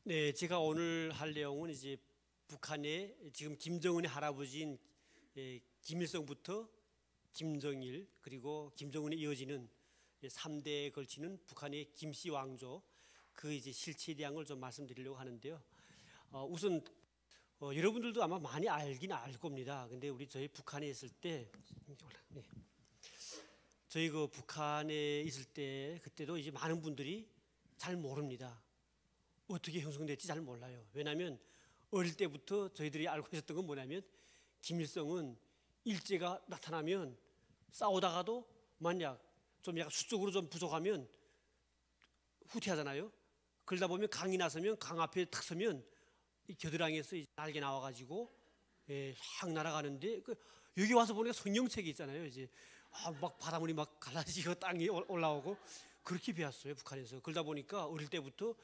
네, 제가 오늘 할 내용은 이제 북한의 지금 김정은의 할아버지인 김일성부터 김정일 그리고 김정은에 이어지는 3대에 걸치는 북한의 김씨 왕조 그 이제 실체에 대한 걸 좀 말씀드리려고 하는데요. 우선 여러분들도 아마 많이 알긴 알 겁니다. 근데 우리 저희 북한에 있을 때, 네. 저희 그 북한에 있을 때 그때도 이제 많은 분들이 잘 모릅니다. 어떻게 형성됐지 잘 몰라요. 왜냐하면 어릴 때부터 저희들이 알고 있었던 건 뭐냐면 김일성은 일제가 나타나면 싸우다가도 만약 좀 약간 수적으로 좀 부족하면 후퇴하잖아요. 그러다 보면 강이 나서면 강 앞에 탁 서면 이 겨드랑이에서 날개 나와가지고 확 날아가는데 여기 와서 보니까 성경책이 있잖아요. 이제 막 바닷물이 막 갈라지고 땅이 올라오고 그렇게 배웠어요 북한에서. 그러다 보니까 어릴 때부터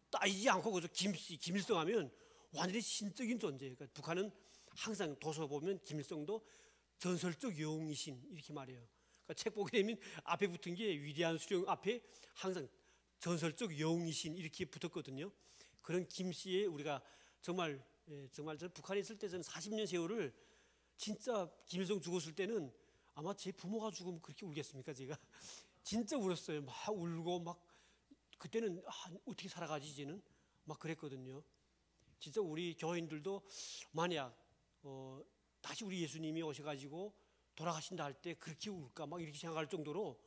따지지 않고 그저 김일성 하면 완전히 신적인 존재예요. 그러니까 북한은 항상 도서 보면 김일성도 전설적 영웅이신 이렇게 말해요. 그러니까 책 보게 되면 앞에 붙은 게 위대한 수령 앞에 항상 전설적 영웅이신 이렇게 붙었거든요. 그런 김씨의 우리가 정말 저는 북한에 있을 때 저는 40년 세월을 진짜 김일성 죽었을 때는 아마 제 부모가 죽으면 그렇게 울겠습니까 제가 진짜 울었어요. 막 울고 막 그때는 어떻게 살아가지 이제는 막 그랬거든요. 진짜 우리 교인들도 만약 다시 우리 예수님이 오셔가지고 돌아가신다 할 때 그렇게 울까 막 이렇게 생각할 정도로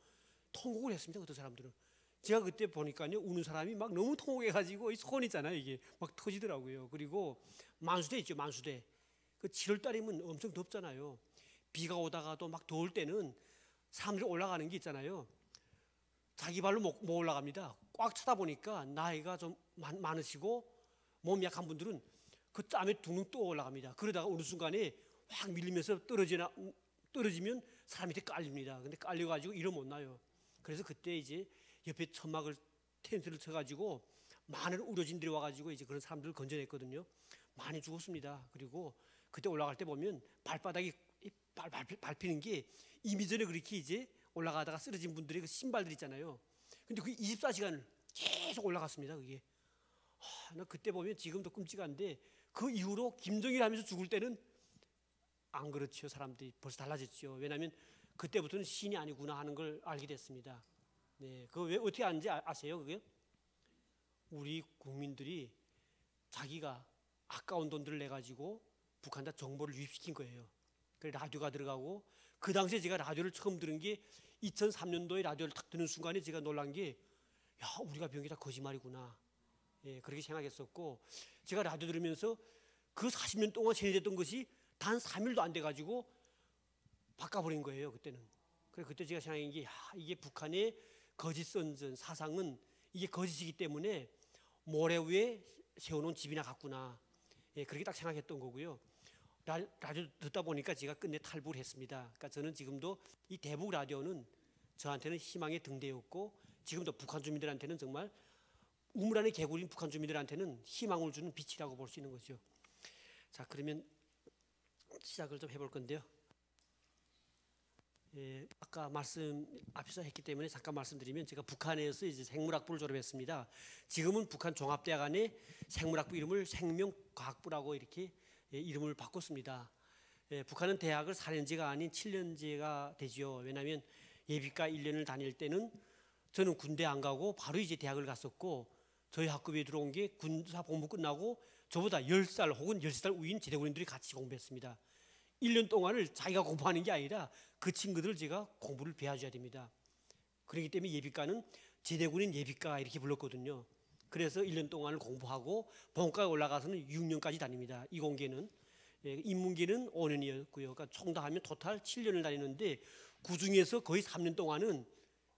통곡을 했습니다. 어떤 사람들은 제가 그때 보니까요 우는 사람이 막 너무 통곡해가지고 이 손 있잖아요 이게 막 터지더라고요. 그리고 만수대 있죠 만수대. 그 7월 달이면 엄청 덥잖아요. 비가 오다가도 막 더울 때는 사람들이 올라가는 게 있잖아요. 자기 발로 못 올라갑니다. 꽉 차다 보니까 나이가 좀 많으시고 몸이 약한 분들은 그 땀에 둥둥 떠 올라갑니다. 그러다가 어느 순간에 확 밀리면서 떨어지면 사람 밑에 깔립니다. 근데 깔려가지고 일어 못 나요. 그래서 그때 이제 옆에 천막을 텐트를 쳐가지고 많은 의료진들이 와가지고 이제 그런 사람들을 건져냈거든요. 많이 죽었습니다. 그리고 그때 올라갈 때 보면 발바닥이 밟히는 게 이미 전에 그렇게 이제 올라가다가 쓰러진 분들의 그 신발들 있잖아요. 근데 그게 24시간을 계속 올라갔습니다. 그게. 나 그때 보면 지금도 끔찍한데 그 이후로 김정일 하면서 죽을 때는 안 그렇죠. 사람들이 벌써 달라졌죠. 왜냐하면 그때부터는 신이 아니구나 하는 걸 알게 됐습니다. 네, 그거 왜 어떻게 아는지 아세요? 그게 우리 국민들이 자기가 아까운 돈들을 내 가지고 북한에다 정보를 유입시킨 거예요. 그래 라디오가 들어가고 그 당시에 제가 라디오를 처음 들은 게 2003년도에 라디오를 딱 듣는 순간에 제가 놀란 게 야, 우리가 배운 게 다 거짓말이구나. 예, 그렇게 생각했었고 제가 라디오 들으면서 그 40년 동안 세뇌됐던 것이 단 3일도 안 돼 가지고 바꿔버린 거예요. 그때는. 그래 그때 제가 생각한 게 야, 이게 북한의 거짓 선전 사상은 이게 거짓이기 때문에 모래 위에 세워놓은 집이나 같구나. 예, 그렇게 딱 생각했던 거고요. 라디오 듣다 보니까 제가 끝내 탈북을 했습니다. 그러니까 저는 지금도 이 대북 라디오는 저한테는 희망의 등대였고 지금도 북한 주민들한테는 정말 우물 안의 개구리인 북한 주민들한테는 희망을 주는 빛이라고 볼 수 있는 거죠. 자, 그러면 시작을 좀 해볼 건데요. 아까 말씀 앞에서 했기 때문에 잠깐 말씀드리면 제가 북한에서 이제 생물학부를 졸업했습니다. 지금은 북한 종합대학 안에 생물학부 이름을 생명과학부라고 이렇게 이름을 바꿨습니다. 북한은 대학을 4년제가 아닌 7년제가 되지요. 왜냐하면 예비과 1년을 다닐 때는 저는 군대 안 가고 바로 이제 대학을 갔었고 저희 학급에 들어온 게 군사 복무 끝나고 저보다 10살 혹은 10살 위인 제대군인들이 같이 공부했습니다. 1년 동안을 자기가 공부하는 게 아니라 그 친구들을 제가 공부를 배워줘야 됩니다. 그렇기 때문에 예비과는 제대군인 예비과 이렇게 불렀거든요. 그래서 1년 동안을 공부하고 본과에 올라가서는 6년까지 다닙니다. 이공계는. 인문계는 5년이었고요. 그러니까 총 다 하면 토탈 7년을 다니는데 그중에서 거의 3년 동안은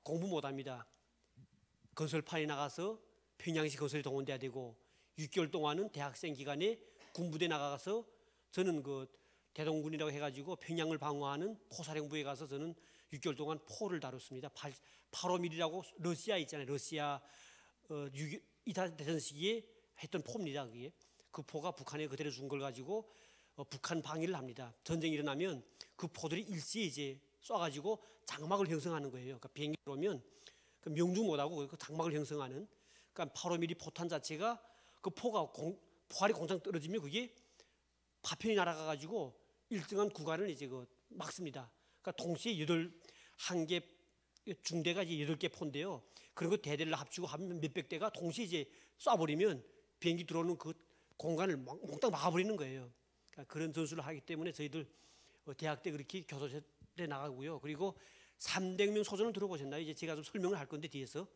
공부 못합니다. 건설판에 나가서 평양시 건설에 동원돼야 되고 6개월 동안은 대학생 기간에 군부대 나가서 저는 그 대동군이라고 해가지고 평양을 방어하는 포사령부에 가서 저는 6개월 동안 포를 다뤘습니다. 85mm라고 러시아 있잖아요. 러시아 2차 대전 시기에 했던 포입니다. 그게. 그 포가 북한에 그대로 준 걸 가지고 북한 방위를 합니다. 전쟁이 일어나면 그 포들이 일시에 이제 쏴가지고 장막을 형성하는 거예요. 그러니까 비행기 들어오면 명중 못하고 그 장막을 형성하는. 그러니까 85mm 포탄 자체가 그 포알이 공장 떨어지면 그게 파편이 날아가 가지고 일정한 구간을 이제 그 막습니다. 그러니까 동시에 한 개 중대가 이제 8개 포인데요. 그런 거 대대를 합치고 하면 몇백 대가 동시에 이제 쏴버리면 비행기 들어오는 그 공간을 몽땅 막아버리는 거예요. 그러니까 그런 전술을 하기 때문에 저희들 대학 때 그렇게 교도소에 나가고요. 그리고 3대 혁명 소전을 들어보셨나요? 이제 제가 좀 설명을 할 건데 뒤에서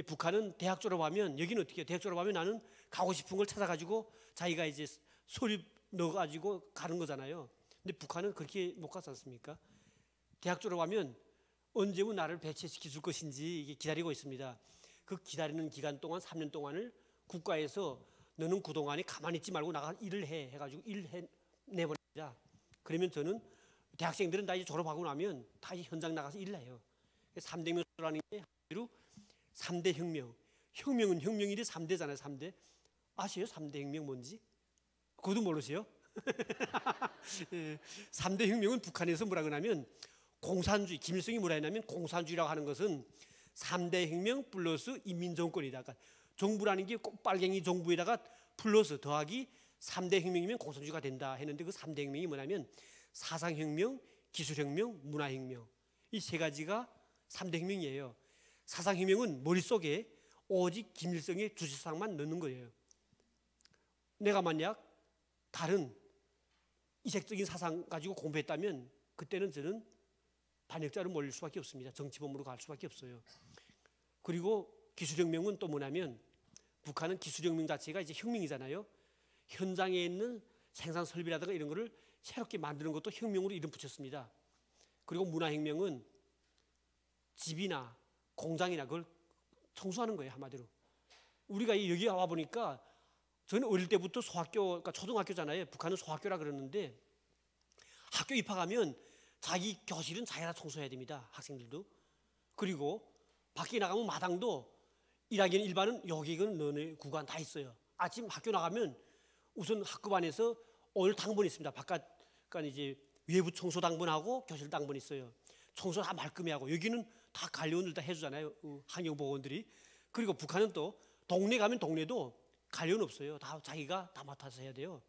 북한은 대학 졸업하면 여기는 어떻게 해요? 대학 졸업하면 나는 가고 싶은 걸 찾아가지고 자기가 이제 소립 넣어가지고 가는 거잖아요. 근데 북한은 그렇게 못 가지 않습니까? 대학 졸업하면 언제면 나를 배치시켜 줄 것인지 이게 기다리고 있습니다. 그 기다리는 기간 동안 3년 동안을 국가에서 너는 그동안에 가만히 있지 말고 나가 일을 해가지고 일해 내보냅니다. 그러면 저는 대학생들은 다 이제 졸업하고 나면 다 현장 나가서 일을 해요. 3대 혁명이라는 게 한마디로 3대 혁명. 혁명은 혁명인데 3대잖아요. 3대. 아세요? 3대 혁명 뭔지? 그것도 모르세요? 3대 혁명은 북한에서 뭐라 그러냐면 공산주의, 김일성이 뭐라 했냐면 공산주의라고 하는 것은 3대 혁명 플러스 인민정권이다. 그러니까 정부라는 게 꼭 빨갱이 정부에다가 플러스 더하기 3대 혁명이면 공산주의가 된다 했는데 그 3대 혁명이 뭐냐면 사상혁명, 기술혁명, 문화혁명 이 세 가지가 3대 혁명이에요. 사상혁명은 머릿속에 오직 김일성의 주체사상만 넣는 거예요. 내가 만약 다른 이색적인 사상 가지고 공부했다면 그때는 저는 반역자로 몰릴 수밖에 없습니다. 정치범으로 갈 수밖에 없어요. 그리고 기술혁명은 또 뭐냐면 북한은 기술혁명 자체가 이제 혁명이잖아요. 현장에 있는 생산 설비라든가 이런 거를 새롭게 만드는 것도 혁명으로 이름 붙였습니다. 그리고 문화혁명은 집이나 공장이나 그걸 청소하는 거예요. 한마디로. 우리가 여기 와 보니까 저는 어릴 때부터 소학교, 그러니까 초등학교잖아요. 북한은 소학교라 그러는데 학교 입학하면 자기 교실은 자기가 청소해야 됩니다. 학생들도. 그리고 밖에 나가면 마당도 1학년 1반은 여기는 너네 구간 다 있어요. 아침 학교 나가면 우선 학급 안에서 오늘 당번이 있습니다. 바깥, 그러니까 이제 외부 청소 당번하고 교실 당번이 있어요. 청소 다 말끔히 하고 여기는 다 관리원들 다 해주잖아요. 환경보건들이. 그리고 북한은 또 동네 가면 동네도 관리원 없어요. 다 자기가 다 맡아서 해야 돼요.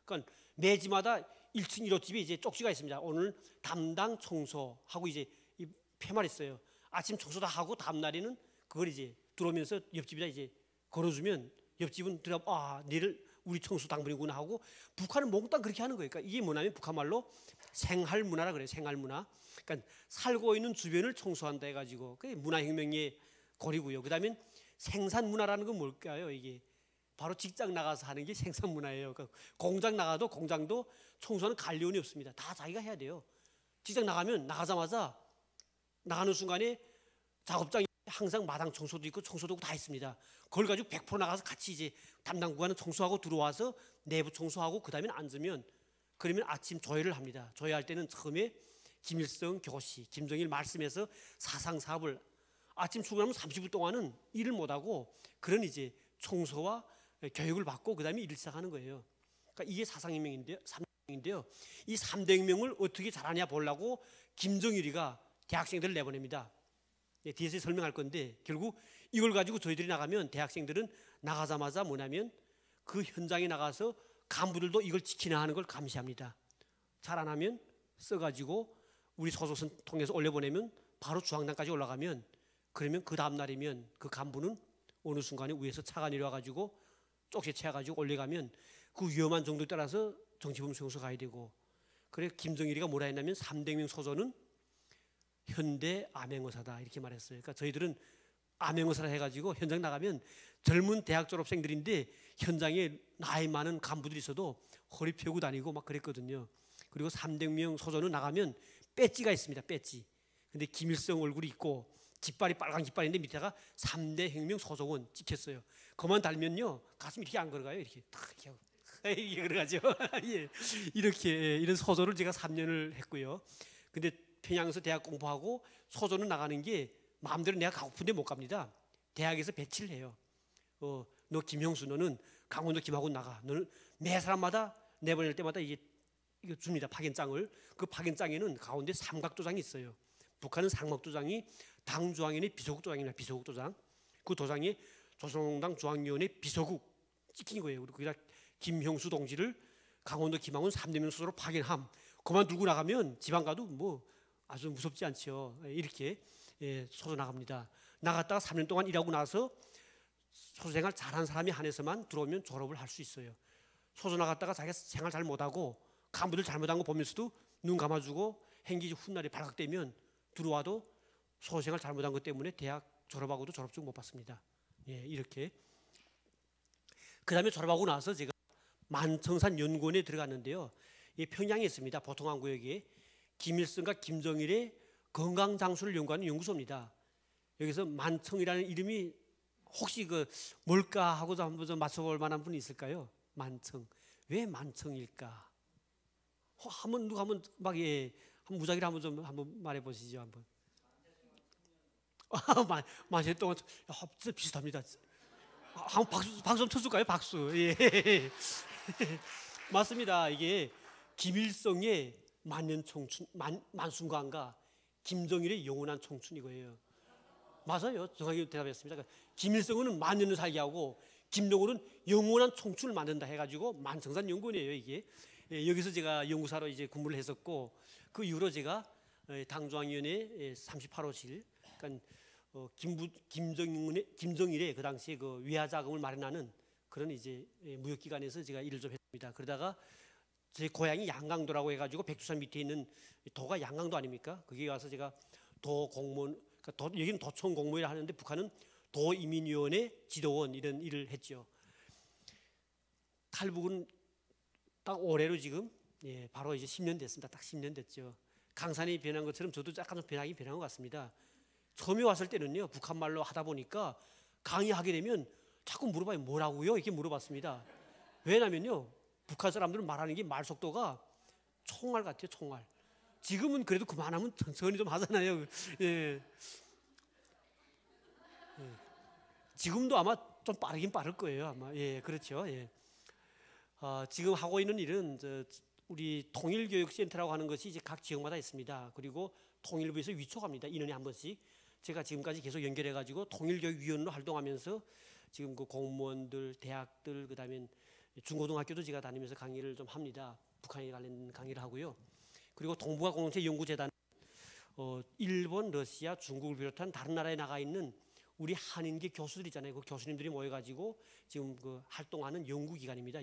그러니까 매 집마다 1층 1호집에 이제 쪽지가 있습니다. 오늘 담당 청소하고 이제 이 폐말 있어요. 아침 청소 다 하고 다음 날에는 그걸 이제 들어오면서 옆집에다 이제 걸어주면 옆집은 들어가 내일 우리 청소 당번이구나 하고 북한은 몽땅 그렇게 하는 거예요. 그러니까 이게 뭐냐면 북한 말로 생활문화라 그래요. 생활문화. 그러니까 살고 있는 주변을 청소한다 해가지고 그게 문화혁명의 고리고요. 그다음에 생산문화라는 건 뭘까요? 이게 바로 직장 나가서 하는 게 생산문화예요. 그러니까 공장 나가도 공장도 청소하는 관리원이 없습니다. 다 자기가 해야 돼요. 직장 나가면 나가자마자 나가는 순간에 작업장이 항상 마당 청소도 있고 청소도 다 있습니다. 그걸 가지고 100% 나가서 같이 이제 담당 구간은 청소하고 들어와서 내부 청소하고 그다음에 앉으면 그러면 아침 조회를 합니다. 조회할 때는 처음에 김일성 교시, 김정일 말씀에서 사상 사업을 아침 출근하면 30분 동안은 일을 못하고 그런 이제 청소와 교육을 받고 그다음에 일을 시작하는 거예요. 그러니까 이게 사상혁명인데요. 3대혁명인데요. 이 3대 혁명을 어떻게 잘하냐 보려고 김정일이가 대학생들을 내보냅니다. 뒤에서 설명할 건데 결국 이걸 가지고 저희들이 나가면 대학생들은 나가자마자 뭐냐면 그 현장에 나가서 간부들도 이걸 지키나 하는 걸 감시합니다. 잘 안 하면 써가지고 우리 소속선 통해서 올려보내면 바로 중앙당까지 올라가면 그러면 그 다음 날이면 그 간부는 어느 순간에 위에서 차가 내려와가지고 쪽지 채워가지고 올려가면 그 위험한 정도에 따라서 정치범 수용소 가야 되고 그래 김정일이가 뭐라 했냐면 3대 혁명 소조는 현대 암행어사다 이렇게 말했어요. 그러니까 저희들은 암행어사라 해가지고 현장 나가면 젊은 대학 졸업생들인데 현장에 나이 많은 간부들이 있어도 허리 펴고 다니고 막 그랬거든요. 그리고 3대 혁명 소조는 나가면 배지가 있습니다. 배지. 근데 김일성 얼굴이 있고 깃발이 빨간 깃발인데 밑에가 3대 혁명 소속원 찍혔어요. 그만 달면요 가슴이 이렇게 안 걸어가요. 이렇게 탁 이렇게 하고 이게 그래가죠. 예. 이렇게 이런 소조를 제가 3년을 했고요. 근데 평양에서 대학 공부하고 소조는 나가는 게 마음대로 내가 가고픈데 못 갑니다. 대학에서 배치를 해요. 너 김형수 너는 강원도 김학원 나가. 너는 매 사람마다 내보낼 때마다 이거 줍니다. 파견장을. 그 파견장에는 가운데 삼각도장이 있어요. 북한은 삼각도장이 당 중앙위원회 비서국 도장입니다. 비서국 도장. 그 도장에 조선농당 중앙위원회 비서국 찍힌 거예요. 그리고 거기다 김형수 동지를 강원도 김항원 3대 명수로 파견함. 그만두고 나가면 지방 가도 뭐 아주 무섭지 않죠. 이렇게 소소 나갑니다. 나갔다가 3년 동안 일하고 나서 소소생활 잘한 사람이 한해서만 들어오면 졸업을 할 수 있어요. 소소 나갔다가 자기가 생활 잘 못하고 간부들 잘못한 거 보면서도 눈 감아주고 행기 훗날에 발각되면 들어와도 소소생활 잘못한 것 때문에 대학 졸업하고도 졸업증 못 받습니다. 이렇게. 그 다음에 졸업하고 나서 제가 만청산 연구원에 들어갔는데요. 평양에 있습니다. 보통항구역에 김일성과 김정일의 건강 장수를 연구하는 연구소입니다. 여기서 만청이라는 이름이 혹시 그 뭘까 하고 한번 좀 맞춰볼 만한 분이 있을까요? 만청. 왜 만청일까? 한번 누가 한번 막 한번 무작위로 한번 말해 보시죠 한번. 만세 동안 진짜 비슷합니다. 한번 박수 좀 쳐줄까요? 박수. 예. 맞습니다. 이게 김일성의 만년 청춘, 만순간과 김정일의 영원한 청춘 이거예요. 맞아요. 정확히 대답했습니다. 그러니까 김일성은 만년을 살게 하고 김정일은 영원한 청춘을 만든다 해가지고 만청산 연구원이에요. 이게 여기서 제가 연구사로 이제 근무를 했었고 그 이후로 제가 당중앙위원회 38호실, 그러니까 김정일의 그 당시에 그 외화 자금을 마련하는 그런 이제 무역기관에서 제가 일을 좀 했습니다. 그러다가 제 고향이 양강도라고 해가지고 백두산 밑에 있는 도가 양강도 아닙니까? 거기 가서 제가 도 공무원, 그러니까 여기는 도청 공무원이라 하는데 북한은 도이민위원회 지도원 이런 일을 했죠. 탈북은 딱 올해로 지금 바로 이제 10년 됐습니다. 딱 10년 됐죠. 강산이 변한 것처럼 저도 약간 좀 변한 것 같습니다. 처음에 왔을 때는요, 북한 말로 하다 보니까 강의하게 되면 자꾸 물어봐요. 뭐라고요? 이렇게 물어봤습니다. 왜냐면요, 북한 사람들은 말하는 게 말 속도가 총알 같아요, 총알. 지금은 그래도 그만하면 천천히 좀 하잖아요. 예. 지금도 아마 좀 빠르긴 빠를 거예요, 아마. 예, 그렇죠. 예. 지금 하고 있는 일은 우리 통일교육센터라고 하는 것이 이제 각 지역마다 있습니다. 그리고 통일부에서 위촉합니다. 2년에 한 번씩. 제가 지금까지 계속 연결해가지고 통일교육위원으로 활동하면서 지금 그 공무원들, 대학들, 그다음에 중고등학교도 제가 다니면서 강의를 좀 합니다. 북한에 관련 강의를 하고요. 그리고 동북아 공동체 연구재단, 일본, 러시아, 중국을 비롯한 다른 나라에 나가 있는 우리 한인계 교수들 있잖아요. 그 교수님들이 모여가지고 지금 그 활동하는 연구기관입니다.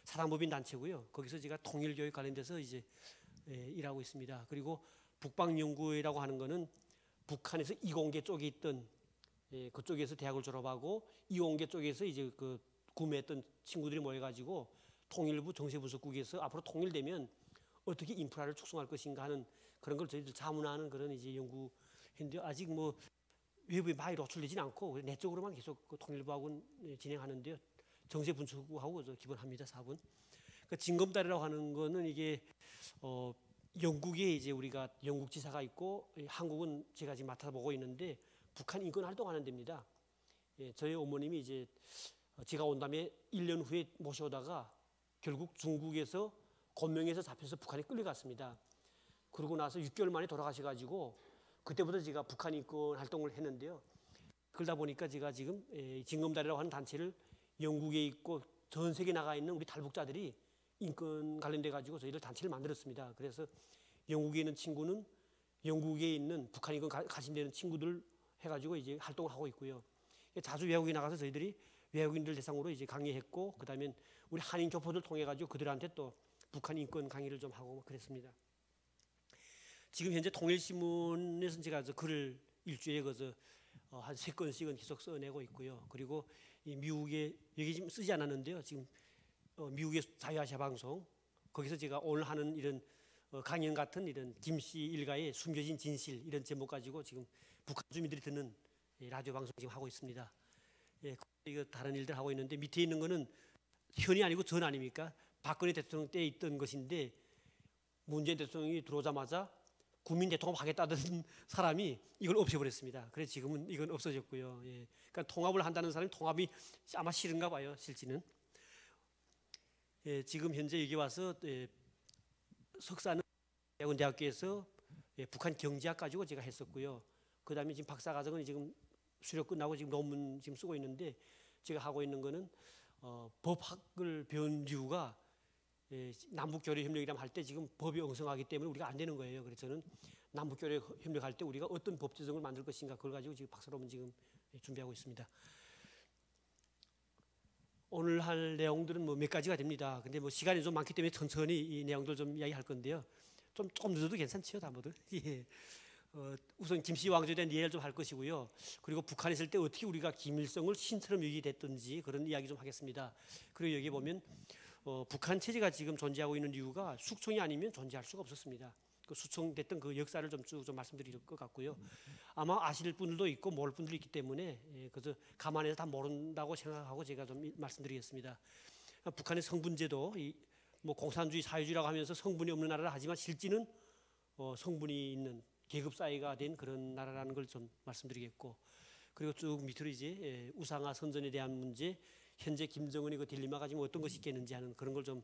사단법인 단체고요. 거기서 제가 통일교육 관련돼서 이제 일하고 있습니다. 그리고 북방연구회라고 하는 거는 북한에서 이공계 쪽에 있던 그쪽에서 대학을 졸업하고 이공계 쪽에서 이제 그 구매했던 친구들이 모여가지고 통일부 정세부속국에서 앞으로 통일되면 어떻게 인프라를 축소할 것인가 하는 그런 걸 저희들 자문하는 그런 이제 연구인데 아직 뭐 외부에 많이 노출되지는 않고 내적으로만 계속 그 통일부하고 진행하는데요. 정세분석하고 기본합니다. 4분. 그 징검다리라고 하는 거는 이게 영국에 이제 우리가 영국 지사가 있고 한국은 제가 지금 맡아보고 있는데 북한 인권 활동하는 데입니다. 저희 어머님이 이제 제가 온 다음에 1년 후에 모셔오다가 결국 중국에서 곤명에서 잡혀서 북한에 끌려갔습니다. 그러고 나서 6개월 만에 돌아가셔가지고 그때부터 제가 북한 인권 활동을 했는데요. 그러다 보니까 제가 지금 징검다리라고 하는 단체를 영국에 있고 전 세계 나가 있는 우리 탈북자들이 인권 관련돼 가지고 저희들 단체를 만들었습니다. 그래서 영국에 있는 친구는 영국에 있는 북한 인권 가심되는 친구들 해가지고 이제 활동을 하고 있고요. 자주 외국에 나가서 저희들이 외국인들 대상으로 이제 강의했고 그다음에 우리 한인 교포들 통해 가지고 그들한테 또 북한 인권 강의를 좀 하고 그랬습니다. 지금 현재 통일신문에서 제가 글을 일주일에 한 3건씩은 계속 써내고 있고요. 그리고 이 미국에 여기 지금 쓰지 않았는데요. 지금 미국의 자유아시아 방송 거기서 제가 오늘 하는 이런 강연 같은 이런 김씨 일가의 숨겨진 진실 이런 제목 가지고 지금 북한 주민들이 듣는 라디오 방송 지금 하고 있습니다. 이거 다른 일들 하고 있는데 밑에 있는 거는 현이 아니고 전 아닙니까? 박근혜 대통령 때 있던 것인데 문재인 대통령이 들어오자마자 국민 대통합 하겠다던 사람이 이걸 없애버렸습니다. 그래서 지금은 이건 없어졌고요. 그러니까 통합을 한다는 사람이 통합이 아마 싫은가 봐요. 실지는. 지금 현재 여기 와서 석사는 대학교에서 북한 경제학 가지고 제가 했었고요. 그 다음에 지금 박사과정은 지금 수료 끝나고 지금 논문 지금 쓰고 있는데 제가 하고 있는 거는 법학을 배운 이유가 남북교류 협력이라면 할 때 지금 법이 엉성하기 때문에 우리가 안 되는 거예요. 그래서 저는 남북교류 협력할 때 우리가 어떤 법 제정을 만들 것인가 그걸 가지고 지금 박사론문 지금 준비하고 있습니다. 오늘 할 내용들은 뭐 몇 가지가 됩니다. 근데 뭐 시간이 좀 많기 때문에 천천히 이 내용들 좀 이야기할 건데요. 조금 늦어도 괜찮지요, 다모들. 예. 우선 김씨 왕조에 대한 이해를 좀 할 것이고요. 그리고 북한에 있을 때 어떻게 우리가 김일성을 신처럼 유지됐든지 그런 이야기 좀 하겠습니다. 그리고 여기 보면 북한 체제가 지금 존재하고 있는 이유가 숙청이 아니면 존재할 수가 없었습니다. 그 숙청됐던 그 역사를 좀 쭉 좀 말씀드릴 것 같고요. 아마 아실 분들도 있고 모를 분들도 있기 때문에 그래서 가만해서 다 모른다고 생각하고 제가 좀 말씀드리겠습니다. 북한의 성분제도 뭐 공산주의 사회주의라고 하면서 성분이 없는 나라라 하지만 실제는 성분이 있는 계급 사회가 된 그런 나라라는 걸 좀 말씀드리겠고, 그리고 쭉 밑으로 이제 우상화 선전에 대한 문제, 현재 김정은이 그 딜레마가 지금 어떤 것이 있겠는지 하는 그런 걸 좀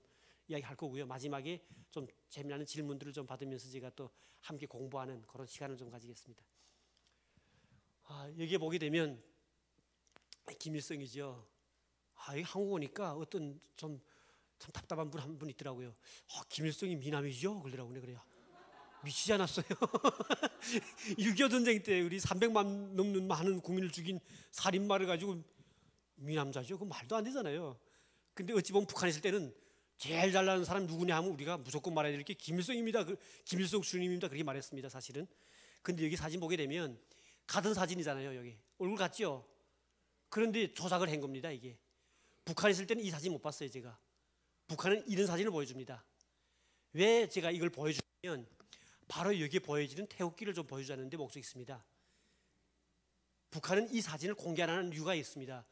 이야기할 거고요. 마지막에 좀 재미나는 질문들을 좀 받으면서 제가 또 함께 공부하는 그런 시간을 좀 가지겠습니다. 여기에 보게 되면 김일성이죠. 여기 한국 오니까 어떤 좀 답답한 분 한 분 있더라고요. 김일성이 미남이죠? 그러더라고요. 그래요. 미치지 않았어요. 6.25 전쟁 때 우리 300만 넘는 많은 국민을 죽인 살인마를 가지고 미남자죠. 그 말도 안 되잖아요. 근데 어찌 보면 북한에 있을 때는 제일 잘나는 사람 누구냐 하면 우리가 무조건 말해야 될 게 김일성입니다. 김일성 주님입니다. 그렇게 말했습니다. 사실은. 근데 여기 사진 보게 되면 같은 사진이잖아요. 여기 얼굴 같죠? 그런데 조작을 한 겁니다. 이게 북한에 있을 때는 이 사진 못 봤어요. 제가. 북한은 이런 사진을 보여줍니다. 왜 제가 이걸 보여주냐면 바로 여기에 보여지는 태극기를 좀 보여주자는데 목적이 있습니다. 북한은 이 사진을 공개 안 하는 이유가 있습니다.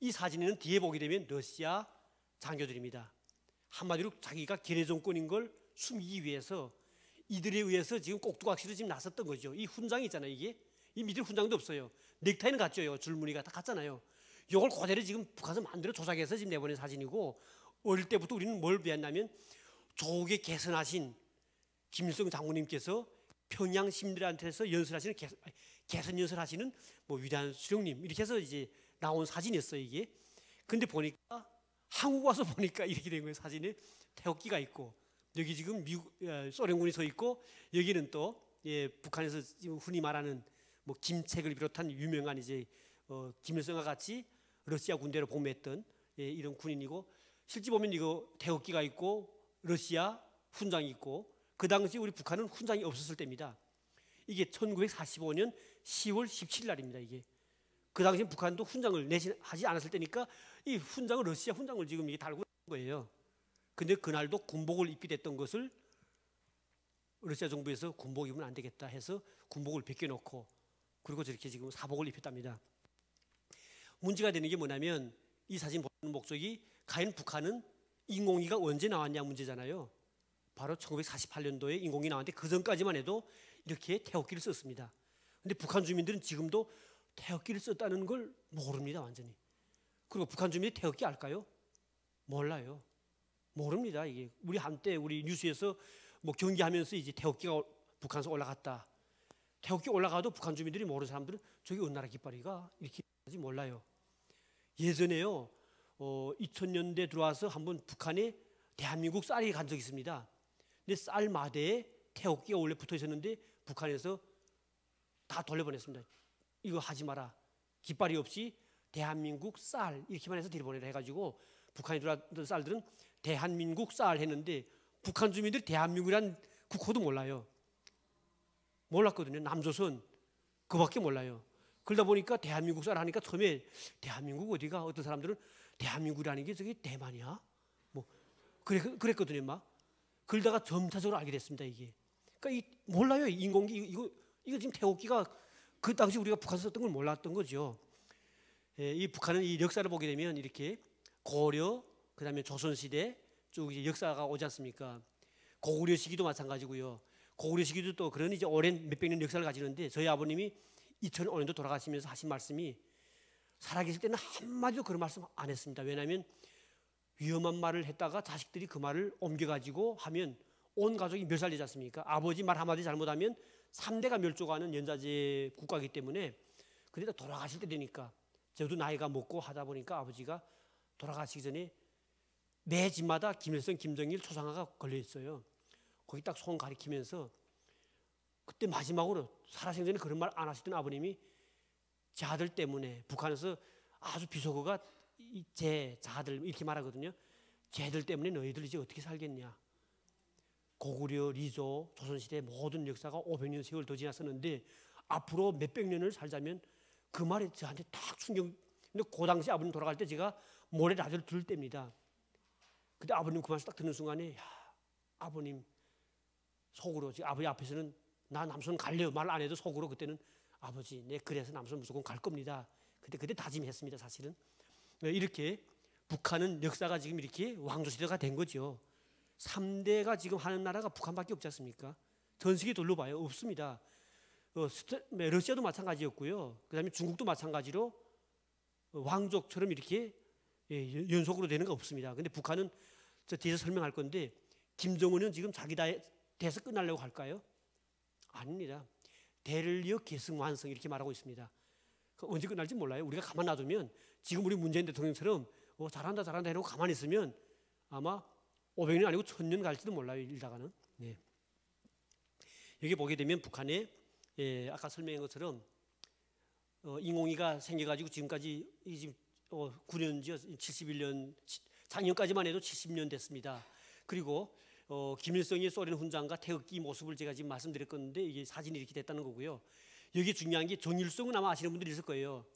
이 사진에는 뒤에 보게 되면 러시아 장교들입니다. 한마디로 자기가 괴뢰 정권인 걸 숨기기 위해서 이들에 의해서 지금 꼭두각시로 지금 나섰던 거죠. 이 훈장이 있잖아요. 이게 이 밑에 훈장도 없어요. 넥타이는 같죠. 줄무늬가 다 같잖아요. 이걸 그대로 지금 북한에서 만들어 조작해서 지금 내보낸 사진이고, 어릴 때부터 우리는 뭘 배웠냐면 조국에 개선하신 김일성 장군님께서 평양 시민들한테서 연설하시는 개선 연설하시는 뭐 위대한 수령님 이렇게 해서 이제 나온 사진이었어요. 이게. 근데 보니까 한국 와서 보니까 이렇게 된 거예요. 사진에 태극기가 있고 여기 지금 소련군이 서 있고 여기는 또 북한에서 지금 흔히 말하는 뭐 김책을 비롯한 유명한 이제 김일성과 같이 러시아 군대로 복무했던 이런 군인이고, 실제 보면 이거 태극기가 있고 러시아 훈장이 있고, 그 당시 우리 북한은 훈장이 없었을 때입니다. 이게 1945년 10월 17일 날입니다. 이게 그 당시 북한도 훈장을 하지 않았을 때니까 이 훈장을 러시아 훈장을 지금 이게 달고 있는 거예요. 근데 그날도 군복을 입게 됐던 것을 러시아 정부에서 군복 입으면 안 되겠다 해서 군복을 벗겨놓고 그리고 저렇게 지금 사복을 입혔답니다. 문제가 되는 게 뭐냐면 이 사진 보는 목적이 과연 북한은 인공위가 언제 나왔냐 문제잖아요. 바로 1948년도에 인공위 나왔는데 그 전까지만 해도 이렇게 태극기를 썼습니다. 근데 북한 주민들은 지금도 태극기를 썼다는 걸 모릅니다. 완전히. 그리고 북한 주민이 태극기 알까요? 몰라요. 모릅니다. 이게 우리 한때 우리 뉴스에서 뭐 경기하면서 이제 태극기가 북한에서 올라갔다. 태극기 올라가도 북한 주민들이 모르는 사람들은 저기 어느 나라 깃발이가 이렇게 하지 몰라요. 예전에요. 2000년대 들어와서 한번 북한에 대한민국 쌀이 간 적이 있습니다. 근데 쌀 마대에 태극기가 원래 붙어 있었는데 북한에서 다 돌려보냈습니다. 이거 하지 마라. 깃발이 없이 대한민국 쌀 이렇게만 해서 들여보내라 해가지고 북한에 들어왔던 쌀들은 대한민국 쌀 했는데 북한 주민들이 대한민국이란 국호도 몰라요. 몰랐거든요. 남조선 그밖에 몰라요. 그러다 보니까 대한민국 쌀 하니까 처음에 대한민국 어디가, 어떤 사람들은 대한민국이라는 게 저기 대만이야? 뭐 그랬거든요. 막 그러다가 점차적으로 알게 됐습니다. 이게 그러니까 몰라요. 인공기 이거 지금 태극기가 그 당시 우리가 북한에서 썼던 걸 몰랐던 거죠. 이 북한은 이 역사를 보게 되면 이렇게 고려, 그다음에 조선 시대 쭉 이제 역사가 오지 않습니까? 고구려 시기도 마찬가지고요. 고구려 시기도 또 그런 이제 오랜 몇백 년 역사를 가지는데 저희 아버님이 2005년도 돌아가시면서 하신 말씀이 살아계실 때는 한마디도 그런 말씀 안 했습니다. 왜냐하면 위험한 말을 했다가 자식들이 그 말을 옮겨가지고 하면 온 가족이 멸살되지 않습니까? 아버지 말 한마디 잘못하면 3대가 멸종하는 연좌제 국가이기 때문에, 그러다 돌아가실 때 되니까 저도 나이가 먹고 하다 보니까 아버지가 돌아가시기 전에 매 집마다 김일성, 김정일 초상화가 걸려 있어요. 거기 딱 손 가리키면서 그때 마지막으로 살아생전에 그런 말 안 하시던 아버님이 제 아들 때문에 북한에서 아주 비속어가 제 자들 이렇게 말하거든요. 쟤들 때문에 너희들 이제 어떻게 살겠냐. 고구려, 리조, 조선시대 모든 역사가 500년 세월 더 지났었는데 앞으로 몇백 년을 살자면 그 말이 저한테 딱 충격. 근데 그 당시 아버님 돌아갈 때 제가 모레 라디오를 들을 때입니다. 그때 아버님 그 말씀 딱 듣는 순간에 아버님 속으로 지금 아버지 앞에서는 나 남선 갈래요 말 안 해도 속으로 그때는 아버지 내 그래서 남선 무조건 갈 겁니다. 그때 다짐했습니다. 사실은 이렇게 북한은 역사가 지금 이렇게 왕조시대가 된 거죠. 3대가 지금 하는 나라가 북한밖에 없지 않습니까? 전 세계 둘러봐요. 없습니다. 러시아도 마찬가지였고요. 그 다음에 중국도 마찬가지로 왕족처럼 이렇게 연속으로 되는 거 없습니다. 근데 북한은 저 뒤에서 설명할 건데 김정은은 지금 자기 대에서 끝나려고 할까요? 아닙니다. 대를 이어 계승 완성 이렇게 말하고 있습니다. 언제 끝날지 몰라요. 우리가 가만 놔두면 지금 우리 문재인 대통령처럼 잘한다 이러고 가만히 있으면 아마 500년 아니고 1000년 갈지도 몰라요. 일다가는. 네. 여기 보게 되면 북한에 아까 설명한 것처럼 인공위가 생겨가지고 지금까지 지금 9년지요. 71년 작년까지만 해도 70년 됐습니다. 그리고 김일성이 소련 훈장과 태극기 모습을 제가 지금 말씀드렸건데 이게 사진이 이렇게 됐다는 거고요. 여기 중요한 게 정일성은 아마 아시는 분들이 있을 거예요.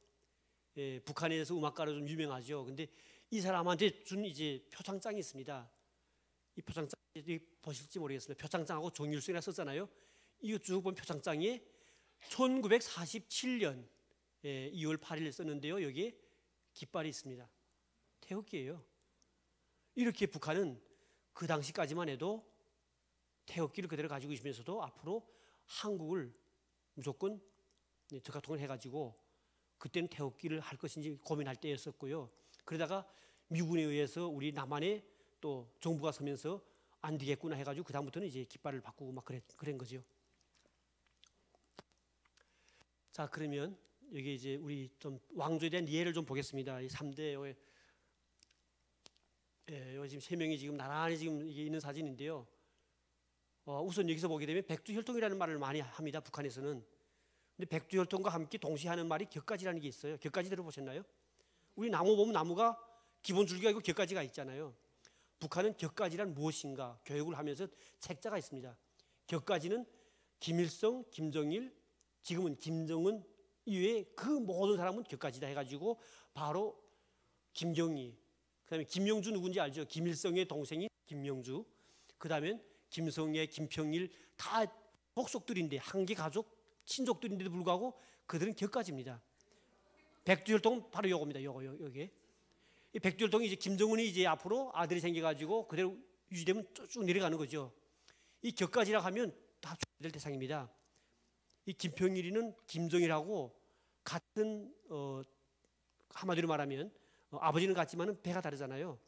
북한에서 음악가로 좀 유명하죠. 근데 이 사람한테 준 이제 표창장이 있습니다. 이 표창장 보실지 모르겠습니다. 표창장하고 정일성이라 썼잖아요. 이거 쭉 보면 표창장에 1947년 2월 8일 썼는데요. 여기에 깃발이 있습니다. 태극기예요. 이렇게 북한은 그 당시까지만 해도 태극기를 그대로 가지고 있으면서도 앞으로 한국을 무조건 적합통을 해가지고 그때는 태극기를 할 것인지 고민할 때였었고요. 그러다가 미군에 의해서 우리 남한에 또 정부가 서면서 안 되겠구나 해가지고 그 다음부터는 이제 깃발을 바꾸고 막 그런 거죠. 자, 그러면 여기 이제 우리 좀 왕조에 대한 이해를 좀 보겠습니다. 이 3대 여기 지금 3명이 지금 나란히 지금 이게 있는 사진인데요. 우선 여기서 보게 되면 백두혈통이라는 말을 많이 합니다. 북한에서는. 근데 백두혈통과 함께 동시에 하는 말이 격가지라는 게 있어요. 격가지 들어보셨나요? 우리 나무 보면 나무가 기본 줄기가 있고 격가지가 있잖아요. 북한은 격가지란 무엇인가 교육을 하면서 책자가 있습니다. 격가지는 김일성, 김정일, 지금은 김정은 이외에 그 모든 사람은 격가지다 해가지고 바로 김경희, 그다음에 김영주 누군지 알죠? 김일성의 동생인 김영주, 그다음에 김성애, 김평일 다 복속들인데 한계 가족 친족들인데도 불구하고 그들은 격가지입니다. 백두혈통 바로 요겁니다. 요게 이 백두혈통이 이제 김정은이 이제 앞으로 아들이 생겨가지고 그대로 유지되면 쭉 내려가는 거죠. 이 격가지라 하면 다 될 대상입니다. 이 김평일이는 김정일하고 같은 한마디로 말하면 아버지는 같지만은 배가 다르잖아요.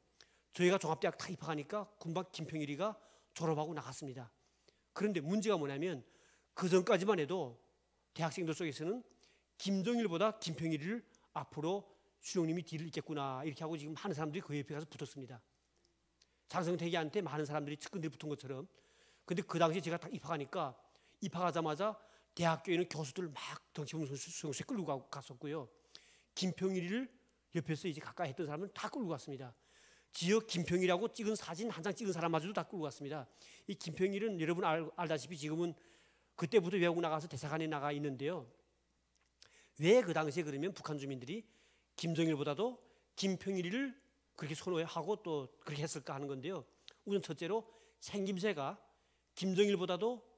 저희가 종합대학 다 입학하니까 금방 김평일이가 졸업하고 나갔습니다. 그런데 문제가 뭐냐면 그 전까지만 해도 대학생들 속에서는 김정일보다 김평일이를 앞으로 수령님이 뒤를 잇겠구나 이렇게 하고 지금 많은 사람들이 그 옆에 가서 붙었습니다. 장성택이한테 많은 사람들이 측근들이 붙은 것처럼. 근데 그 당시에 제가 딱 입학하니까 입학하자마자 대학교에 있는 교수들 막 덩치없는 수용소에 끌고 갔었고요. 김평일이를 옆에서 이제 가까이 했던 사람은 다 끌고 갔습니다. 지역 김평일이라고 찍은 사진 한 장 찍은 사람마저도 다 끌고 갔습니다. 이 김평일은 여러분 알다시피 지금은 그때부터 외국 나가서 대사관에 나가 있는데요. 왜 그 당시에 그러면 북한 주민들이 김정일보다도 김평일이를 그렇게 선호하고 또 그렇게 했을까 하는 건데요. 우선 첫째로 생김새가 김정일보다도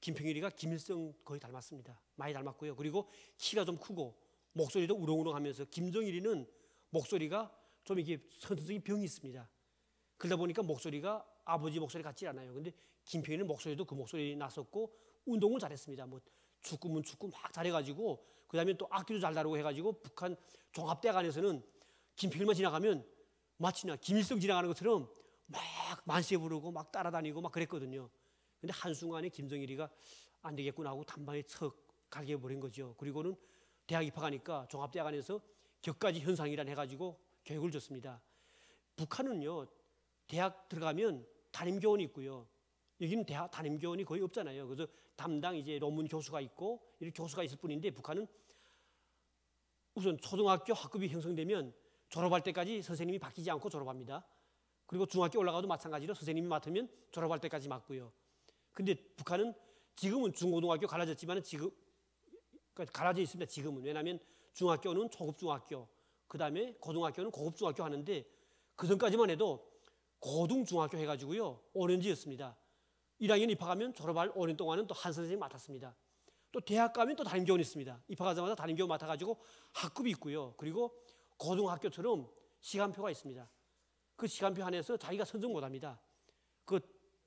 김평일이가 김일성 거의 닮았습니다. 많이 닮았고요. 그리고 키가 좀 크고 목소리도 우렁우렁하면서 김정일이는 목소리가 좀 이게 선천적인 병이 있습니다. 그러다 보니까 목소리가 아버지 목소리 같지 않아요. 근데 김평일은 목소리도 그 목소리 났었고 운동을 잘했습니다. 뭐 축구면 축구 막 잘해가지고 그다음에 또 악기도 잘 다루고 해가지고 북한 종합대학 안에서는 김평일만 지나가면 마치나 김일성 지나가는 것처럼 막 만세 부르고 막 따라다니고 막 그랬거든요. 근데 한순간에 김정일이가 안 되겠구나 하고 단방에 척 갈겨버린 거죠. 그리고는 대학 입학하니까 종합대학 안에서 격가지 현상이란 해가지고 교육을 줬습니다. 북한은요, 대학 들어가면 담임교원이 있고요. 여기는 대학 담임교원이 거의 없잖아요. 그래서 담당 이제 논문 교수가 있고 이렇게 교수가 있을 뿐인데, 북한은 우선 초등학교 학급이 형성되면 졸업할 때까지 선생님이 바뀌지 않고 졸업합니다. 그리고 중학교 올라가도 마찬가지로 선생님이 맡으면 졸업할 때까지 맡고요. 근데 북한은 지금은 중고등학교 갈라졌지만 지금 갈라져 있습니다. 지금은. 왜냐하면 중학교는 초급중학교, 그 다음에 고등학교는 고급중학교 하는데, 그 전까지만 해도 고등중학교 해가지고요 5년제였습니다. 1학년 입학하면 졸업할 5년 동안은 또 한 선생님이 맡았습니다. 또 대학 가면 또 담임교원이 있습니다. 입학하자마자 담임교원 맡아가지고 학급이 있고요. 그리고 고등학교처럼 시간표가 있습니다. 그 시간표 안에서 자기가 선정 못합니다. 그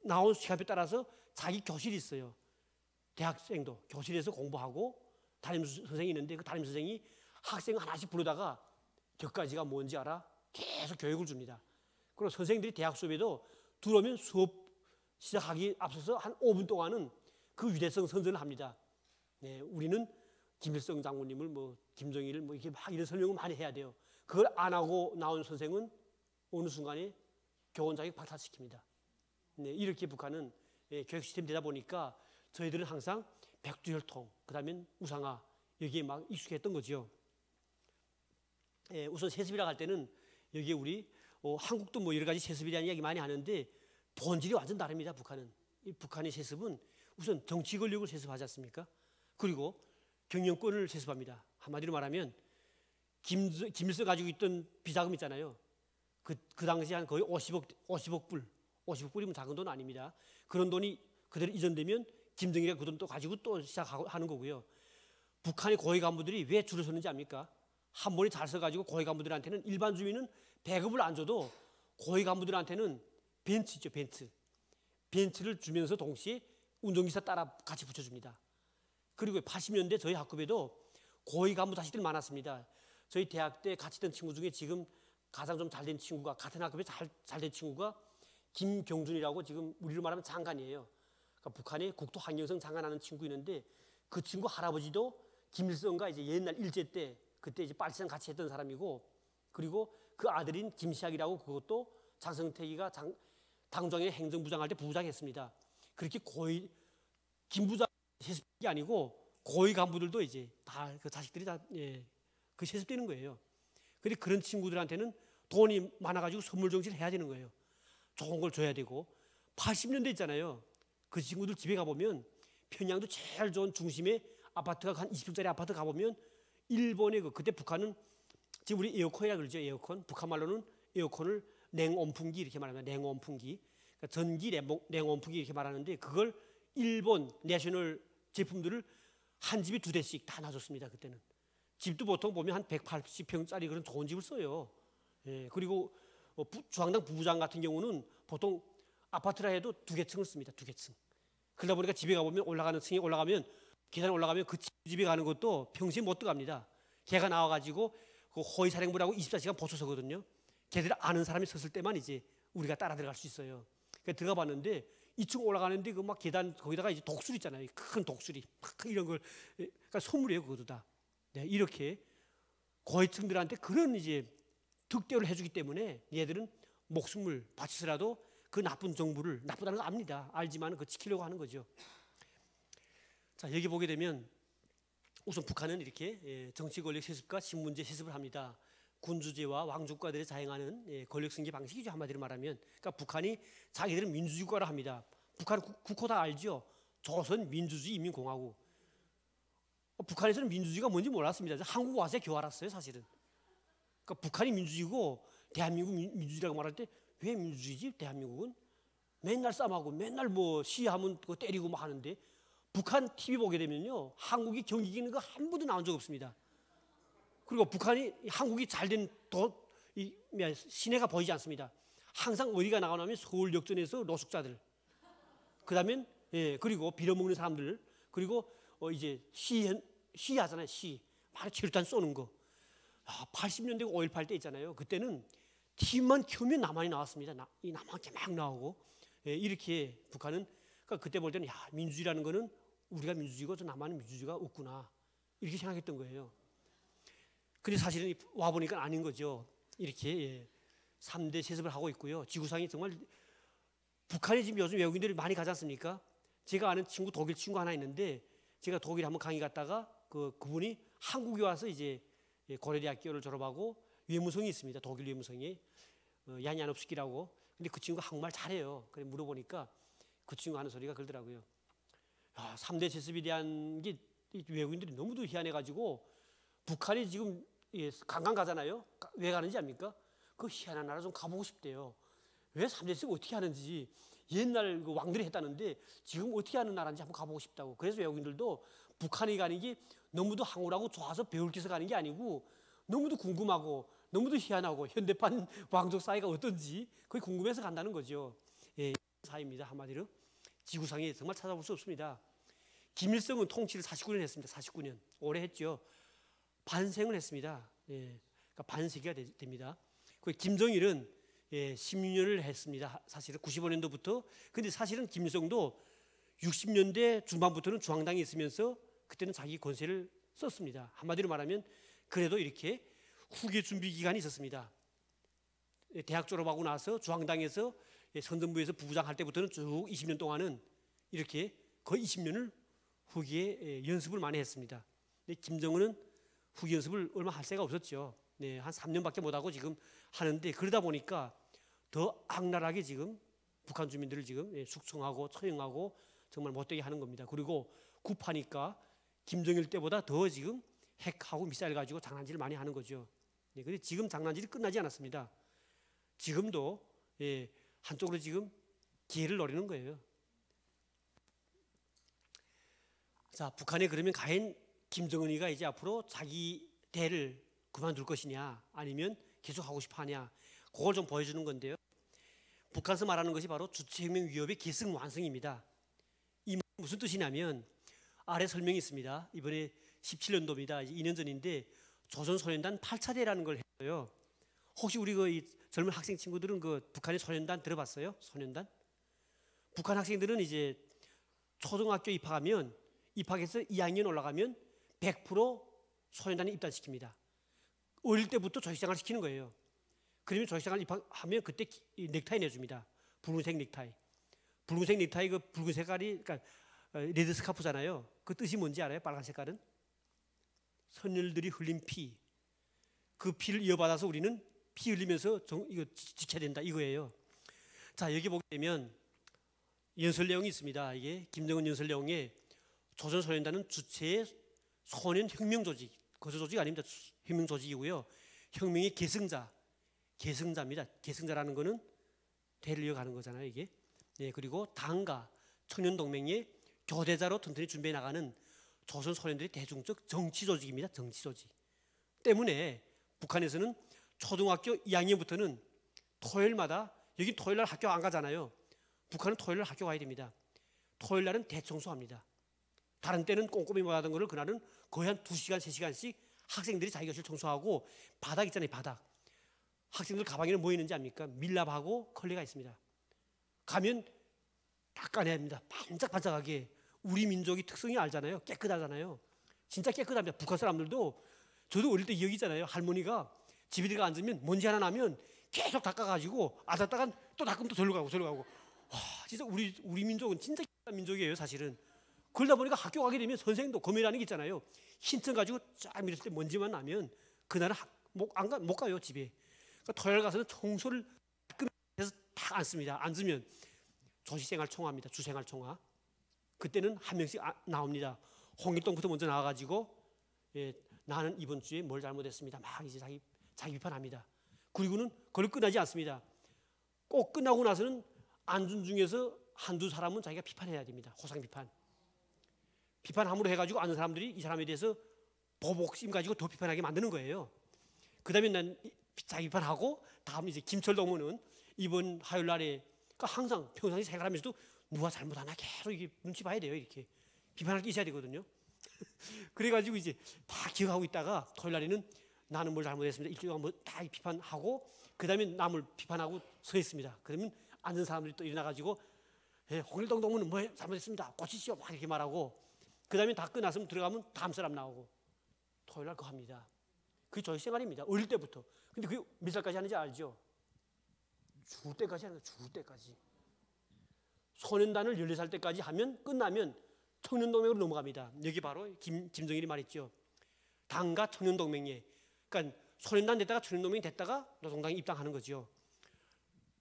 나온 시간표 따라서 자기 교실이 있어요. 대학생도 교실에서 공부하고 담임 선생이 있는데, 그 담임 선생이 학생 하나씩 부르다가 격가지가 뭔지 알아? 계속 교육을 줍니다. 그리고 선생님들이 대학 수업에도 들어오면 수업 시작하기 앞서서 한 5분 동안은 그 위대성 선전을 합니다. 네, 우리는 김일성 장군님을 김정일을 이렇게 막 이런 설명을 많이 해야 돼요. 그걸 안 하고 나온 선생은 어느 순간에 교원 자격 박탈시킵니다. 네, 이렇게 북한은 교육 시스템이 되다 보니까 저희들은 항상 백두혈통, 그 다음엔 우상화, 여기에 막 익숙했던 거죠. 우선 세습이라고 할 때는 여기에 우리 한국도 여러 가지 세습에 대한 이야기 많이 하는데, 본질이 완전 다릅니다. 북한은. 이 북한의 세습은 우선 정치 권력을 세습하지 않습니까? 그리고 경영권을 세습합니다. 한마디로 말하면 김일성 가지고 있던 비자금 있잖아요. 그 당시 한 거의 50억 불, 50억 불이면 작은 돈 아닙니다. 그런 돈이 그대로 이전되면 김정일이 그 돈 또 가지고 또 시작하는 거고요. 북한의 고위 간부들이 왜 줄을 섰는지 압니까? 한 번에 잘 써가지고 고위 간부들한테는, 일반 주민은 배급을 안 줘도 고위 간부들한테는 벤츠죠, 벤츠. 벤츠를 주면서 동시에 운전기사 따라 같이 붙여줍니다. 그리고 80년대 저희 학급에도 고위 간부 자식들 많았습니다. 저희 대학 때 같이 있던 친구 중에 지금 가장 좀 잘된 친구가, 같은 학급에 잘된 친구가 김경준이라고, 지금 우리로 말하면 장관이에요. 그러니까 북한의 국토환경성 장관하는 친구 있는데, 그 친구 할아버지도 김일성과 이제 옛날 일제 때 그때 이제 빨치산 같이 했던 사람이고, 그리고 그 아들인 김시학이라고, 그것도 장성택이가 당정의 행정부장 할 때 부부장했습니다. 그렇게 고위 김부장 세습이 아니고 고위 간부들도 이제 다 그 자식들이 다 그 세습되는 거예요. 근데 그런 친구들한테는 돈이 많아가지고 선물 정치를 해야 되는 거예요. 좋은 걸 줘야 되고. 80년대 있잖아요. 그 친구들 집에 가보면 평양도 제일 좋은 중심에 아파트가 한 20평짜리 아파트 가보면, 일본의 그때 북한은 지금 우리 에어컨이라 그러죠. 에어컨. 북한 말로는 에어컨을 냉온풍기 이렇게 말합니다. 냉온풍기. 그러니까 전기 냉온풍기 이렇게 말하는데, 그걸 일본 내셔널 제품들을 한 집에 2대씩 다 놔줬습니다. 그때는. 집도 보통 보면 한 180평짜리 그런 좋은 집을 써요. 그리고 중앙당 부부장 같은 경우는 보통 아파트라 해도 2개층을 씁니다. 2개층. 그러다 보니까 집에 가보면 올라가는 층에 올라가면, 계단 올라가면 그 집에 가는 것도 평소에 못 들어갑니다. 걔가 나와가지고 그 호위사령부라고 24시간 보초서거든요. 걔들 아는 사람이 섰을 때만 이제 우리가 따라 들어갈 수 있어요. 그러니까 들어가 봤는데 2층 올라가는데 그 막 계단 거기다가 이제 독수리 있잖아요. 큰 독수리 막 이런 걸, 그러니까 선물이에요. 그것도 다. 네, 이렇게 고위층들한테 그런 이제 득대를 해주기 때문에 얘들은 목숨을 바치서라도 그 나쁜 정부를, 나쁘다는 거 압니다. 알지만 그 지키려고 하는 거죠. 자, 여기 보게 되면 우선 북한은 이렇게 정치 권력 세습과 신문제 세습을 합니다. 군주제와 왕주국가들이 자행하는 권력 승계 방식이죠. 한마디로 말하면. 그러니까 북한이 자기들은 민주주의 국가라 합니다. 북한 국호 다 알죠. 조선 민주주의 인민공화국. 북한에서는 민주주의가 뭔지 몰랐습니다. 한국 와서 겨우 알았어요, 사실은. 그러니까 북한이 민주주의고 대한민국 민주주의라고 말할 때, 왜 민주주의지? 대한민국은 맨날 싸움하고 맨날 시위하면 그거 때리고 막 하는데, 북한 TV 보게 되면요, 한국이 경기 이기는 거 한 번도 나온 적 없습니다. 그리고 북한이, 한국이 잘된 시내가 보이지 않습니다. 항상 어디가 나가냐면 서울 역전에서 노숙자들, 그다음엔 그리고 빌어먹는 사람들, 그리고 이제 시하잖아요. 막 체류탄 쏘는 거. 80년대 5.18 때 있잖아요. 그때는 TV만 켜면 남한이 나왔습니다. 이 남한 게 막 나오고. 이렇게 북한은, 그러니까 그때 볼 때는 민주주의라는 거는 우리가 민주주의고 저 남한은 민주주의가 없구나, 이렇게 생각했던 거예요. 근데 사실은 와 보니까 아닌 거죠. 이렇게 3대 세습을 하고 있고요. 지구상이 정말 북한이 지금 요즘 외국인들이 많이 가지 않습니까? 제가 아는 친구 독일 친구 하나 있는데 제가 독일에 한번 강의 갔다가 그분이 한국에 와서 이제 고려대학교를 졸업하고 외무성이 있습니다. 독일 외무성이 야냐nov스키라고. 근데 그 친구가 한국말 잘해요. 그래 물어보니까 그 친구 하는 소리가 그러더라고요. 3대 세습에 대한 게 외국인들이 너무도 희한해가지고 북한이 지금 관광 가잖아요. 왜 가는지 압니까? 그 희한한 나라 좀 가보고 싶대요. 왜 3대 세습 어떻게 하는지 옛날 그 왕들이 했다는데 지금 어떻게 하는 나라인지 한번 가보고 싶다고. 그래서 외국인들도 북한에 가는 게 너무도 항우라고 좋아서 배울 게 있어 가는 게 아니고 너무도 궁금하고 너무도 희한하고 현대판 왕족 사회가 어떤지 그게 궁금해서 간다는 거죠. 예, 사회입니다. 한마디로 지구상에 정말 찾아볼 수 없습니다. 김일성은 통치를 49년 했습니다. 49년 오래 했죠. 반생을 했습니다. 예, 그러니까 반세기가 됩니다. 그 김정일은 16년을 했습니다. 사실은 95년도부터. 근데 사실은 김일성도 60년대 중반부터는 중앙당에 있으면서 그때는 자기 권세를 썼습니다. 한마디로 말하면 그래도 이렇게 후계 준비 기간이 있었습니다. 대학 졸업하고 나서 중앙당에서 선전부에서 부부장 할 때부터는 쭉 20년 동안은 이렇게 거의 20년을 후기에 연습을 많이 했습니다. 근데 김정은은 후기 연습을 얼마 할 새가 없었죠. 네, 한 3년밖에 못하고 지금 하는데 그러다 보니까 더 악랄하게 지금 북한 주민들을 지금 숙청하고 처형하고 정말 못되게 하는 겁니다. 그리고 급하니까 김정일 때보다 더 지금 핵하고 미사일 가지고 장난질을 많이 하는 거죠. 네, 그런데 지금 장난질이 끝나지 않았습니다. 지금도 한쪽으로 지금 기회를 노리는 거예요. 자, 북한에 그러면 과연 김정은이가 이제 앞으로 자기 대를 그만둘 것이냐 아니면 계속 하고 싶어 하냐 그걸 좀 보여주는 건데요. 북한에서 말하는 것이 바로 주체혁명 위협의 계승 완성입니다. 이 무슨 뜻이냐면 아래 설명이 있습니다. 이번에 17년도입니다. 2년 전인데 조선소년단 8차대라는 걸 했어요. 혹시 우리 그 젊은 학생 친구들은 그 북한의 소년단 들어봤어요? 소년단? 북한 학생들은 이제 초등학교 입학해서 2학년 올라가면 100% 소년단에 입단시킵니다. 어릴 때부터 조직생활 시키는 거예요. 그러면 조직생활 입학하면 그때 넥타이 내줍니다. 붉은색 넥타이. 붉은색 넥타이 그 붉은 색깔이 그러니까 레드 스카프잖아요. 그 뜻이 뭔지 알아요? 빨간 색깔은 선열들이 흘린 피. 그 피를 이어받아서 우리는 피 흘리면서 이거 지켜야 된다 이거예요. 자, 여기 보게 되면 연설 내용이 있습니다. 이게 김정은 연설 내용에 조선소년단은 주체의 소년 혁명 조직, 거소 조직 아닙니다. 혁명 조직이고요. 혁명의 계승자입니다. 계승자라는 거는 대를 이어가는 거잖아요, 이게. 네, 그리고 당과 청년동맹의 교대자로 튼튼히 준비해 나가는 조선소년들의 대중적 정치 조직입니다. 정치 조직. 때문에 북한에서는 초등학교 2학년부터는 토요일마다 여기 토요일 날 학교 안 가잖아요. 북한은 토요일 날 학교 가야 됩니다. 토요일 날은 대청소합니다. 다른 때는 꼼꼼히 못 하던 거를 그날은 거의 한 2시간, 3시간씩 학생들이 자기 교실 청소하고 바닥 있잖아요, 바닥. 학생들 가방에는 뭐 있는지 압니까? 밀랍하고 컬레가 있습니다. 가면 닦아내야 합니다. 반짝반짝하게. 우리 민족이 특성이 알잖아요. 깨끗하잖아요. 진짜 깨끗합니다. 북한 사람들도 저도 어릴 때 기억이 있잖아요. 할머니가 집에 들어가 앉으면 먼지 하나 나면 계속 닦아가지고 앉았다간 또 닦으면 또 절로 가고 절로 가고. 와, 진짜 우리 민족은 진짜 깨끗한 민족이에요, 사실은. 그러다 보니까 학교 가게 되면 선생님도 검이라는 게 있잖아요. 흰천 가지고 쫙 밀었을 때 먼지만 나면 그날은 못 가요, 집에. 그러니까 토요일 가서는 청소를 해서 다 앉습니다. 앉으면 조직생활 총화입니다. 주생활 총화. 그때는 한 명씩 나옵니다. 홍길동부터 먼저 나와가지고 나는 이번 주에 뭘 잘못했습니다. 막 이제 자기 비판합니다. 그리고는 그걸 끝나지 않습니다. 꼭 끝나고 나서는 앉은 중에서 한두 사람은 자기가 비판해야 됩니다. 호상 비판. 비판함으로 해가지고 앉은 사람들이 이 사람에 대해서 보복심 가지고 더 비판하게 만드는 거예요. 그 다음에 난 자기 비판하고 다음 이제 김철동무는 이번 화요일 날에 그러니까 항상 평상시 생활하면서도 누가 잘못하나 계속 이게 눈치 봐야 돼요. 이렇게 비판할 게 있어야 되거든요. 그래가지고 이제 다 기억하고 있다가 토요일 날에는 나는 뭘 잘못했습니다. 일주일 동안 다 비판하고 그 다음에 남을 비판하고 서 있습니다. 그러면 앉은 사람들이 또 일어나가지고 홍길동 동무는 뭐 잘못했습니다. 고치시오 막 이렇게 말하고 그 다음에 다 끝났으면 들어가면 다음 사람 나오고 토요일 날 그거 합니다. 그게 조직 생활입니다. 어릴 때부터. 근데 그게 몇 살까지 하는지 알죠? 죽을 때까지 하는 거예요. 죽을 때까지. 소년단을 14살 때까지 하면 끝나면 청년동맹으로 넘어갑니다. 여기 바로 김정일이 말했죠. 당과 청년동맹에, 그러니까 소년단 됐다가 청년동맹이 됐다가 노동당에 입당하는 거죠.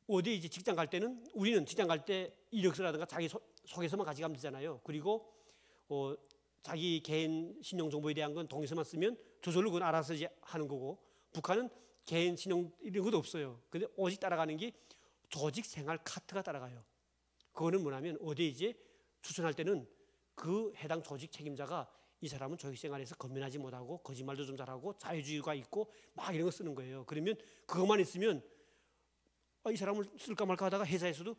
어디 이제 직장 갈 때는 우리는 직장 갈 때 이력서라든가 자기 소개서만 가져가면 되잖아요. 그리고 자기 개인 신용 정보에 대한 건 동의서만 쓰면 저절로 그건 알아서 이제 하는 거고, 북한은 개인 신용 이런 것도 없어요. 근데 오직 따라가는 게 조직 생활 카트가 따라가요. 그거는 뭐냐면 어디 이제 추천할 때는 그 해당 조직 책임자가 이 사람은 조직 생활에서 건면하지 못하고 거짓말도 좀 잘하고 자유주의가 있고 막 이런 거 쓰는 거예요. 그러면 그것만 있으면 이 사람을 쓸까 말까 하다가 회사에서도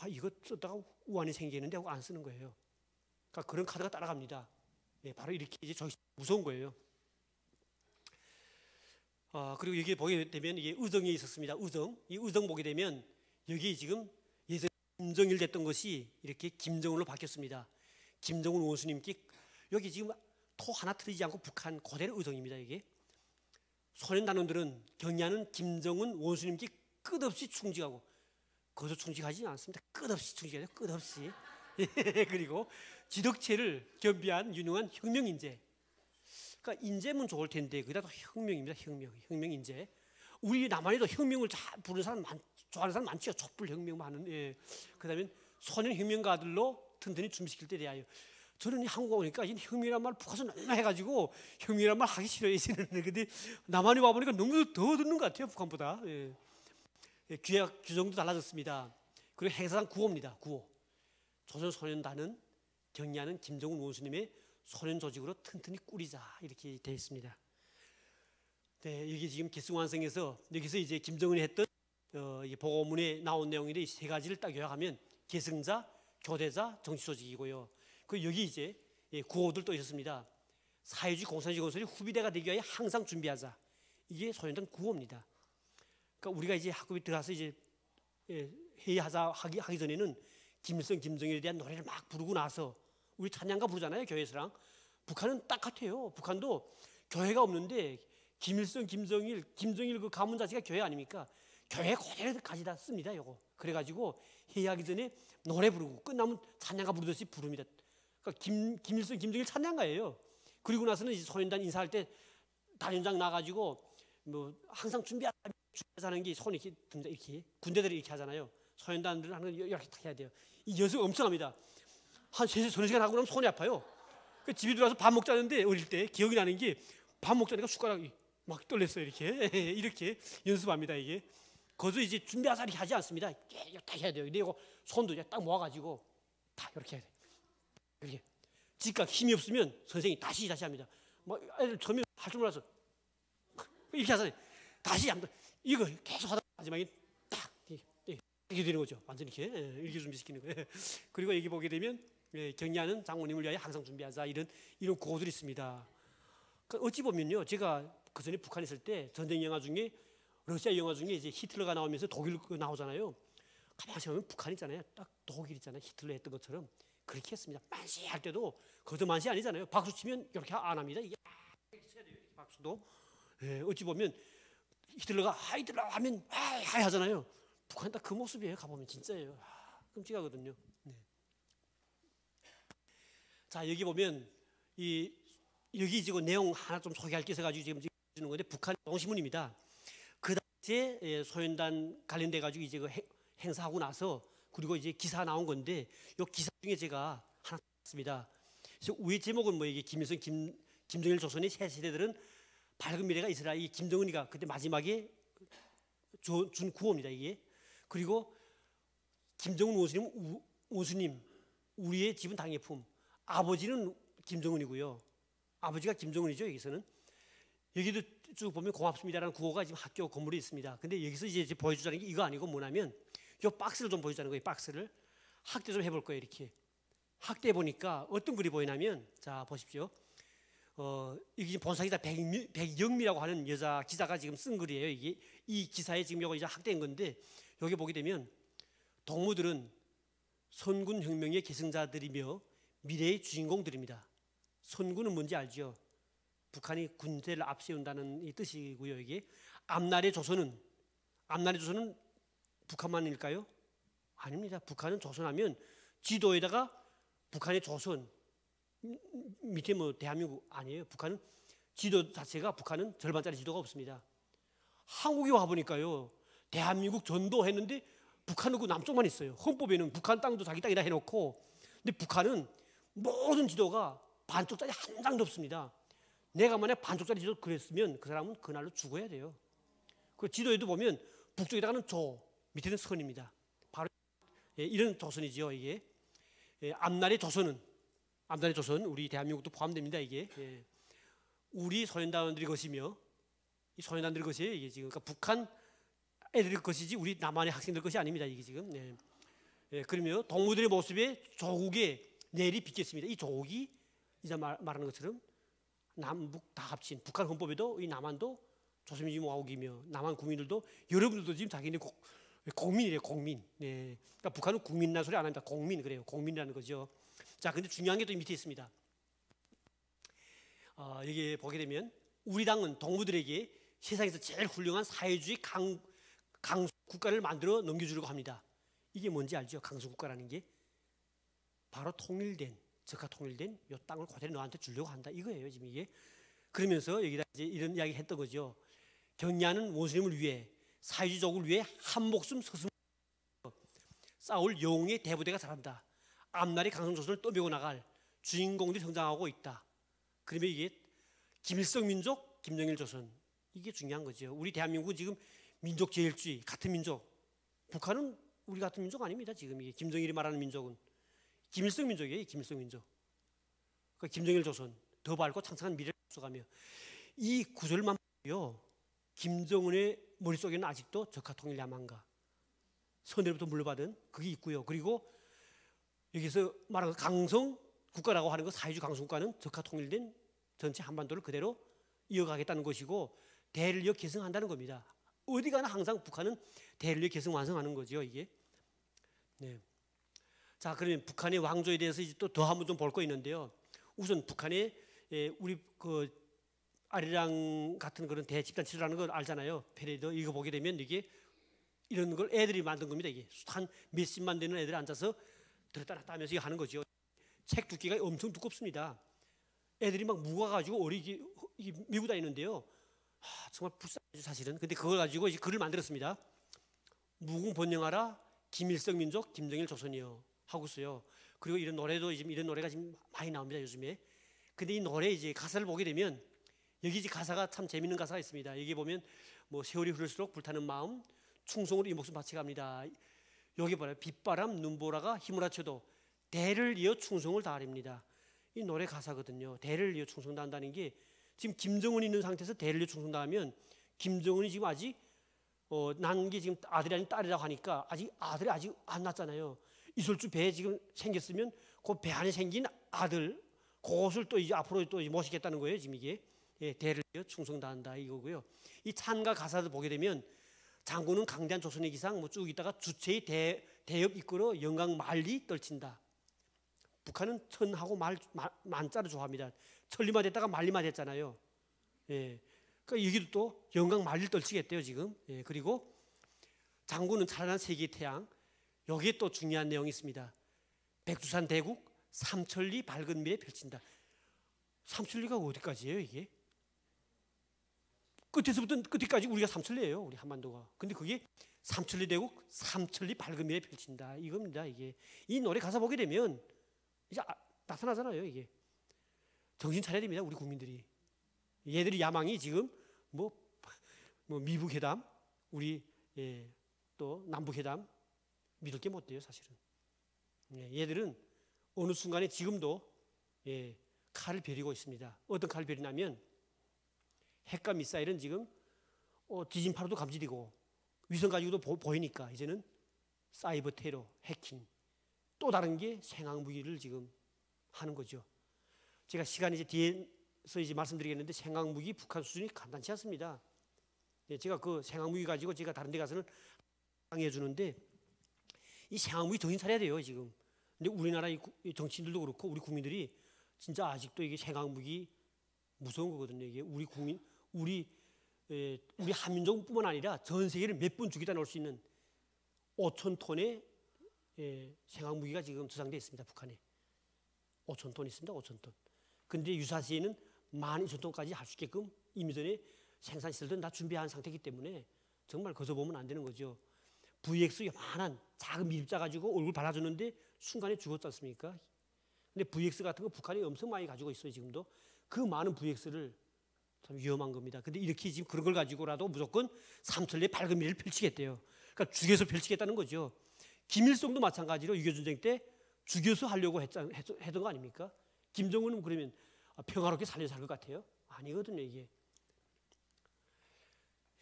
이거 썼다가 우환이 생기는데 하고 안 쓰는 거예요. 그러니까 그런 카드가 따라갑니다. 네, 바로 이렇게 이제 조직 무서운 거예요. 그리고 여기 보게 되면 이게 의정이 있었습니다. 의정. 이 의정 보게 되면 여기 지금 예전 김정일 됐던 것이 이렇게 김정은으로 바뀌었습니다. 김정은 원수님께 여기 지금 토 하나 틀리지 않고 북한 그대로 의정입니다. 이게 소련단원들은 경리하는 김정은 원수님께 끝없이 충직하고, 거기서 충직하지 않습니다. 끝없이 충직해요. 끝없이. 그리고 지덕체를 겸비한 유능한 혁명인재. 그러니까 인재면 좋을 텐데 그다도 혁명입니다. 혁명 인재. 우리 남한에도 혁명을 잘 부르는 사람 좋아하는 사람 많죠. 촛불혁명 많은. 예. 그다음에 소년혁명가들로 튼튼히 준비시킬 때 대하여. 저는 한국 오니까 이 혁명이란 말 북한에서 너무 해가지고 혁명이란 말 하기 싫어요. 근데 남한에 와보니까 너무 더 듣는 것 같아요. 북한보다. 예. 규정도 달라졌습니다. 그리고 행사상 구호입니다. 구호. 조선소년단은 경리하는 김정은 원수님의 소년 조직으로 튼튼히 꾸리자 이렇게 되어 있습니다. 네, 여기 지금 기승완성에서 여기서 이제 김정은이 했던 보고문에 나온 내용인데 이 세 가지를 딱 요약하면 계승자, 교대자, 정치조직이고요. 그 여기 이제 구호들 또 있었습니다. 사회주의, 공산주의 건설이 후비대가 되기 위해 항상 준비하자. 이게 소년단 구호입니다. 그러니까 우리가 이제 학급에 들어가서 이제 하기 전에는 김일성, 김정일에 대한 노래를 막 부르고 나서 우리 찬양가 부르잖아요. 교회에서랑. 북한은 딱 같아요. 북한도 교회가 없는데 김일성, 김정일 그 가문 자체가 교회 아닙니까? 교회 그대로 가지다 씁니다. 요거. 그래가지고 회의하기 전에 노래 부르고 끝나면 찬양가 부르듯이 부릅니다. 그러니까 김일성, 김정일 찬양가예요. 그리고 나서는 이제 소년단 인사할 때 단위원장 나가지고 뭐 항상 준비하자는 게 손이 이렇게 듭니다. 이렇게 군대들이 이렇게 하잖아요. 소년단들 하는 거 이렇게 딱 해야 돼요. 이 연습 엄청납니다. 한 3, 4시간 하고 나면 손이 아파요. 그 집에 들어와서 밥 먹자는데 어릴 때 기억이 나는 게 밥 먹자니까 숟가락이 막 떨렸어요. 이렇게 연습합니다. 이게 거기서 이제 준비하자 이렇게 하지 않습니다. 딱 해야 돼요. 그리고 손도 딱 모아가지고 다 이렇게 해야 돼요. 이렇게 즉각 힘이 없으면 선생님이 다시 합니다. 뭐 애들 처음에 할 줄 몰라서 이렇게 하잖아요. 다시 합니다. 이거 계속 하다 마지막에 딱 이렇게 되는 거죠. 완전 이렇게 준비시키는 거예요. 그리고 여기 보게 되면 경리하는 장모님을 위하여 항상 준비하자 이런 구호들이 있습니다. 그러니까 어찌 보면요, 제가 그 전에 북한에 있을 때 전쟁 영화 중에 러시아 영화 중에 이제 히틀러가 나오면서 독일 나오잖아요. 가만히 보면 북한 있잖아요. 딱 독일 있잖아요. 히틀러 했던 것처럼 그렇게 했습니다. 만시 할 때도 그것도 만시 아니잖아요. 박수 치면 이렇게 안 합니다. 이게 쳐야 돼요. 박수도. 어찌 보면 히틀러가 하이틀러 하면 하이 하잖아요. 북한 딱 그 모습이에요. 가보면 진짜예요. 끔찍하거든요. 네. 자, 여기 보면 여기 지금 내용 하나 좀 소개할 게 있어가지고 지금 주는 건데 북한 동신문입니다. 그 당시에 소년단 관련돼 가지고 이제 그 행사하고 나서 그리고 이제 기사 나온 건데 이 기사 중에 제가 하나 썼습니다. 그래서 위에 제목은 뭐 이게 김일성, 김정일 조선의 새 세대들은 밝은 미래가 있으라. 이 김정은이가 그때 마지막에 준 구호입니다. 이게. 그리고 김정은 원수님 우리의 집은 당예품. 아버지는 김정은이고요. 아버지가 김정은이죠. 여기서는. 여기도 쭉 보면 고맙습니다라는 구호가 지금 학교 건물에 있습니다. 근데 여기서 이제 보여주자는 게 이거 아니고 뭐냐면 이 박스를 좀 보여주자는 거예요. 박스를 학대 좀 해볼 거예요. 이렇게 학대해 보니까 어떤 글이 보이냐면 자 보십시오. 이게 지금 본사기자 백영미라고 하는 여자 기자가 지금 쓴 글이에요. 이게 이 기사에 지금 이거 이제 학대한 건데 여기 보게 되면 동무들은 선군 혁명의 계승자들이며 미래의 주인공들입니다. 선군은 뭔지 알죠? 북한이 군대를 앞세운다는 이 뜻이고요. 이게 앞날의 조선은 북한만일까요? 아닙니다. 북한은 조선하면 지도에다가 북한의 조선 밑에 뭐 대한민국 아니에요. 북한은 지도 자체가 북한은 절반짜리 지도가 없습니다. 한국에 와 보니까요, 대한민국 전도 했는데 북한은 그 남쪽만 있어요. 헌법에는 북한 땅도 자기 땅이다 해놓고, 근데 북한은 모든 지도가 반쪽짜리 한 장도 없습니다. 내가 만약 반쪽짜리 지도 그랬으면 그 사람은 그날로 죽어야 돼요. 그 지도에도 보면 북쪽에다가는 조, 밑에는 선입니다. 바로 이런 조선이죠. 이게 앞날의 조선은, 앞날의 조선, 우리 대한민국도 포함됩니다. 이게 우리 소년단들의 것이며, 이 소년단들의 것이에요. 이게 지금 그러니까 북한 애들의 것이지 우리 남한의 학생들 것이 아닙니다. 이게 지금. 그러면 동무들의 모습에 조국의 내일이 비겠습니다. 이 조국이 이제 말하는 것처럼 남북 다 합친 북한 헌법에도 이 남한도 조선민주공화국이며 남한 국민들도 여러분들도 지금 자기네 공민이래요. 공민. 그러니까 북한은 국민이라는 소리 안 합니다. 공민 그래요. 공민이라는 거죠. 자, 근데 중요한 게 또 밑에 있습니다. 여기 보게 되면 우리 당은 동무들에게 세상에서 제일 훌륭한 사회주의 강수 국가를 만들어 넘겨주려고 합니다. 이게 뭔지 알죠? 강수 국가라는 게 바로 통일된, 적화 통일된 이 땅을 그대로 너한테 주려고 한다 이거예요. 지금 이게 그러면서 여기다 이제 이런 이야기 했던 거죠. 경야는 원수님을 위해, 사회주의족을 위해 한 목숨 서슴 싸울 영웅의 대부대가 자란다. 앞날의 강성조선을 떠밀고 나갈 주인공들이 성장하고 있다. 그러면 이게 김일성 민족, 김정일 조선, 이게 중요한 거죠. 우리 대한민국은 지금 민족 제일주의, 같은 민족. 북한은 우리 같은 민족 아닙니다. 지금 이게 김정일이 말하는 민족은 김일성 민족이에요. 김일성 민족. 그 김정일 조선, 더 밝고 창창한 미래를 앞서가며, 이 구절만 보요, 김정은의 머릿속에는 아직도 적화통일 야망가, 선대로부터 물려받은 그게 있고요. 그리고 여기서 말하는 강성 국가라고 하는 거, 사회주의 강성 국가는 적화통일된 전체 한반도를 그대로 이어가겠다는 것이고, 대를 이어 계승한다는 겁니다. 어디 가나 항상 북한은 대를 이어 계승 완성하는 거죠. 이게. 자, 그러면 북한의 왕조에 대해서 이제 또 더 한번 좀 볼 거 있는데요. 우선 북한의 우리 그 아리랑 같은 그런 대집단 치료라는 걸 알잖아요. 페레이드 이거 보게 되면 이게 이런 걸 애들이 만든 겁니다. 이게 한 몇십만 되는 애들이 앉아서 들었다 놨다 하면서 하는 거죠. 책 두께가 엄청 두껍습니다. 애들이 막 무거워가지고 어리게 밀고 다니는데요. 정말 불쌍하죠 사실은. 근데 그걸 가지고 이제 글을 만들었습니다. 무궁번영하라 김일성 민족 김정일 조선이요 하고 있어요. 그리고 이런 노래도 지금 이런 노래가 지금 많이 나옵니다 요즘에. 근데 이 노래 이제 가사를 보게 되면 여기 이제 가사가 참 재밌는 가사가 있습니다. 여기 보면 뭐 세월이 흐를수록 불타는 마음 충성으로 이 목숨 바쳐갑니다. 여기 봐요. 빗바람 눈보라가 힘을 합쳐도 대를 이어 충성을 다하렵니다. 이 노래 가사거든요. 대를 이어 충성 다한다는 게 지금 김정은이 있는 상태에서 대를 이어 충성 다하면 김정은이 지금 아직 난 게 지금 아들이 아닌 딸이라고 하니까 아직 아들이 아직 안 낳았잖아요. 이설주 배에 지금 생겼으면 그 배 안에 생긴 아들 그것을 또 이제 앞으로 또 모시겠다는 거예요. 지금 이게 대를 이어 충성 다한다 이거고요. 이 찬가 가사도 보게 되면 장군은 강대한 조선의 기상 뭐 쭉 있다가 주체의 대역 이끌어 영광 말리 떨친다. 북한은 천하고 만자를 좋아합니다. 천리마 됐다가 말리마 됐잖아요. 그러니까 여기도 또 영광 말리 떨치겠대요 지금. 그리고 장군은 찬란한 세계의 태양. 여기에 또 중요한 내용이 있습니다. 백두산 대국 삼천리 밝은 미래 펼친다. 삼천리가 어디까지예요 이게? 끝에서부터 끝까지 우리가 삼천리예요. 우리 한반도가. 근데 그게 삼천리 대국 삼천리 밝은 미래 펼친다 이겁니다. 이게 이 노래 가사 보게 되면 이제 나타나잖아요. 이게 정신 차려야 됩니다. 우리 국민들이. 얘들이 야망이 지금 뭐 미북 회담, 우리 또 남북 회담 믿을 게 못 돼요, 사실은. 얘들은 어느 순간에 지금도 칼을 벼리고 있습니다. 어떤 칼을 벼리냐면 핵과 미사일은 지금 디진파로도 감지되고 위성 가지고도 보이니까 이제는 사이버 테러, 해킹, 또 다른 게 생학 무기를 지금 하는 거죠. 제가 시간이 이제 뒤에서 이제 말씀드리겠는데 생학 무기 북한 수준이 간단치 않습니다. 제가 그 생학 무기 가지고 제가 다른 데 가서는 강의해 주는데 이 생학 무기 정신 차려야 돼요 지금. 근데 우리나라 이 정치인들도 그렇고 우리 국민들이 진짜 아직도 이게 생학 무기 무서운 거거든요. 이게 우리 국민, 우리 한민족뿐만 아니라 전 세계를 몇 번 죽이다 놓을 수 있는 5천 톤의 생화학 무기가 지금 저장되어 있습니다. 북한에 5천 톤 있습니다. 5천 톤. 근데 유사시에는 12,000톤까지 할 수 있게끔 이미 전에 생산 시설들은 다 준비한 상태이기 때문에 정말 거저 보면 안 되는 거죠. VX 요만한 작은 미립자 가지고 얼굴 발라줬는데 순간에 죽었지 않습니까? 근데 VX 같은 거 북한이 엄청 많이 가지고 있어요. 지금도 그 많은 VX를 참 위험한 겁니다. 근데 이렇게 지금 그런 걸 가지고라도 무조건 삼천리의 밝은 미래를 펼치겠대요. 그러니까 죽여서 펼치겠다는 거죠. 김일성도 마찬가지로 6.25 전쟁 때 죽여서 하려고 했던 거 아닙니까? 김정은은 그러면 평화롭게 살려서 할 것 같아요? 아니거든요, 이게.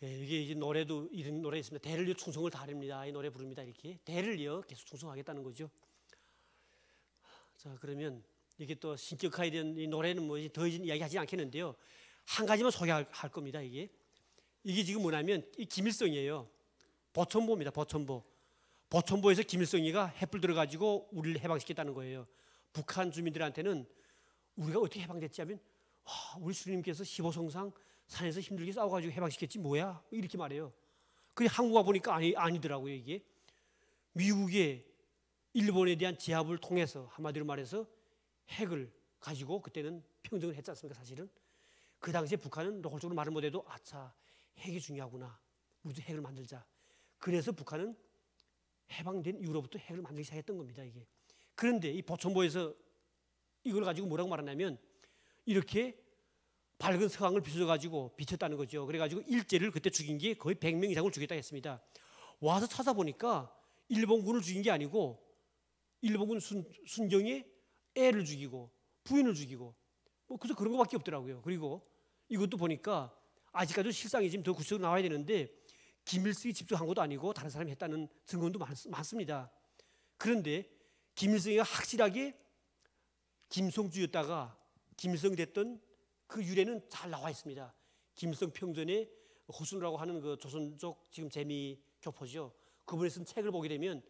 이게 이제 노래도 이런 노래 있습니다. 대를 이어 충성을 다합니다. 이 노래 부릅니다. 이렇게 대를 이어 계속 충성하겠다는 거죠. 자, 그러면 이게 또 신격화에 대한 이 노래는 뭐 더 이야기하지 않겠는데요. 한 가지만 소개할 겁니다. 이게 지금 뭐냐면 이 김일성이에요. 보천보입니다. 보천보에서 김일성이가 횃불 들어가지고 우리를 해방시켰다는 거예요. 북한 주민들한테는 우리가 어떻게 해방됐지 하면 우리 주님께서 15성상 산에서 힘들게 싸워가지고 해방시켰지 뭐야? 이렇게 말해요. 그게 한국 와 보니까 아니더라고요. 이게 미국의 일본에 대한 제압을 통해서 한마디로 말해서 핵을 가지고 그때는 평정을 했지 않습니까? 사실은 그 당시에 북한은 노골적으로 말을 못해도 아차 핵이 중요하구나. 우리도 핵을 만들자. 그래서 북한은 해방된 이후로부터 핵을 만들기 시작했던 겁니다. 이게. 그런데 이 보천보에서 이걸 가지고 뭐라고 말하냐면 이렇게 밝은 서광을 비춰가지고 비쳤다는 거죠. 그래가지고 일제를 그때 죽인 게 거의 100명 이상을 죽였다 했습니다. 와서 찾아보니까 일본군을 죽인 게 아니고 일본군 순경의 애를 죽이고 부인을 죽이고 뭐 그래서 그런 거밖에 없더라고요. 그리고 이것도 보니까 아직까지도 실상이 지금 더 구체적으로 나와야 되는데 김일성이 직접 한 것도 아니고 다른 사람이 했다는 증언도 많습니다. 그런데 김일성이가 확실하게 김성주였다가 김일성 됐던 그 유래는 잘 나와 있습니다. 김일성 평전에 호순이라고 하는 그 조선족 지금 재미 교포죠. 그분이 쓴 책을 보게 되면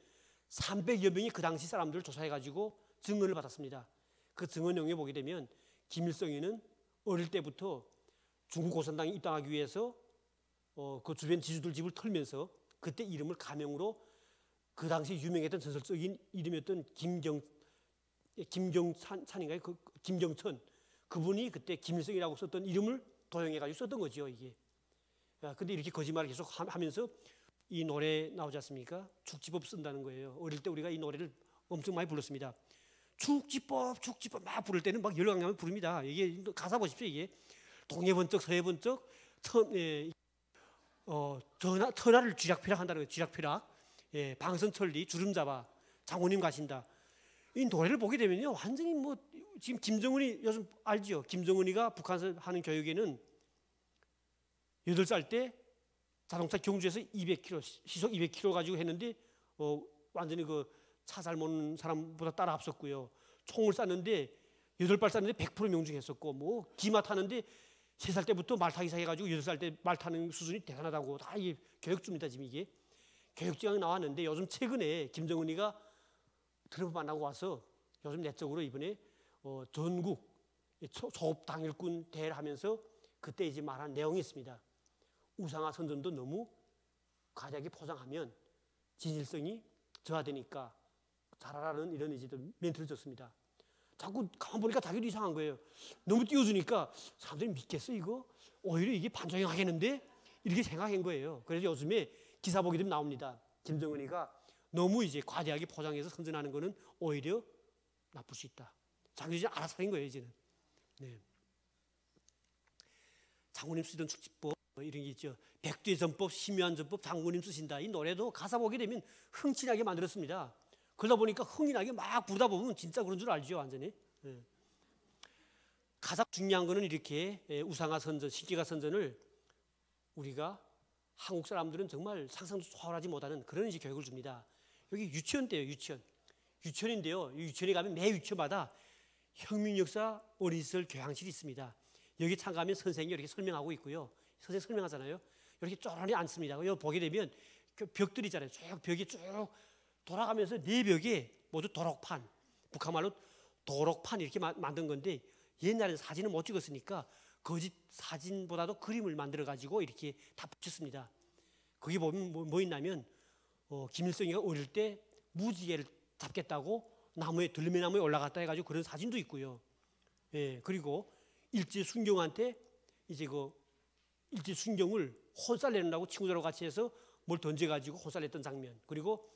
300여 명이 그 당시 사람들을 조사해가지고 증언을 받았습니다. 그 증언 내용에 보게 되면 김일성이는 어릴 때부터 중국 공산당에 입당하기 위해서 그 주변 지주들 집을 털면서 그때 이름을 가명으로 그 당시 유명했던 전설적인 이름이었던 김경찬인가요? 그 김경천 그분이 그때 김일성이라고 썼던 이름을 도용해가지고 썼던 거죠. 이게. 근데 이렇게 거짓말을 계속 하면서 이 노래 나오지 않습니까? 축지법 쓴다는 거예요. 어릴 때 우리가 이 노래를 엄청 많이 불렀습니다. 축지법 막 부를 때는 막 열광하면 부릅니다. 이게 가사 보십시오. 이게 동해 번쩍 서해 번쩍 전하를 쥐락펴락 한다는 거예요. 쥐락펴락. 방선천리 주름 잡아 장모님 가신다. 이 노래를 보게 되면요 완전히 뭐 지금 김정은이 요즘 알죠? 김정은이가 북한에서 하는 교육에는 8살 때 자동차 경주에서 200km 시속 200km 가지고 했는데 완전히 그 차 잘 모는 사람보다 따라 앞섰고요. 총을 쐈는데 8발 쐈는데 100% 명중했었고 뭐 기마 타는데 3살 때부터 말 타기 시작해가지고 8살 때 말 타는 수준이 대단하다고 다 이게 교육주입니다. 지금 이게 교육지강이 나왔는데 요즘 최근에 김정은이가 트럼프 만나고 와서 요즘 내적으로 이번에 전국 소업 당일군 대회를 하면서 그때 이제 말한 내용이 있습니다. 우상화 선전도 너무 과하게 포장하면 진실성이 저하되니까 잘하라는 이런 이제 멘트를 줬습니다. 자꾸 가만 보니까 자기도 이상한 거예요. 너무 띄워주니까 사람들이 믿겠어 이거? 오히려 이게 반작용하겠는데? 이렇게 생각한 거예요. 그래서 요즘에 기사 보게 되면 나옵니다. 김정은이가 너무 이제 과대하게 포장해서 선전하는 거는 오히려 나쁠 수 있다. 자기 이제 알아서 하는 거예요 이제는. 네. 장군님 쓰던 축지법 이런 게 있죠. 백두의 전법, 심유한 전법, 장군님 쓰신다. 이 노래도 가사 보게 되면 흥친하게 만들었습니다. 그러다 보니까 흥이 나게 막 부르다 보면 진짜 그런 줄 알죠 완전히. 네. 가장 중요한 거는 이렇게 우상화 선전, 신기가 선전을 우리가 한국 사람들은 정말 상상도 초월하지 못하는 그런 이제 교육을 줍니다. 여기 유치원 때요, 유치원인데요. 유치원에 가면 매 유치원마다 혁명역사 어린이시설 교양실이 있습니다. 여기 참가하면 선생님이 이렇게 설명하고 있고요. 선생님 설명하잖아요. 이렇게 쪼란히 앉습니다. 여기 보게 되면 벽들이 있잖아요. 쭉 벽이 쭉 돌아가면서 네 벽에 모두 도록판, 북한말로 도록판 이렇게 만든 건데 옛날에는 사진을 못 찍었으니까 거짓 사진보다도 그림을 만들어 가지고 이렇게 다 붙였습니다. 거기 보면 뭐 있냐면 김일성이가 어릴 때 무지개를 잡겠다고 들매나무에 올라갔다 해가지고 그런 사진도 있고요. 예, 그리고 일제 순경한테 이제 일제 순경을 혼살내느라고 친구들하고 같이 해서 뭘 던져가지고 혼살냈던 장면. 그리고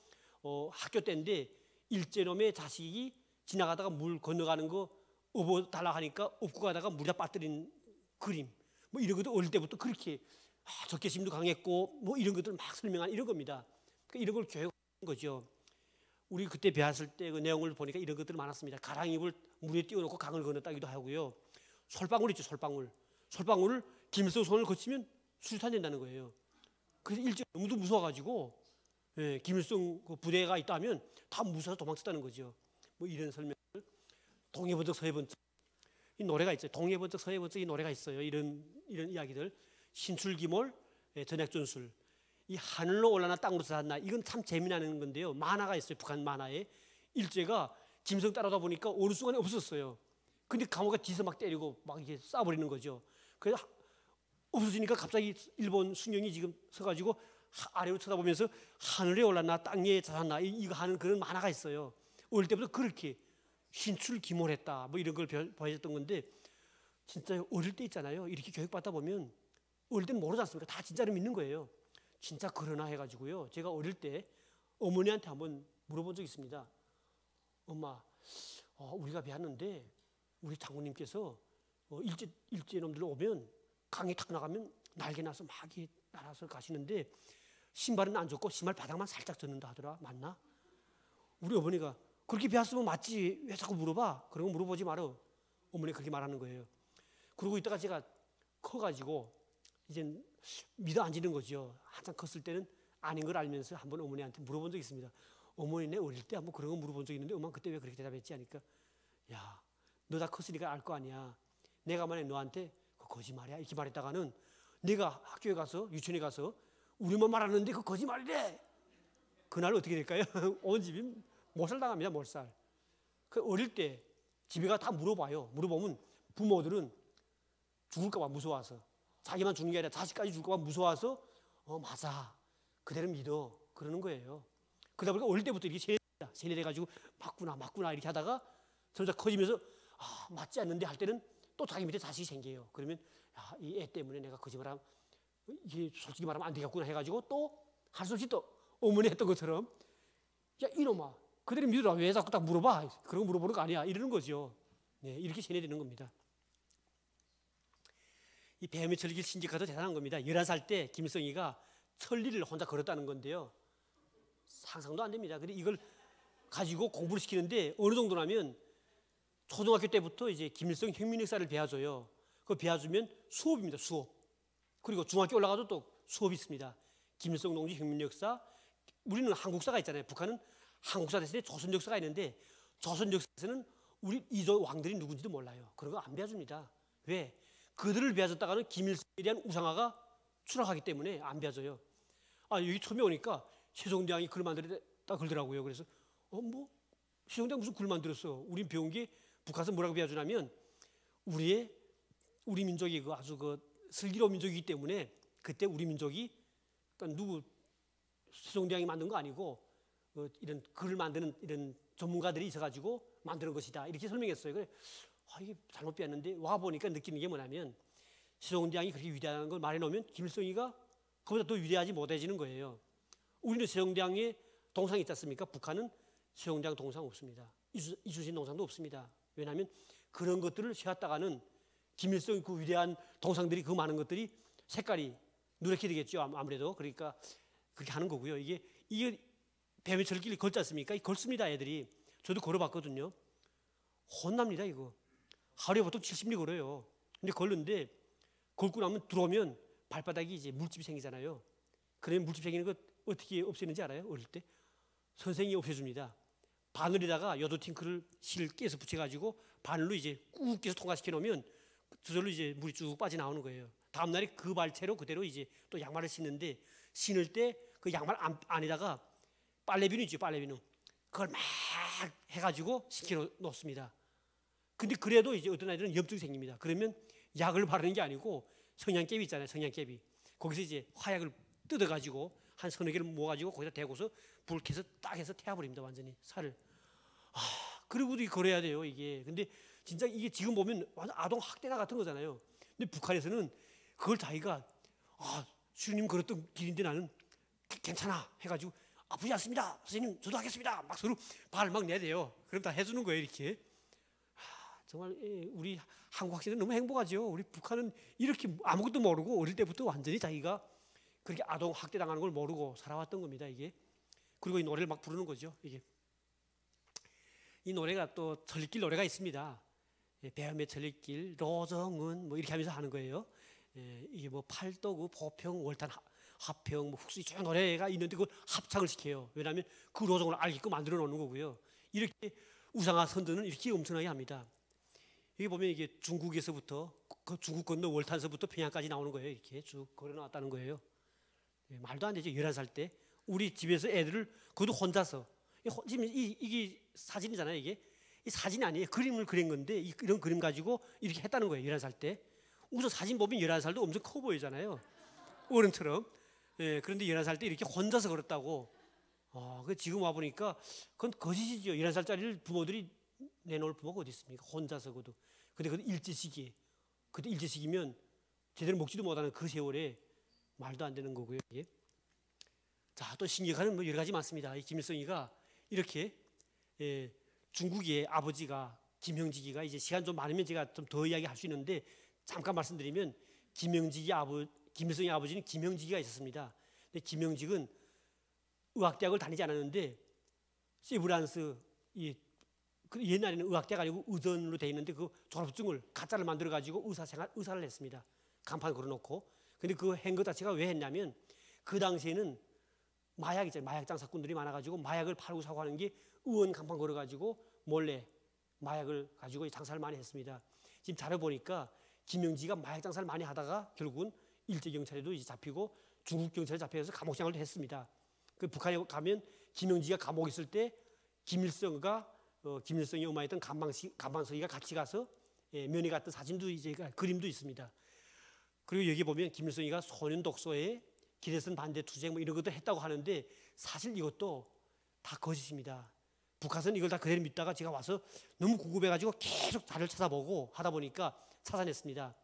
학교 때인데 일제놈의 자식이 지나가다가 물 건너가는 거 업어달라 하니까 업고 가다가 물에 빠뜨린 그림. 뭐 이런 것도 어릴 때부터 그렇게 적개심도 강했고 뭐 이런 것들을 막 설명한 이런 겁니다. 그러니까 이런 걸 교육하는 거죠. 우리 그때 배웠을 때 그 내용을 보니까 이런 것들이 많았습니다. 가랑잎을 물에 띄워놓고 강을 건넜다기도 하고요. 솔방울 있죠, 솔방울. 솔방울을 김일성 손을 거치면 수류탄된다는 거예요. 그래서 일제 너무도 무서워가지고 김일성 그 부대가 있다면 다 무서워서 도망쳤다는 거죠. 뭐 이런 설명을 동해번쩍 서해번쩍 이 노래가 있어요. 동해번쩍 서해번쩍 이 노래가 있어요. 이런 이야기들 신출기몰 전액전술 이 하늘로 올라나 땅으로 솟았나 이건 참 재미나는 건데요. 만화가 있어요. 북한 만화에 일제가 김일성 따라다 보니까 어느 순간에 없었어요. 근데 감옥에 뒤에서 막 때리고 막 이게 쏴버리는 거죠. 그래서 없어지니까 갑자기 일본 순경이 지금 서가지고 아래로 쳐다보면서 하늘에 올랐나 땅에 솟았나 이거 하는 그런 만화가 있어요. 어릴 때부터 그렇게 신출기몰했다 뭐 이런 걸 보여줬던 건데 진짜 어릴 때 있잖아요. 이렇게 교육받다 보면 어릴 때는 모르지 않습니까? 다 진짜로 믿는 거예요. 진짜 그러나 해가지고요. 제가 어릴 때 어머니한테 한번 물어본 적이 있습니다. 엄마, 우리가 배웠는데 우리 장군님께서 일제 놈들 오면 강에 탁 나가면 날개 나서 막 날아서 가시는데 신발은 안 젖고 신발 바닥만 살짝 젖는다 하더라. 맞나? 우리 어머니가 그렇게 배웠으면 맞지 왜 자꾸 물어봐? 그런 거 물어보지 말어. 어머니가 그렇게 말하는 거예요. 그러고 있다가 제가 커가지고 이제 믿어 앉는 거죠. 한참 컸을 때는 아닌 걸 알면서 한번 어머니한테 물어본 적이 있습니다. 어머니 내 어릴 때 한번 그런 거 물어본 적이 있는데 엄마 그때 왜 그렇게 대답했지 하니까 야, 너 다 컸으니까 알 거 아니야. 내가 만약에 너한테 그 거짓말이야 이렇게 말했다가는 내가 학교에 가서 유치원에 가서 우리만 말하는데 그 거짓말이래. 그날 어떻게 될까요? 온 집이 몰살당합니다. 몰살. 그 어릴 때 집에 가 다 물어봐요. 물어보면 부모들은 죽을까 봐 무서워서 자기만 죽는 게 아니라 자식까지 죽을까 봐 무서워서 맞아 그대로 믿어 그러는 거예요. 그러다 보니까 어릴 때부터 이렇게 세뇌돼가지고 맞구나 이렇게 하다가 점점 커지면서 맞지 않는데 할 때는 또 자기 밑에 자식이 생겨요. 그러면 이 애 때문에 내가 거짓말하면 이게 솔직히 말하면 안 되겠구나 해가지고 또 할 수 없이 또 어머니 했던 것처럼 야 이놈아 그대로 믿으라 왜 자꾸 딱 물어봐 그런 거 물어보는 거 아니야 이러는 거죠. 네, 이렇게 세뇌되는 겁니다. 이 뱀의 철길 신직가도 대단한 겁니다. 11살 때 김일성이가 천리를 혼자 걸었다는 건데요. 상상도 안 됩니다. 근데 이걸 가지고 공부를 시키는데 어느 정도냐면 초등학교 때부터 이제 김일성 혁명 역사를 배워줘요. 그거 배워주면 수업입니다. 수업. 그리고 중학교 올라가도 또 수업이 있습니다. 김일성 동지 혁명 역사. 우리는 한국사가 있잖아요. 북한은 한국사 대신에 조선 역사가 있는데 조선 역사에서는 우리 이조 왕들이 누군지도 몰라요. 그런 거 안 배워줍니다. 왜? 그들을 배워줬다가는 김일성에 대한 우상화가 추락하기 때문에 안 배워줘요. 여기 처음에 오니까 세종대왕이 글 만들었다 그러더라고요. 그래서 뭐 세종대왕 무슨 글 만들었어? 우린 배운 게 북한에서 뭐라고 배워주냐면 우리 민족이 아주 슬기로운 민족이기 때문에 그때 우리 민족이 그러니까 누구 세종대왕이 만든 거 아니고 이런 글을 만드는 이런 전문가들이 있어가지고 만드는 것이다 이렇게 설명했어요. 그래 이게 잘못 배웠는데 와 보니까 느끼는 게 뭐냐면 세종대왕이 그렇게 위대한 걸 말해놓으면 김일성이가 그보다 더 위대하지 못해지는 거예요. 우리는 세종대왕의 동상 있지 않습니까? 북한은 세종대왕 동상 없습니다. 이순신 동상도 없습니다. 왜냐하면 그런 것들을 세웠다가는 김일성 그 위대한 동상들이 그 많은 것들이 색깔이 누렇게 되겠죠. 아무래도 그러니까 그렇게 하는 거고요. 이게 뱀의 철길을 걸지 않습니까? 걸습니다. 애들이. 저도 걸어봤거든요. 혼납니다. 이거. 하루에 보통 70리 걸어요. 근데 걸는데 걸고 나면 들어오면 발바닥이 이제 물집이 생기잖아요. 그러면 물집 생기는 거 어떻게 없애는지 알아요? 어릴 때 선생님이 없애줍니다. 바늘에다가 요도팅크를 실 깨서 붙여가지고 바늘로 이제 꾹 깨서 통과시켜 놓으면 저절로 이제 물이 쭉 빠져나오는 거예요. 다음 날에 그 발채로 그대로 이제 또 양말을 신는데 신을 때 그 양말 안에다가 빨래비누 있죠, 빨래비누. 그걸 막 해가지고 시켜 놓습니다. 근데 그래도 이제 어떤 아이들은 염증이 생깁니다. 그러면 약을 바르는 게 아니고 성냥개비 있잖아요, 성냥개비. 거기서 이제 화약을 뜯어가지고 한 서너 개를 모아가지고 거기다 대고서 불 켜서 딱 해서 태워버립니다. 완전히 살을. 그리고도 걸어야 돼요 이게. 근데 진짜 이게 지금 보면 완전 아동 학대나 같은 거잖아요. 근데 북한에서는 그걸 자기가 수련님 걸었던 길인데 나는 괜찮아 해가지고 아프지 않습니다. 선생님 저도 하겠습니다. 막 서로 발을 막 내대요. 그럼 다 해주는 거예요 이렇게. 정말 우리 한국 학생은 너무 행복하죠. 우리 북한은 이렇게 아무것도 모르고 어릴 때부터 완전히 자기가 그렇게 아동 학대 당하는 걸 모르고 살아왔던 겁니다 이게. 그리고 이 노래를 막 부르는 거죠 이게. 이 노래가 또 천리길 노래가 있습니다. 배움의 천리길 로정은 뭐 이렇게 하면서 하는 거예요. 이게 뭐 팔도구 보평 월탄 화평 뭐 훅수이 저 노래가 있는데 그걸 합창을 시켜요. 왜냐하면 그 로정을 알게끔 만들어 놓는 거고요. 이렇게 우상화 선전은 이렇게 엄청나게 합니다. 여기 보면 이게 중국에서부터 그 중국 건너 월탄서부터 평양까지 나오는 거예요. 이렇게 쭉 걸어 나왔다는 거예요. 말도 안 되죠. 11살 때 우리 집에서 애들을 그것도 혼자서 지금 이게 사진이잖아요. 이게 이 사진이 아니에요. 그림을 그린 건데 이런 그림 가지고 이렇게 했다는 거예요. 11살 때. 우선 사진 보면 11살도 엄청 커 보이잖아요. 어른처럼. 그런데 11살 때 이렇게 혼자서 걸었다고. 지금 와 보니까 그건 거짓이죠. 11살짜리를 부모들이 내놓을 부모가 어디 있습니까? 혼자서 그도. 근데 그 일제시기에 그때 일제시기면 제대로 먹지도 못하는 그 세월에 말도 안 되는 거고요. 이게. 자, 또 신기하는 뭐 여러 가지 많습니다. 이 김일성이가 이렇게 중국의 아버지가 김형직이가 이제 시간 좀 많으면 제가 좀 더 이야기할 수 있는데 잠깐 말씀드리면 김일성의 아버지는 김형직이가 있었습니다. 근데 김형직은 의학대학을 다니지 않았는데 세브란스 옛날에는 의학대가 아니고 의전으로 돼 있는데 그 졸업증을 가짜를 만들어 가지고 의사를 했습니다. 간판 걸어놓고. 근데 그 한 것 자체가 왜 했냐면 그 당시에는 마약 있잖아요. 마약 장사꾼들이 많아가지고 마약을 팔고 사고 하는 게 의원 간판 걸어가지고 몰래 마약을 가지고 장사를 많이 했습니다. 지금 자료 보니까 김영지가 마약 장사를 많이 하다가 결국은 일제 경찰에도 이제 잡히고 중국 경찰에 잡혀서 감옥 생활도 했습니다. 그 북한에 가면 김영지가 감옥에 있을 때 김일성이 엄마였던 간방석이가 같이 가서 면회 갔던 사진도 이제 그림도 있습니다. 그리고 여기 보면 김일성이가 소년 독서에 기대선 반대 투쟁 뭐 이런 것도 했다고 하는데 사실 이것도 다 거짓입니다. 북한은 이걸 다 그대로 믿다가 제가 와서 너무 궁금해가지고 계속 자료를 찾아보고 하다 보니까 찾아냈습니다.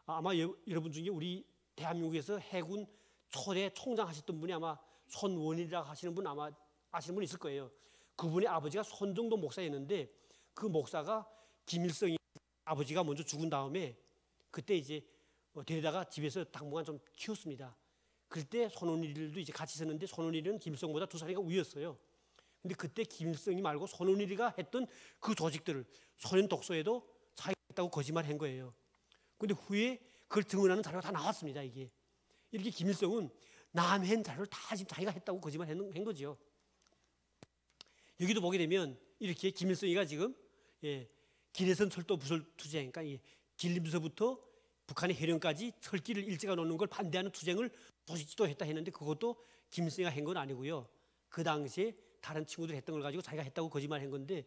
아마 여러분 중에 우리 대한민국에서 해군 초대 총장 하셨던 분이 아마 손원일이라고 하시는 분 아마 아시는 분 있을 거예요. 그분의 아버지가 손정도 목사였는데 그 목사가 김일성이 아버지가 먼저 죽은 다음에 그때 이제 데려다가 집에서 당분간 좀 키웠습니다. 그때 손원일도 이제 같이 있었는데 손원일은 김일성보다 2살이가 위였어요. 근데 그때 김일성이 말고 손원일이가 했던 그 조직들을 소년 독서에도 자기가 했다고 거짓말한 거예요. 근데 후에 그걸 증언하는 자료가 다 나왔습니다. 이게 이렇게 김일성은 남한 자료를 다 지금 자기가 했다고 거짓말한 거죠. 여기도 보게 되면 이렇게 김일성이가 지금 기내선 철도 부설 투쟁, 그러니까 길림서부터 북한의 해령까지 철길을 일제가 놓는 걸 반대하는 투쟁을 도시지도했다 했는데 그것도 김일성이가 한 건 아니고요. 그 당시에 다른 친구들이 했던 걸 가지고 자기가 했다고 거짓말한 건데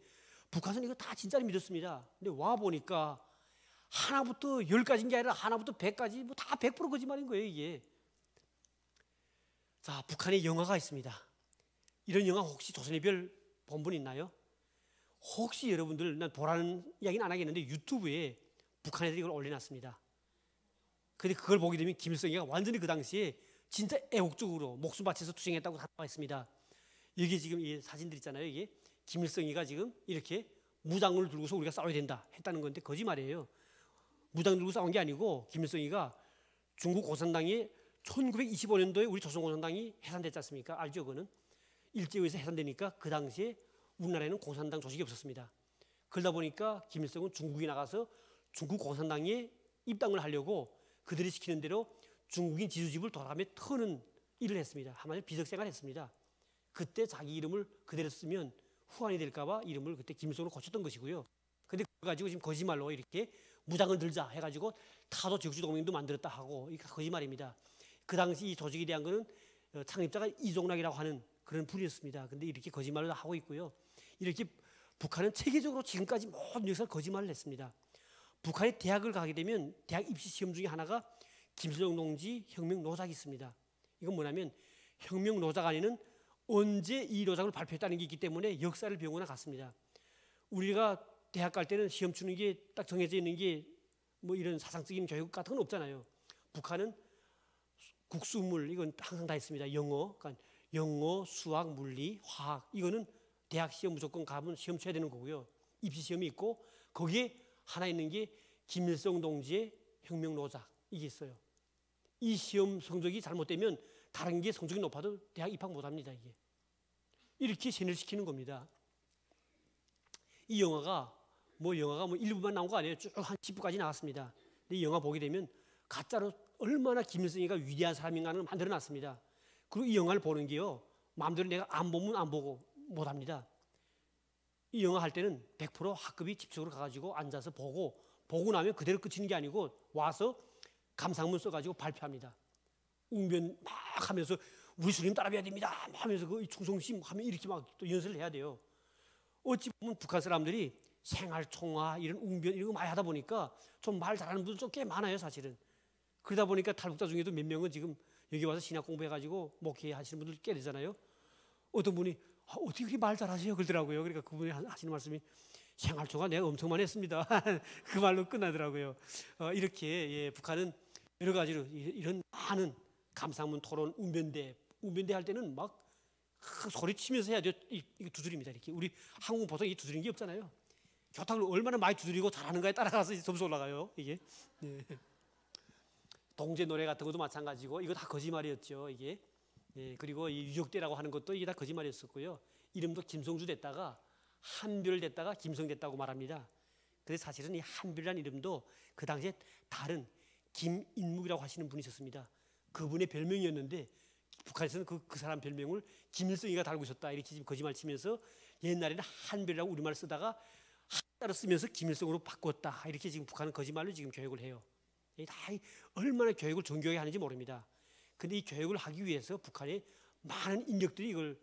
북한은 이거 다 진짜로 믿었습니다. 근데 와 보니까 하나부터 10가지인 게 아니라 하나부터 100까지 뭐 다 100% 거짓말인 거예요 이게. 자, 북한에 영화가 있습니다. 이런 영화 혹시 조선의 별 본 분 있나요? 혹시 여러분들 난 보라는 이야기는 안 하겠는데 유튜브에 북한 애들이 이걸 올려놨습니다. 근데 그걸 보게 되면 김일성이가 완전히 그 당시에 진짜 애국적으로 목숨 바쳐서 투쟁했다고 다 나와 있습니다. 여기 지금 이 사진들 있잖아요. 이게 김일성이가 지금 이렇게 무장을 들고서 우리가 싸워야 된다 했다는 건데 거짓말이에요. 무장 들고 싸운 게 아니고 김일성이가 중국 공산당이 1925년도에 우리 조선공산당이 해산됐지 않습니까? 알죠? 그거는 일제에서 해산되니까 그 당시에 우리나라에는 공산당 조직이 없었습니다. 그러다 보니까 김일성은 중국에 나가서 중국 공산당에 입당을 하려고 그들이 시키는 대로 중국인 지주집을 돌아가며 터는 일을 했습니다. 한마디로 비석생활을 했습니다. 그때 자기 이름을 그대로 쓰면 후환이 될까 봐 이름을 그때 김일성으로 고쳤던 것이고요. 근데 그걸 가지고 지금 거짓말로 이렇게 무장을 들자 해가지고 타도 적주동맹도 만들었다 하고 이게 거짓말입니다. 그 당시 이 조직에 대한 거는 창립자가 이종락이라고 하는 그런 분이었습니다. 근데 이렇게 거짓말을 하고 있고요. 이렇게 북한은 체계적으로 지금까지 모든 역사를 거짓말을 했습니다. 북한의 대학을 가게 되면 대학 입시 시험 중에 하나가 김일성 동지 혁명 노작이 있습니다. 이건 뭐냐면 혁명 노자간에는 언제 이 노작을 발표했다는 게 있기 때문에 역사를 배운 거나 같습니다. 우리가 대학 갈 때는 시험 치는 게 딱 정해져 있는 게 뭐 이런 사상적인 교육 같은 건 없잖아요. 북한은 국수물 이건 항상 다 있습니다. 영어, 그러니까 영어, 수학, 물리, 화학 이거는 대학 시험 무조건 가면 시험 쳐야 되는 거고요. 입시 시험이 있고 거기에 하나 있는 게 김일성 동지의 혁명 노작 이게 있어요. 이 시험 성적이 잘못되면 다른 게 성적이 높아도 대학 입학 못합니다. 이게 이렇게 세뇌를 시키는 겁니다. 이 영화가 뭐 1부만 나온 거 아니에요. 쭉 한 10부까지 나왔습니다. 근데 이 영화 보게 되면 가짜로 얼마나 김일성이가 위대한 사람인가를 만들어놨습니다. 그리고 이 영화를 보는 게요, 마음대로 내가 안 보면 안 보고 못합니다. 이 영화 할 때는 100% 학급이 집중으로 가가지고 앉아서 보고 나면 그대로 끝이는 게 아니고 와서 감상문 써가지고 발표합니다. 웅변 막 하면서 우리 주님 따라해야 됩니다 하면서 그 충성심 하면 이렇게 막 또 연설을 해야 돼요. 어찌 보면 북한 사람들이 생활총화 이런 웅변 이런 거 많이 하다 보니까 좀 말 잘하는 분들 좀 꽤 많아요 사실은. 그러다 보니까 탈북자 중에도 몇 명은 지금 여기 와서 신학 공부해가지고 목회 하시는 분들 꽤 되잖아요. 어떤 분이 어떻게 그렇게 말 잘하세요 그러더라고요. 그러니까 그분이 하시는 말씀이 생활총화 내가 엄청 많이 했습니다. 그 말로 끝나더라고요. 이렇게 예, 북한은 여러 가지로 이런 많은 감상문 토론 웅변대 할 때는 막 소리치면서 해야 돼요. 이게 두드립니다. 이렇게 우리 한국 보통 이 두드리는 게 없잖아요. 교탁을 얼마나 많이 두드리고 잘하는가에 따라가서 점수 올라가요. 이게 네. 동제 노래 같은 것도 마찬가지고 이거 다 거짓말이었죠. 이게 예, 그리고 이 유적대라고 하는 것도 이게 다 거짓말이었었고요. 이름도 김성주 됐다가 한별 됐다가 김성 됐다고 말합니다. 그래서 사실은 이 한별이라는 이름도 그 당시에 다른 김인묵이라고 하시는 분이 있었습니다. 그분의 별명이었는데 북한에서는 그 사람 별명을 김일성이가 달고 있었다 이렇게 지금 거짓말 치면서 옛날에는 한별이라고 우리말 쓰다가 한자로 쓰면서 김일성으로 바꿨다 이렇게 지금 북한은 거짓말로 지금 교육을 해요. 다 얼마나 교육을 정교하게 하는지 모릅니다. 그런데 이 교육을 하기 위해서 북한의 많은 인력들이 이걸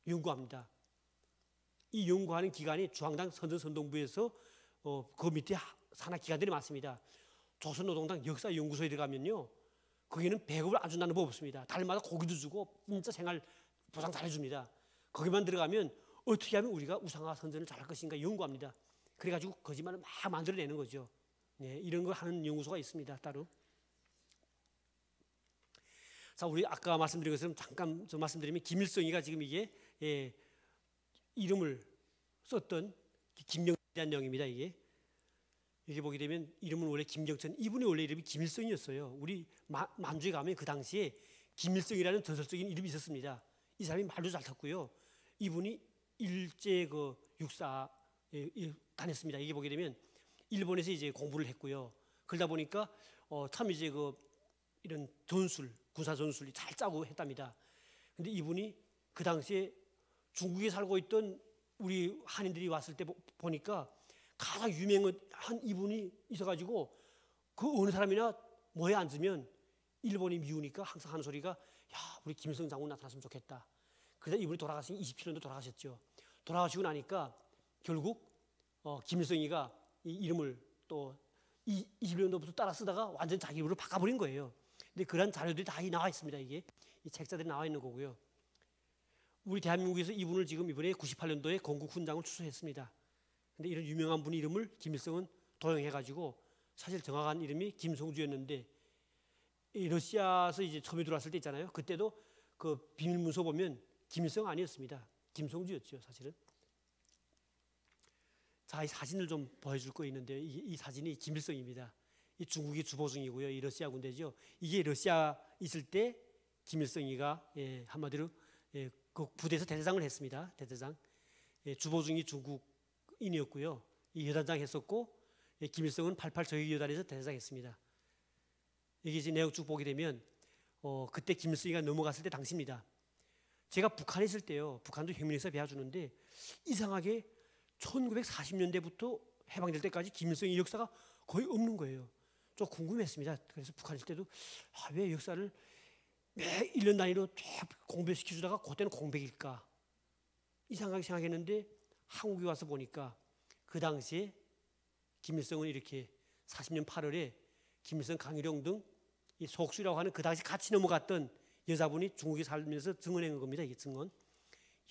연구합니다. 이 연구하는 기관이 중앙당 선전선동부에서 그 밑에 산하 기관들이 많습니다. 조선노동당 역사연구소에 들어가면요, 거기는 배급을 안 준다는 법 없습니다. 달마다 고기도 주고 진짜 생활 보상 잘해줍니다. 거기만 들어가면 어떻게 하면 우리가 우상화 선전을 잘할 것인가 연구합니다. 그래가지고 거짓말을 막 만들어내는 거죠. 네, 이런 거 하는 연구소가 있습니다. 따로. 자, 우리 아까 말씀드린 것처럼 잠깐 좀 말씀드리면 김일성이가 지금 이게 예, 이름을 썼던 김정천이라는 영입니다. 이게 보게 되면 이름은 원래 김정천, 이분이 원래 이름이 김일성이었어요. 우리 만주에 가면 그 당시에 김일성이라는 전설적인 이름이 있었습니다. 이 사람이 말도 잘 탔고요. 이분이 일제 그 육사 다녔습니다. 이게 보게 되면 일본에서 이제 공부를 했고요. 그러다 보니까 참 이제 그 이런 전술, 군사 전술이 잘 짜고 했답니다. 근데 이분이 그 당시에 중국에 살고 있던 우리 한인들이 왔을 때 보니까 가장 유명한 이분이 있어가지고 그 어느 사람이나 뭐에 앉으면 일본이 미우니까 항상 하는 소리가 야, 우리 김일성 장군 나타났으면 좋겠다. 그러다 이분이 돌아가신 27년도 돌아가셨죠. 돌아가시고 나니까 결국 김일성이가 이 이름을 또 21년도부터 따라 쓰다가 완전 자기 이름으로 바꿔버린 거예요. 근데 그런 자료들이 다 나와 있습니다. 이게 이 책자들이 나와 있는 거고요. 우리 대한민국에서 이분을 지금 이번에 98년도에 건국 훈장을 추수했습니다. 근데 이런 유명한 분 이름을 김일성은 도용해가지고 사실 정확한 이름이 김성주였는데 이 러시아에서 이제 처음에 들어왔을 때 있잖아요. 그때도 그 비밀 문서 보면 김일성 아니었습니다. 김성주였죠, 사실은. 자, 이 사진을 좀 보여줄 거 있는데 이 사진이 김일성입니다. 이 중국이 주보승이고요. 이 러시아 군대죠. 이게 러시아 있을 때 김일성이가 한마디로 그 부대에서 대대장을 했습니다. 대대장. 주보승이 중국인이었고요. 이 여단장 했었고 김일성은 88 저격여단에서 대대장 했습니다. 여기 이제 내용 쭉 보게 되면 그때 김일성이가 넘어갔을 때 당시입니다. 제가 북한에 있을 때요. 북한도 혁명에서 배워주는데 이상하게 1940년대부터 해방될 때까지 김일성의 역사가 거의 없는 거예요. 좀 궁금했습니다. 그래서 북한에 있을 때도 왜 역사를 매 1년 단위로 공백시켜주다가 그때는 공백일까 이상하게 생각했는데 한국에 와서 보니까 그 당시에 김일성은 이렇게 40년 8월에 김일성, 강일용 등 이 속수라고 하는 그 당시 같이 넘어갔던 여자분이 중국에 살면서 증언한 겁니다. 이게 증언.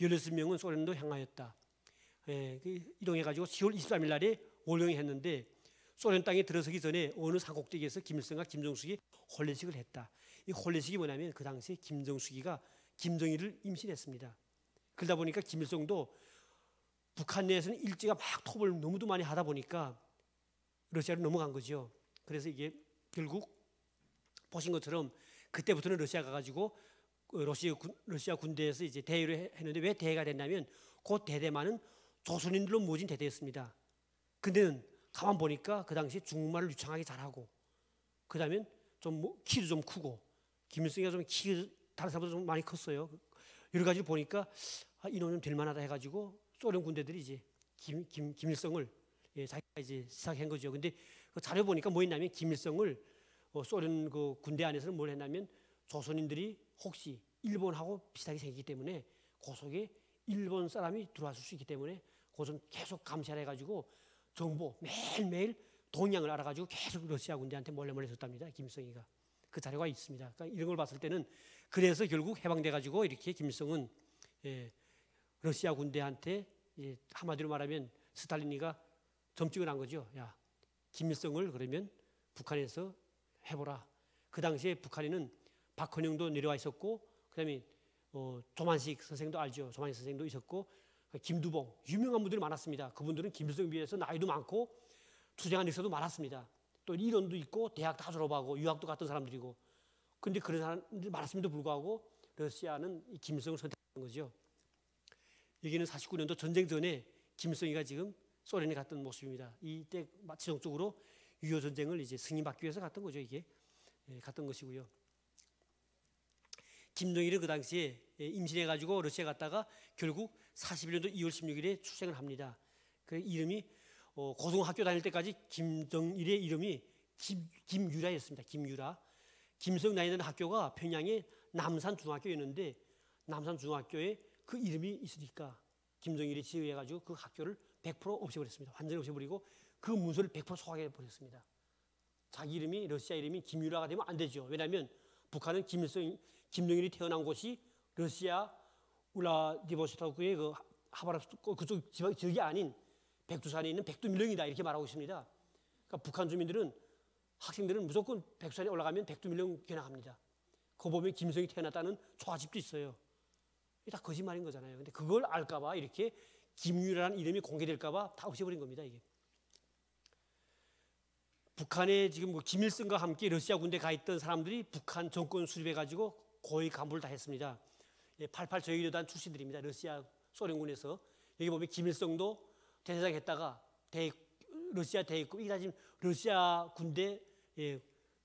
16명은 소련도 향하였다. 이동해가지고 10월 23일 날에 월경했는데 소련 땅에 들어서기 전에 어느 산꼭대기에서 김일성과 김정숙이 혼례식을 했다. 이 혼례식이 뭐냐면 그 당시에 김정숙이가 김정일을 임신했습니다. 그러다 보니까 김일성도 북한 내에서는 일제가 막 토벌을 너무도 많이 하다 보니까 러시아로 넘어간 거죠. 그래서 이게 결국 보신 것처럼 그때부터는 러시아가 가지고 러시아 군대에서 이제 대위를 했는데 왜 대위가 됐냐면 그 대대만은 조선인들로 모진 대대였습니다. 근데는 가만 보니까 그 당시에 중국말을 유창하게 잘하고 그다음에 좀 키도 좀 크고 김일성이가 좀 키 다른 사람보다 좀 많이 컸어요. 여러 가지를 보니까 이놈은 될 만하다 해가지고 소련 군대들이 이제 김일성을 자기가 이제 시작한 거죠. 근데 그 자료 보니까 뭐 했냐면 김일성을 소련 그 군대 안에서는 뭘 했냐면 조선인들이 혹시 일본하고 비슷하게 생기기 때문에 그 속에 일본 사람이 들어왔을 수 있기 때문에 그것은 계속 감시를 해가지고 정보 매일매일 동향을 알아가지고 계속 러시아 군대한테 몰래 줬답니다. 김일성이가. 그 자료가 있습니다. 그러니까 이런 걸 봤을 때는 그래서 결국 해방돼가지고 이렇게 김일성은 러시아 군대한테 한마디로 말하면 스탈린이가 점찍을 한 거죠. 야, 김일성을 그러면 북한에서 해보라. 그 당시에 북한에는 박헌영도 내려와 있었고, 그다음에 조만식 선생도 알죠. 조만식 선생도 있었고, 김두봉 유명한 분들이 많았습니다. 그분들은 김일성에 비해서 나이도 많고 투쟁한 역사도 많았습니다. 또 이론도 있고 대학 다 졸업하고 유학도 갔던 사람들이고, 근데 그런 사람들이 많았음에도 불구하고 러시아는 이 김일성을 선택한 거죠. 여기는 49년도 전쟁 전에 김일성이가 지금 소련에 갔던 모습입니다. 이때 지정적으로 6.25 전쟁을 이제 승인받기 위해서 갔던 거죠. 이게 갔던 것이고요. 김정일은 그 당시에 임신해가지고 러시아 갔다가 결국 41년도 2월 16일에 출생을 합니다. 그 이름이 고등학교 다닐 때까지 김정일의 이름이 김유라였습니다. 김유라. 김성 다니던 학교가 평양의 남산중학교였는데 남산중학교에 그 이름이 있으니까 김정일이 지휘해가지고 그 학교를 100% 없애버렸습니다. 완전히 없애버리고 그 문서를 100% 소각해 버렸습니다. 자기 이름이 러시아 이름이 김유라가 되면 안 되죠. 왜냐하면 북한은 김정일이 태어난 곳이 러시아 울라디보스토크의 그 하바롭스크 그쪽 지방 지역이 아닌 백두산에 있는 백두밀령이다 이렇게 말하고 있습니다. 그러니까 북한 주민들은 학생들은 무조건 백두산에 올라가면 백두밀령 견학합니다. 그 보면 김일성이 태어났다는 초가집도 있어요. 이게 다 거짓말인 거잖아요. 근데 그걸 알까봐 이렇게 김유라라는 이름이 공개될까봐 다 없애버린 겁니다. 이게. 북한에 지금 뭐 김일성과 함께 러시아 군대에 가 있던 사람들이 북한 정권 수립해가지고 고위 간부를 다 했습니다. 88 저위旅단 출신들입니다. 러시아 소련군에서. 여기 보면 김일성도 대대장 했다가 러시아 대위급, 이게 다 지금 러시아 군대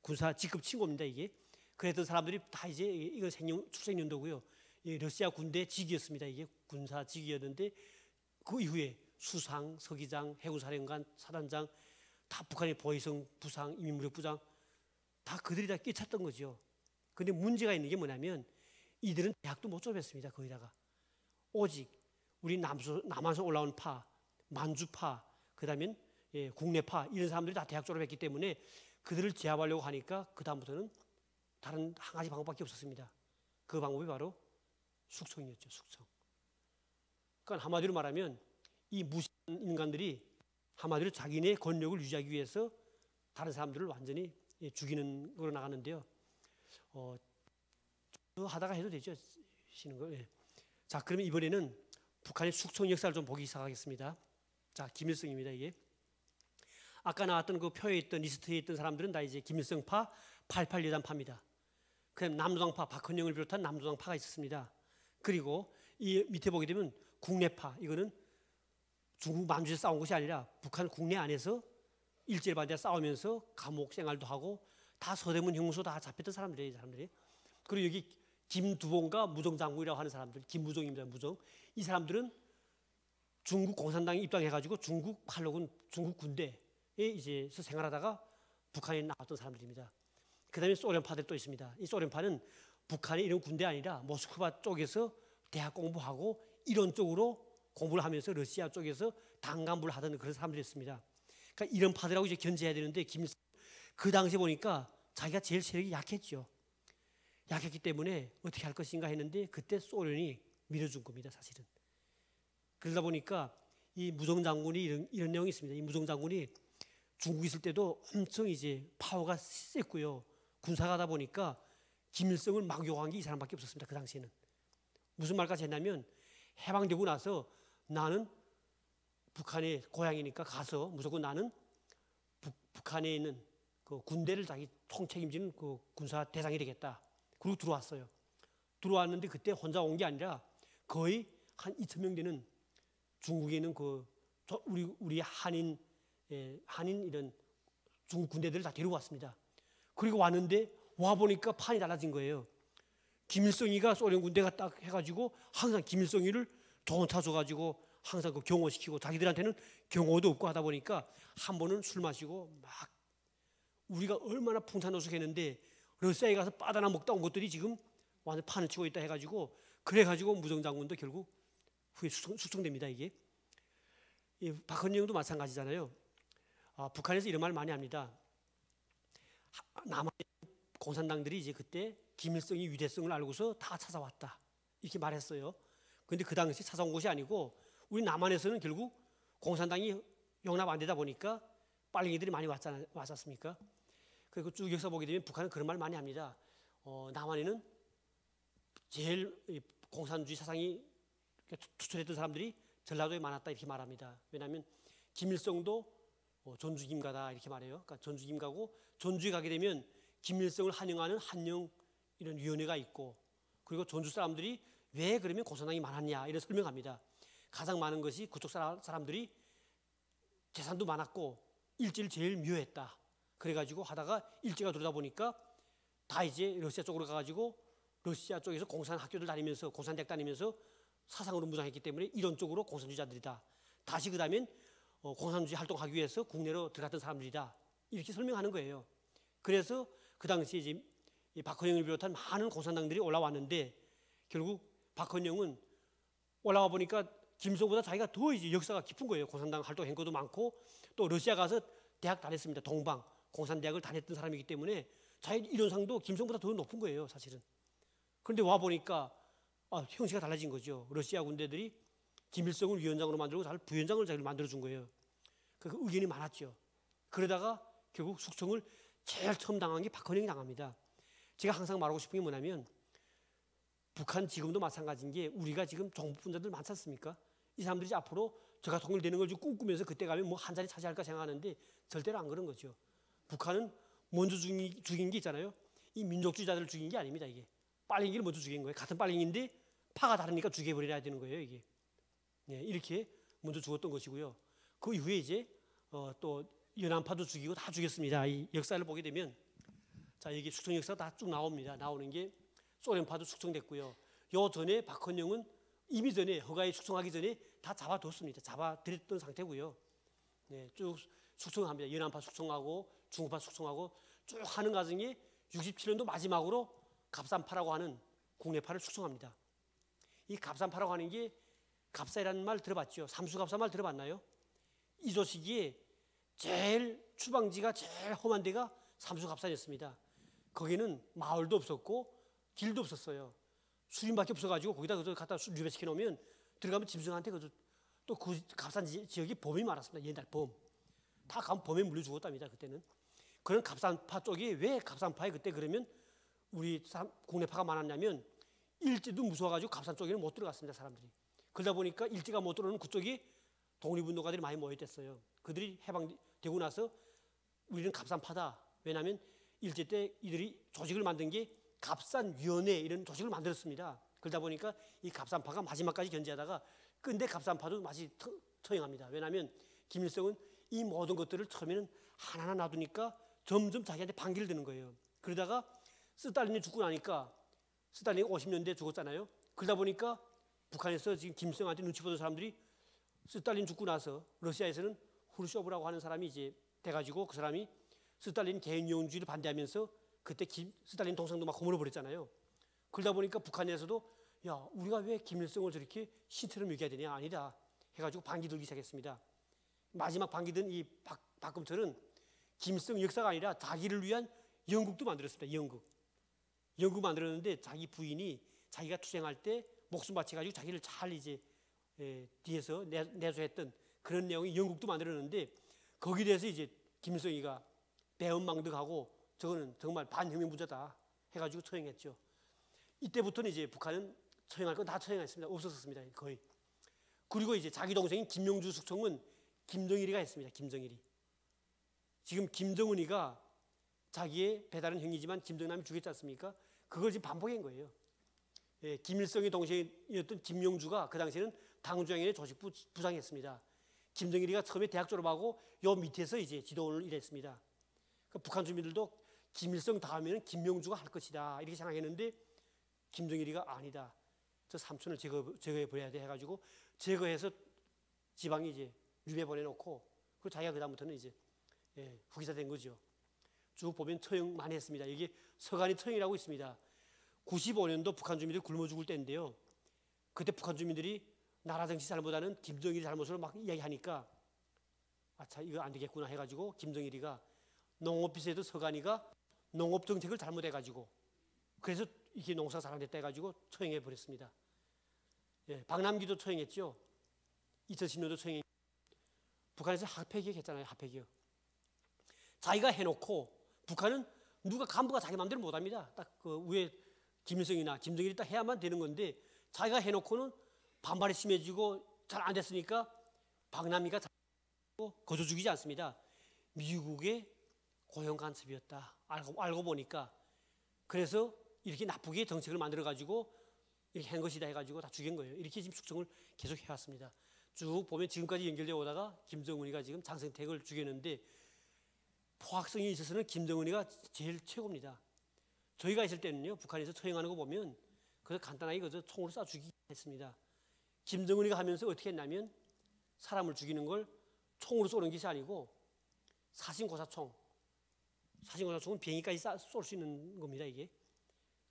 군사 직급 친구입니다. 이게. 그랬던 사람들이 다 이제 이거 출생 연도고요. 러시아 군대 직위였습니다. 이게 군사 직위였는데 그 이후에 수상, 서기장, 해군사령관, 사단장 다 북한의 보위성, 부상, 인민무력부장 다 그들이 다 끼쳤던 거죠. 그런데 문제가 있는 게 뭐냐면 이들은 대학도 못 졸업했습니다. 거기다가 오직 우리 남한에서 올라온 파, 만주파, 그다음엔 국내파 이런 사람들이 다 대학 졸업했기 때문에 그들을 제압하려고 하니까 그 다음부터는 다른 한 가지 방법밖에 없었습니다. 그 방법이 바로 숙청이었죠. 숙청. 그러니까 한마디로 말하면 이 무시한 인간들이 한마디로 자기네 권력을 유지하기 위해서 다른 사람들을 완전히 죽이는 거로 나가는데요. 하다가 해도 되죠. 쉬는 거. 자, 그러면 이번에는 북한의 숙청 역사를 좀 보기 시작하겠습니다. 자, 김일성입니다. 이게 아까 나왔던 그 표에 있던 리스트에 있던 사람들은 다 이제 김일성파, 88 여단파입니다. 그다음 남조당파, 박헌영을 비롯한 남조당파가 있었습니다. 그리고 이 밑에 보게 되면 국내파, 이거는 중국 만주에서 싸운 것이 아니라 북한 국내 안에서 일제반대 싸우면서 감옥 생활도 하고 다 서대문 형무소 다 잡혔던 사람들이에요. 사람들이. 그리고 여기 김두봉과 무정장군이라고 하는 사람들, 김무정입니다. 무정. 이 사람들은 중국 공산당에 입당해가지고 중국 팔로군, 중국 군대에 이제 생활하다가 북한에 나왔던 사람들입니다. 그다음에 소련파들 또 있습니다. 이 소련파는 북한의 이런 군대 아니라 모스크바 쪽에서 대학 공부하고 이론적으로 공부를 하면서 러시아 쪽에서 당 간부를 하던 그런 사람들이었습니다. 그러니까 이런 파들하고 이제 견제해야 되는데 김일성 그 당시에 보니까 자기가 제일 세력이 약했죠. 약했기 때문에 어떻게 할 것인가 했는데 그때 소련이 밀어준 겁니다, 사실은. 그러다 보니까 이 무성 장군이 이런 내용이 있습니다. 이 무성 장군이 중국에 있을 때도 엄청 이제 파워가 셌고요. 군사가 하다 보니까 김일성을 막 욕한 게 이 사람밖에 없었습니다. 그 당시에는. 무슨 말까지 했냐면 해방되고 나서 나는 북한의 고향이니까 가서 무조건 나는 북한에 있는 그 군대를 자기 총책임지는 그 군사 대장이 되겠다. 그리고 들어왔어요. 들어왔는데 그때 혼자 온 게 아니라 거의 한 2,000명 되는 중국에 있는 그 우리 한인 이런 중국 군대들을 다 데리고 왔습니다. 그리고 왔는데 와 보니까 판이 달라진 거예요. 김일성이가 소련 군대가 딱 해가지고 항상 김일성이를 좋은 차 줘가지고 항상 그 경호시키고 자기들한테는 경호도 없고 하다 보니까 한 번은 술 마시고 막 우리가 얼마나 풍산노숙했는데 러시아에 가서 바다나 먹다 온 것들이 지금 완전 판을 치고 있다 해가지고 그래가지고 무정장군도 결국 후에 숙청됩니다. 이게 박헌영도 마찬가지잖아요. 북한에서 이런 말 많이 합니다. 남한 공산당들이 이제 그때 김일성의 위대성을 알고서 다 찾아왔다 이렇게 말했어요. 그런데 그 당시 찾아온 것이 아니고 우리 남한에서는 결국 공산당이 용납 안 되다 보니까 빨갱이들이 많이 왔었습니까? 그리고 쭉 역사 보게 되면 북한은 그런 말 많이 합니다. 남한에는 제일 공산주의 사상이 투철했던 사람들이 전라도에 많았다 이렇게 말합니다. 왜냐하면 김일성도 전주김가다 이렇게 말해요. 그러니까 전주김가고 전주에 가게 되면 김일성을 환영하는 한영 이런 위원회가 있고 그리고 전주 사람들이 왜 그러면 공산당이 많았냐 이런 설명합니다. 가장 많은 것이 그쪽 사람들이 재산도 많았고 일제를 제일 미워했다. 그래가지고 하다가 일제가 들어다 보니까 다 이제 러시아 쪽으로 가가지고 러시아 쪽에서 공산 학교들 다니면서 공산대학 다니면서 사상으로 무장했기 때문에 이런 쪽으로 공산주의자들이다. 다시 그 다음엔 공산주의 활동하기 위해서 국내로 들어갔던 사람들이다. 이렇게 설명하는 거예요. 그래서 그 당시에 이제 박헌영을 비롯한 많은 공산당들이 올라왔는데 결국 박헌영은 올라와 보니까 김일성보다 자기가 더 이제 역사가 깊은 거예요. 공산당 활동 행보도 많고 또 러시아 가서 대학 다녔습니다. 동방 공산대학을 다녔던 사람이기 때문에 자기 이론상도 김일성보다 더 높은 거예요, 사실은. 그런데 와 보니까 형식이 달라진 거죠. 러시아 군대들이 김일성을 위원장으로 만들고 자기를 부위원장을 자기를 만들어준 거예요. 그 의견이 많았죠. 그러다가 결국 숙청을 제일 처음 당한 게 박헌영이 당합니다. 제가 항상 말하고 싶은 게 뭐냐면 북한 지금도 마찬가지인 게 우리가 지금 정부분자들 많지 않습니까? 이 사람들이 앞으로 저가 통일되는 걸 꿈꾸면서 그때 가면 뭐 한 자리 차지할까 생각하는데 절대로 안 그런 거죠. 북한은 먼저 죽인 게 있잖아요. 이 민족주의자들을 죽인 게 아닙니다. 이게 빨갱이를 먼저 죽인 거예요. 같은 빨갱이인데 파가 다르니까 죽여버려야 되는 거예요. 이게 이렇게 먼저 죽었던 것이고요. 그 이후에 이제 또 연안파도 죽이고 다 죽였습니다. 이 역사를 보게 되면 자 여기 숙청 역사가 다 쭉 나옵니다. 나오는 게 소련파도 숙청됐고요. 요 전에 박헌영은 이미 전에 허가에 숙청하기 전에 다 잡아뒀습니다. 잡아들였던 상태고요. 쭉 숙청합니다. 연안파 숙청하고 중국파 숙청하고 쭉 하는 과정에 67년도 마지막으로 갑산파라고 하는 국내파를 숙청합니다. 이 갑산파라고 하는 게 갑사이라는 말 들어봤죠? 삼수갑사 말 들어봤나요? 이조시기에 제일 추방지가 제일 험한 데가 삼수갑사였습니다. 거기는 마을도 없었고 길도 없었어요. 수림밖에 없어가지고 거기다 갖다 유배시켜 놓으면 들어가면 짐승한테 또 그 갑산 지역이 범이 많았습니다. 옛날 범. 다 가면 범에 물려 죽었답니다. 그때는. 그런 갑산파 쪽이 왜 갑산파에 그때 그러면 우리 국내파가 많았냐면 일제도 무서워가지고 갑산 쪽에는 못 들어갔습니다. 사람들이. 그러다 보니까 일제가 못 들어오는 그쪽이 독립운동가들이 많이 모였댔어요. 그들이 해방되고 나서 우리는 갑산파다. 왜냐하면 일제 때 이들이 조직을 만든 게 갑산위원회 이런 조직을 만들었습니다. 그러다 보니까 이 갑산파가 마지막까지 견제하다가 근데 갑산파도 마치 처형합니다. 왜냐하면 김일성은 이 모든 것들을 처음에는 하나하나 놔두니까 점점 자기한테 반기를 드는 거예요. 그러다가 스탈린이 죽고 나니까 스탈린이 50년대에 죽었잖아요. 그러다 보니까 북한에서 지금 김일성한테 눈치 보던 사람들이 스탈린 죽고 나서 러시아에서는 후르쇼프라고 하는 사람이 이제 돼가지고 그 사람이 스탈린 개인용주의를 반대하면서 그때 스탈린 동상도 막 허물어 버렸잖아요. 그러다 보니까 북한에서도 야 우리가 왜 김일성을 저렇게 신처럼 여겨야 되냐 아니다 해가지고 반기 들기 시작했습니다. 마지막 반기 든 이 박금철은 김일성 역사가 아니라 자기를 위한 연극도 만들었습니다. 연구 만들었는데 자기 부인이 자기가 투쟁할 때 목숨 바쳐가지고 자기를 잘 이제 뒤에서 내조했던 그런 내용이 연극도 만들었는데 거기에 대해서 이제 김일성이가 배은망덕하고 저거는 정말 반혁명부자다 해가지고 처형했죠. 이때부터는 이제 북한은 처형할 건 다 처형했습니다. 없었습니다. 거의. 그리고 이제 자기 동생인 김명주 숙청은 김정일이가 했습니다. 김정일이. 지금 김정은이가 자기의 배다른 형이지만 김정남이 죽였지 않습니까? 그걸 지금 반복한 거예요. 김일성의 동생이었던 김명주가 그 당시에는 당중앙위원회 조직부 부장이었습니다. 김정일이가 처음에 대학 졸업하고 요 밑에서 이제 지도원을 일했습니다. 그러니까 북한 주민들도 김일성 다음에는 김명주가 할 것이다 이렇게 생각했는데 김정일이가 아니다. 저 삼촌을 제거해 버려야 돼 해가지고 제거해서 지방에 이제 유배 보내놓고 그 자기가 그 다음부터는 이제 후기자 된 거죠. 쭉 보면 처형 많이 했습니다. 여기 서간이 처형이라고 있습니다. 95년도 북한 주민들이 굶어 죽을 때인데요. 그때 북한 주민들이 나라 정치 잘못하는 김정일이 잘못으로 막 이야기하니까 아차 이거 안 되겠구나 해가지고 김정일이가 농업비서에도 서간이가 농업 정책을 잘못해가지고 그래서 이게 농사가 잘 안 됐다 해가지고 처형해 버렸습니다. 박남기도 처형했죠. 2010년도 처형. 북한에서 학폐기획 했잖아요. 학폐기획. 자기가 해놓고 북한은 누가 간부가 자기 마음대로 못합니다. 딱 그 위에 김일성이나 김정일이 딱 해야만 되는 건데 자기가 해놓고는 반발이 심해지고 잘 안 됐으니까 박남기가 거저 죽이지 않습니다. 미국의 고용 간첩이었다. 알고 보니까 그래서 이렇게 나쁘게 정책을 만들어 가지고 이렇게 한 것이다 해가지고 다 죽인 거예요. 이렇게 지금 숙청을 계속 해왔습니다. 쭉 보면 지금까지 연결되어 오다가 김정은이가 지금 장성택을 죽였는데 포악성이 있어서는 김정은이가 제일 최고입니다. 저희가 있을 때는요 북한에서 처형하는 거 보면 그저 간단하게 그저 총으로 쏴 죽이기 했습니다. 김정은이가 하면서 어떻게 했냐면 사람을 죽이는 걸 총으로 쏘는 것이 아니고 사신고사총. 사신고사총은 비행기까지 쏠 수 있는 겁니다. 이게.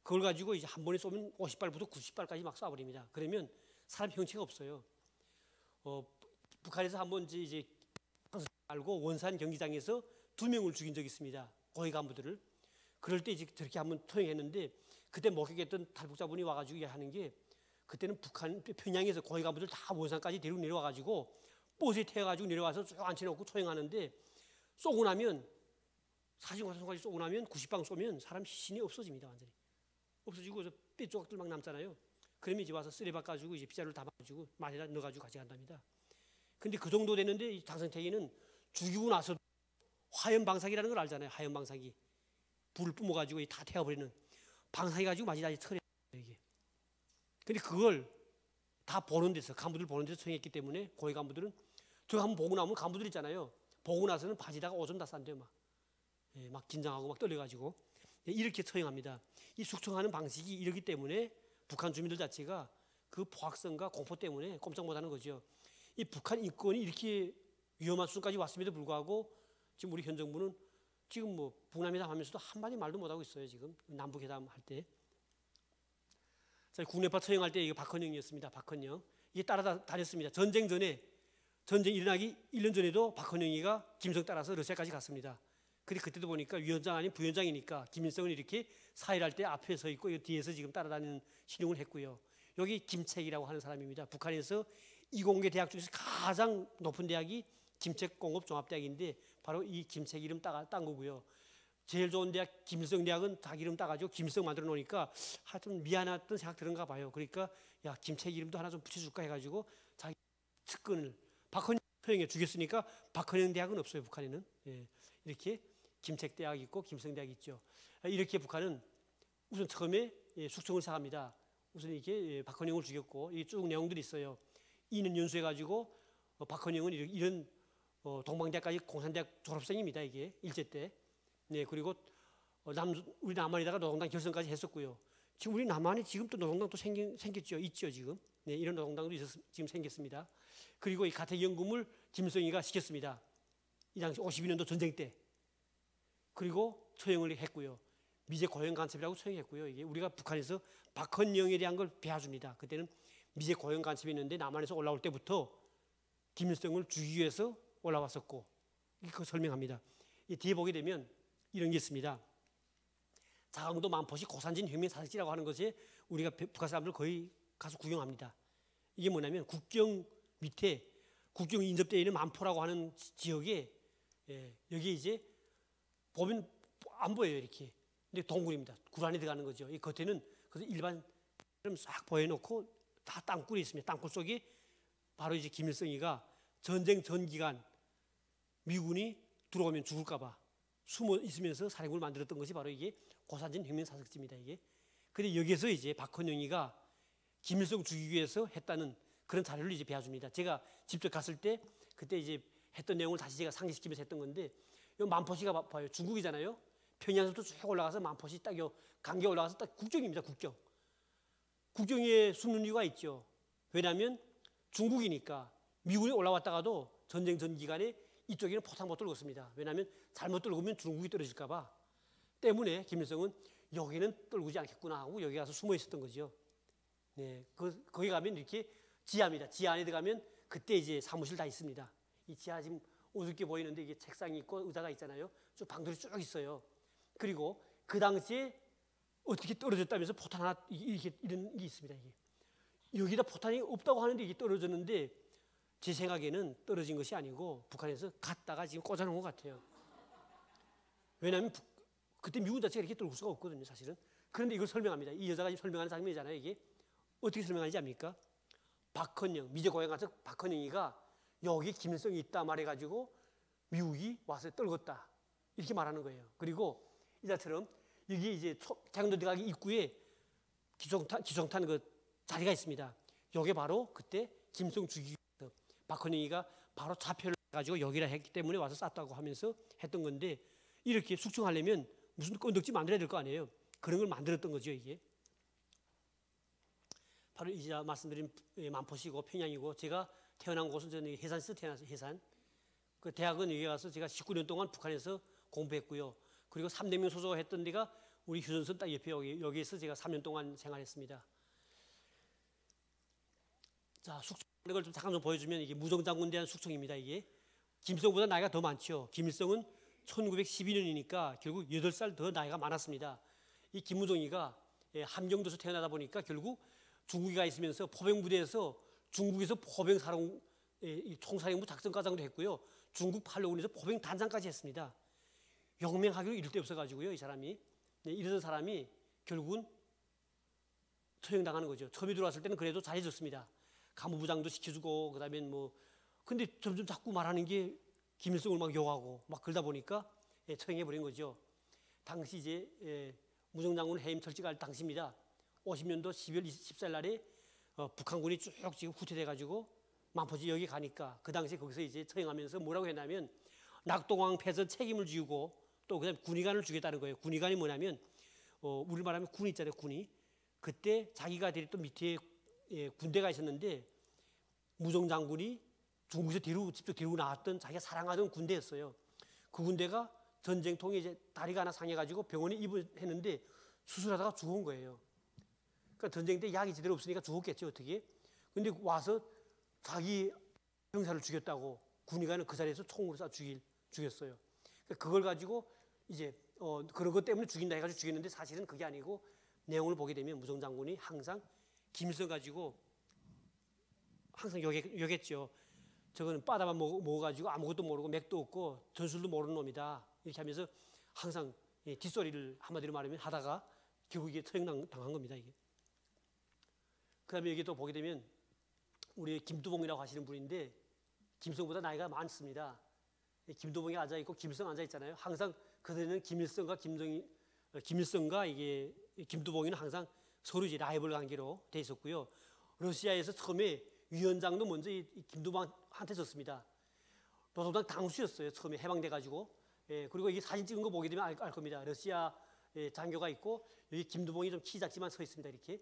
그걸 가지고 이제 한 번에 쏘면 50발부터 90발까지 막 쏴버립니다. 그러면 사람 형체가 없어요. 북한에서 한번 이제 알고 원산 경기장에서 2명을 죽인 적이 있습니다. 고위 간부들을. 그럴 때 이제 저렇게 한번 처형했는데 그때 목격했던 탈북자분이 와가지고 하는 게 그때는 북한 평양에서 고위 간부들 다 원산까지 데리고 내려와가지고 버스에 태워가지고 내려와서 쭉 앉혀놓고 처형하는데 쏘고 나면 사신고사총까지 쏘고 나면 90방 쏘면 사람 신이 없어집니다. 완전히. 없어지고 뼈 조각들 막 남잖아요. 그러면 이제 와서 쓰레박 가지고 이제 피자를 담아가지고 마에다 넣어가지고 가져간답니다. 근데 그 정도 되는데 이 장성택이는 죽이고 나서 화염 방사기라는 걸 알잖아요. 화염 방사기. 불을 뿜어가지고 다 태워버리는 방사기 가지고 마지막에 처리해요. 이게. 근데 그걸 다 보는 데서 간부들 보는 데서 처형했기 때문에 고위 간부들은 저 한번 보고 나면 간부들 있잖아요. 보고 나서는 바지다가 오줌 다 싼대요. 막 긴장하고 막 떨려가지고 이렇게 처형합니다. 이 숙청하는 방식이 이러기 때문에 북한 주민들 자체가 그 포악성과 공포 때문에 꼼짝 못하는 거죠. 이 북한 인권이 이렇게 위험한 수준까지 왔음에도 불구하고 지금 우리 현 정부는 지금 뭐 북남회담 하면서도 한마디 말도 못하고 있어요. 지금 남북회담 할 때. 국내파 처형할 때 이게 박헌영이었습니다. 박헌영. 이게 따라다녔습니다. 전쟁 전에 전쟁 일어나기 1년 전에도 박헌영이가 김일성 따라서 러시아까지 갔습니다. 근데 그때도 보니까 위원장 아닌 부위원장이니까 김일성은 이렇게 사일할 때 앞에 서 있고 뒤에서 지금 따라다니는 신용을 했고요. 여기 김책이라고 하는 사람입니다. 북한에서 이공계 대학 중에서 가장 높은 대학이 김책공업종합대학인데 바로 이 김책 이름 딴 거고요. 제일 좋은 대학 김일성 대학은 자기 이름 따가지고 김일성 만들어 놓으니까 하여튼 미안했던 생각 들은가 봐요. 그러니까 야 김책 이름도 하나 좀 붙여줄까 해가지고 자기 측근을 박헌영 처형해 죽였으니까 박헌영 대학은 없어요. 북한에는. 이렇게 김책 대학 있고 김일성 대학 있죠. 이렇게 북한은 우선 처음에 숙청을 시작합니다. 우선 이렇게 박헌영을 죽였고 이 쭉 내용들이 있어요. 이는 연수해가지고 박헌영은 이런 동방대학까지 공산대학 졸업생입니다. 이게 일제 때. 네, 그리고 우리 남한에다가 노동당 결성까지 했었고요. 지금 우리 남한에 지금 또 노동당도 생겼죠. 있죠 지금. 네, 이런 노동당도 지금 생겼습니다. 그리고 이 가택연금을 김일성이가 시켰습니다. 이 당시 52년도 전쟁 때. 그리고 처형을 했고요. 미제 고용 간첩이라고 처형했고요. 이게 우리가 북한에서 박헌영에 대한 걸 배워줍니다. 그때는 미제 고용 간첩이 있는데 남한에서 올라올 때부터 김일성을 죽이기 위해서 올라왔었고 이거 설명합니다. 이 뒤에 보게 되면 이런 게 있습니다. 자강도 만포시 고산진 혁명사직지라고 하는 것에 우리가 북한 사람들 거의 가서 구경합니다. 이게 뭐냐면 국경 밑에 국경 인접되어 있는 만포라고 하는 지역에 여기 이제 보면 안 보여요 이렇게. 근데 동굴입니다. 굴 안에 들어가는 거죠. 이 겉에는 그래서 일반 싹 보여놓고 다 땅굴이 있습니다. 땅굴 속에 바로 이제 김일성이가 전쟁 전 기간 미군이 들어오면 죽을까봐 숨어 있으면서 사령부를 만들었던 것이 바로 이게 고산진 혁명사석지입니다. 이게. 근데 여기에서 이제 박헌영이가 김일성 죽이기 위해서 했다는 그런 자료를 이제 배워줍니다. 제가 직접 갔을 때 그때 이제 했던 내용을 다시 제가 상기시키면서 했던 건데, 요 만포시가 봐요. 중국이잖아요. 평양에서부터 쭉 올라가서 만포시 딱 요 강계 올라가서 딱 국경입니다. 국경. 국경에 숨는 이유가 있죠. 왜냐하면 중국이니까 미군이 올라왔다가도 전쟁 전 기간에 이쪽에는 포탄 못 떨궜습니다. 왜냐하면 잘못 떨구면 중국이 떨어질까 봐. 때문에 김일성은 여기는 떨구지 않겠구나 하고 여기 가서 숨어 있었던 거죠. 네, 거기 가면 이렇게 지하입니다. 지하 안에 들어가면 그때 이제 사무실 다 있습니다. 이 지하 지금 어둡게 보이는데 이게 책상이 있고 의자가 있잖아요. 쭉 방들이 쭉 있어요. 그리고 그 당시에 어떻게 떨어졌다면서 포탄 하나 이렇게 이런 게 있습니다. 이게. 여기다 포탄이 없다고 하는데 이게 떨어졌는데 제 생각에는 떨어진 것이 아니고 북한에서 갔다가 지금 꽂아놓은 것 같아요. 왜냐하면 그때 미군 자체가 이렇게 떨굴 수가 없거든요, 사실은. 그런데 이걸 설명합니다. 이 여자가 설명하는 장면이잖아요. 이게 어떻게 설명하는지 압니까? 박헌영, 미제 고향 가서 박헌영이가 여기 김일성이 있다 말해가지고 미국이 와서 떨궜다 이렇게 말하는 거예요. 그리고 이자처럼 여기 이제 장도 들어가기 입구에 기종탄 그 자리가 있습니다. 여기 바로 그때 김일성 죽이기 위해서 박헌영이가 바로 좌표를 가지고 여기라 했기 때문에 와서 쐈다고 하면서 했던 건데, 이렇게 숙청하려면 무슨 건덕지 만들어야 될 거 아니에요. 그런 걸 만들었던 거죠. 이게 바로 이제 말씀드린 만포시고 평양이고, 제가 태어난 곳은 저는 해산에서 태어나서 해산. 그 대학은 여기 가서 제가 19년 동안 북한에서 공부했고요. 그리고 3대명 소속했던 데가 우리 휴전선 딱 옆에 여기에서 제가 3년 동안 생활했습니다. 자, 숙청하는 걸 좀 잠깐 좀 보여주면 이게 무정장군 대한 숙청입니다. 이게 김일성보다 나이가 더 많죠. 김일성은 1912년이니까 결국 8살 더 나이가 많았습니다. 이 김무정이가 함경도에서 태어나다 보니까 결국 중국에 가 있으면서 포병부대에서 중국에서 포병사령 총사령부 작전과장도 했고요. 중국 팔로군에서 포병단장까지 했습니다. 영맹하기로 이럴 데 없어가지고요. 이 사람이 이러던 사람이 결국은 처형당하는 거죠. 처음에 들어왔을 때는 그래도 잘해줬습니다. 간부부장도 시켜주고 그다음에 뭐, 근데 점점 자꾸 말하는 게 김일성을 막 욕하고 막 그러다 보니까 처형해버린 거죠. 당시 이제 무정장군 해임 철칙할 당시입니다. 50년도 12월 14일 날에 북한군이 쭉 지금 후퇴돼가지고 만포지 여기 가니까 그 당시에 거기서 이제 처형하면서 뭐라고 했냐면 낙동강 패전 책임을 지우고 또 그다음에 군의관을 주겠다는 거예요. 군의관이 뭐냐면 우리 말하면 군 있잖아요. 군이 그때 자기가 데리던 밑에 군대가 있었는데 무정장군이 중국에서 직접 데리고 나왔던 자기가 사랑하던 군대였어요. 그 군대가 전쟁통에 이제 다리가 하나 상해가지고 병원에 입원했는데 수술하다가 죽은 거예요. 그러니까 전쟁 때 약이 제대로 없으니까 죽었겠죠, 어떻게. 근데 와서 자기 병사를 죽였다고 군의관은 그 자리에서 총으로 쏴 죽였어요. 그러니까 그걸 가지고 이제 그런 것 때문에 죽인다 해가지고 죽였는데 사실은 그게 아니고, 내용을 보게 되면 무정장군이 항상 김일성 가지고 항상 욕했죠. 저거는 바다만 먹어가지고 아무것도 모르고 맥도 없고 전술도 모르는 놈이다 이렇게 하면서 항상 뒷소리를 한마디로 말하면 하다가 결국 이게 처형당한 겁니다. 이게. 그다음에 여기 또 보게 되면 우리 김두봉이라고 하시는 분인데 김일성보다 나이가 많습니다. 김두봉이 앉아 있고 김일성 앉아 있잖아요. 항상 그들은 김일성과 이게 김두봉이는 항상 서로 이제 라이벌 관계로 돼 있었고요. 러시아에서 처음에 위원장도 먼저 이 김두봉한테 졌습니다. 노동당 당수였어요. 처음에 해방돼가지고. 그리고 이게 사진 찍은 거 보게 되면 알 겁니다. 러시아 장교가 있고 여기 김두봉이 좀 키 작지만 서 있습니다. 이렇게.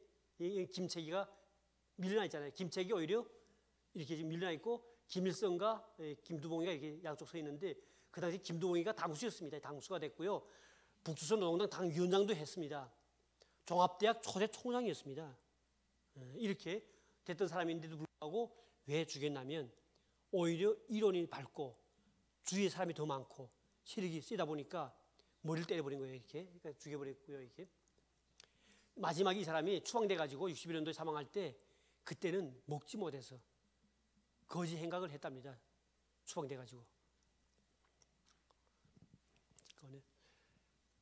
김책이가 밀려나 있잖아요. 김책이 오히려 이렇게 지금 밀려나 있고 김일성과 김두봉이가 이렇게 양쪽 서 있는데 그 당시 김두봉이가 당수였습니다. 당수가 됐고요. 북조선 노동당 당위원장도 했습니다. 종합대학 초대 총장이었습니다. 이렇게 됐던 사람인데도 불구하고 왜 죽였냐면 오히려 이론이 밝고 주위에 사람이 더 많고 세력이 세다 보니까 머리를 때려버린 거예요. 이렇게 그러니까 죽여버렸고요. 이렇게 마지막에 이 사람이 추방돼 가지고 61년도에 사망할 때 그때는 먹지 못해서 거지 행각을 했답니다. 추방돼 가지고.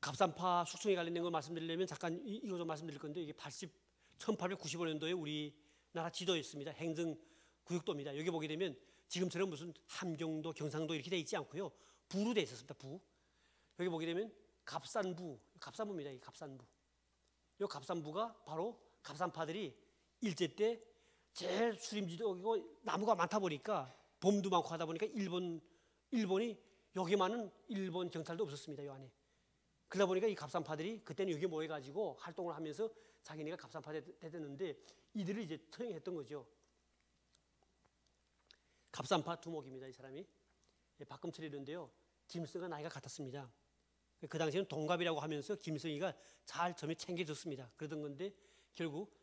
갑산파 숙성에 관련된 걸 말씀드리려면 잠깐 이거 좀 말씀드릴 건데 이게 1895년도에 우리나라 지도였습니다. 행정구역도입니다. 여기 보게 되면 지금처럼 무슨 함경도, 경상도 이렇게 돼 있지 않고요. 부로 돼 있었습니다. 부. 여기 보게 되면 갑산부입니다. 이 갑산부. 이 갑산부가 바로 갑산파들이 일제 때 제일 수림지도이고 나무가 많다 보니까 범도 많고 하다 보니까 일본이 여기만은 일본 경찰도 없었습니다. 이 안에. 그러다 보니까 이 갑산파들이 그때는 여기 모여가지고 활동을 하면서 자기네가 갑산파 됐는데 이들을 이제 처형했던 거죠. 갑산파 두목입니다. 이 사람이. 박금철이는데요. 김일성과 나이가 같았습니다. 그 당시에는 동갑이라고 하면서 김일성이가 잘 점에 챙겨줬습니다. 그러던 건데 결국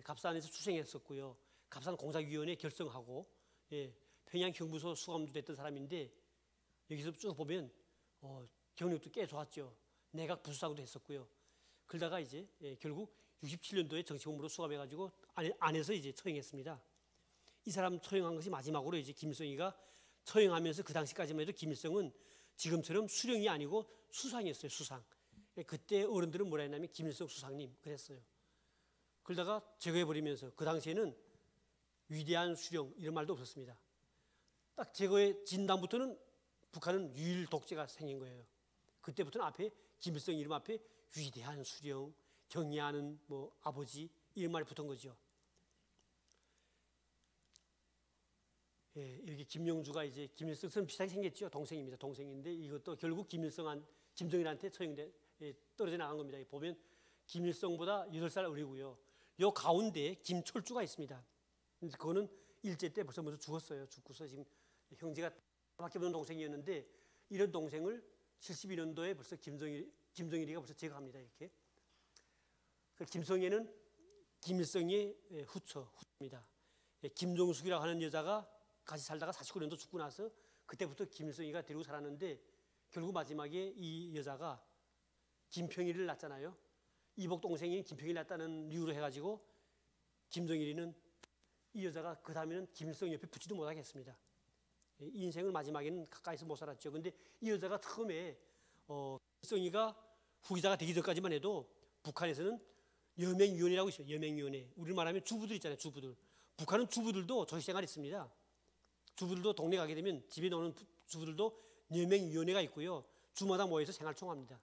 갑산에서 수생했었고요. 갑산 공작위원회 결성하고 평양 경부소 수감도 됐던 사람인데 여기서 쭉 보면 경력도 꽤 좋았죠. 내각 부수사도 했었고요. 그러다가 이제 결국 67년도에 정치본부로 수감해가지고 안에서 이제 처형했습니다. 이 사람 처형한 것이 마지막으로 이제 김일성이가 처형하면서 그 당시까지만 해도 김일성은 지금처럼 수령이 아니고 수상이었어요. 수상. 그때 어른들은 뭐라 했냐면 김일성 수상님 그랬어요. 그러다가 제거해버리면서 그 당시에는 위대한 수령 이런 말도 없었습니다. 딱 제거해진 다음부터는 북한은 유일 독재가 생긴 거예요. 그때부터는 앞에 김일성 이름 앞에 위대한 수령, 경애하는 뭐 아버지 이런 말이 붙은 거죠. 여기 김영주가 이제 김일성처럼 비슷하게 생겼죠. 동생입니다. 동생인데 이것도 결국 김정일한테 떨어져 나간 겁니다. 보면 김일성보다 8살 어리고요. 요 가운데 김철주가 있습니다. 그거는 일제 때 벌써 먼저 죽었어요. 죽고서 지금 형제가 밖에 없는 동생이었는데 이런 동생을 72년도에 벌써 김정일이가 벌써 제거합니다. 이렇게. 김성애는 김일성의 후처입니다. 김종숙이라고 하는 여자가 같이 살다가 49년도 죽고 나서 그때부터 김일성이가 데리고 살았는데 결국 마지막에 이 여자가 김평일을 낳잖아요. 이복 동생이 김평일 낳았다는 이유로 해가지고 김정일이는 이 여자가 그 다음에는 김일성 옆에 붙지도 못하게 했습니다. 인생을 마지막에는 가까이서 못 살았죠. 근데 이 여자가 처음에 김일성이가 후기자가 되기 전까지만 해도 북한에서는 여맹위원회라고 있어요. 여맹위원회. 우리 말하면 주부들 있잖아요. 주부들. 북한은 주부들도 조직생활이 있습니다. 주부들도 동네 가게 되면 집에 노는 주부들도 여맹위원회가 있고요. 주마다 모여서 생활총합니다.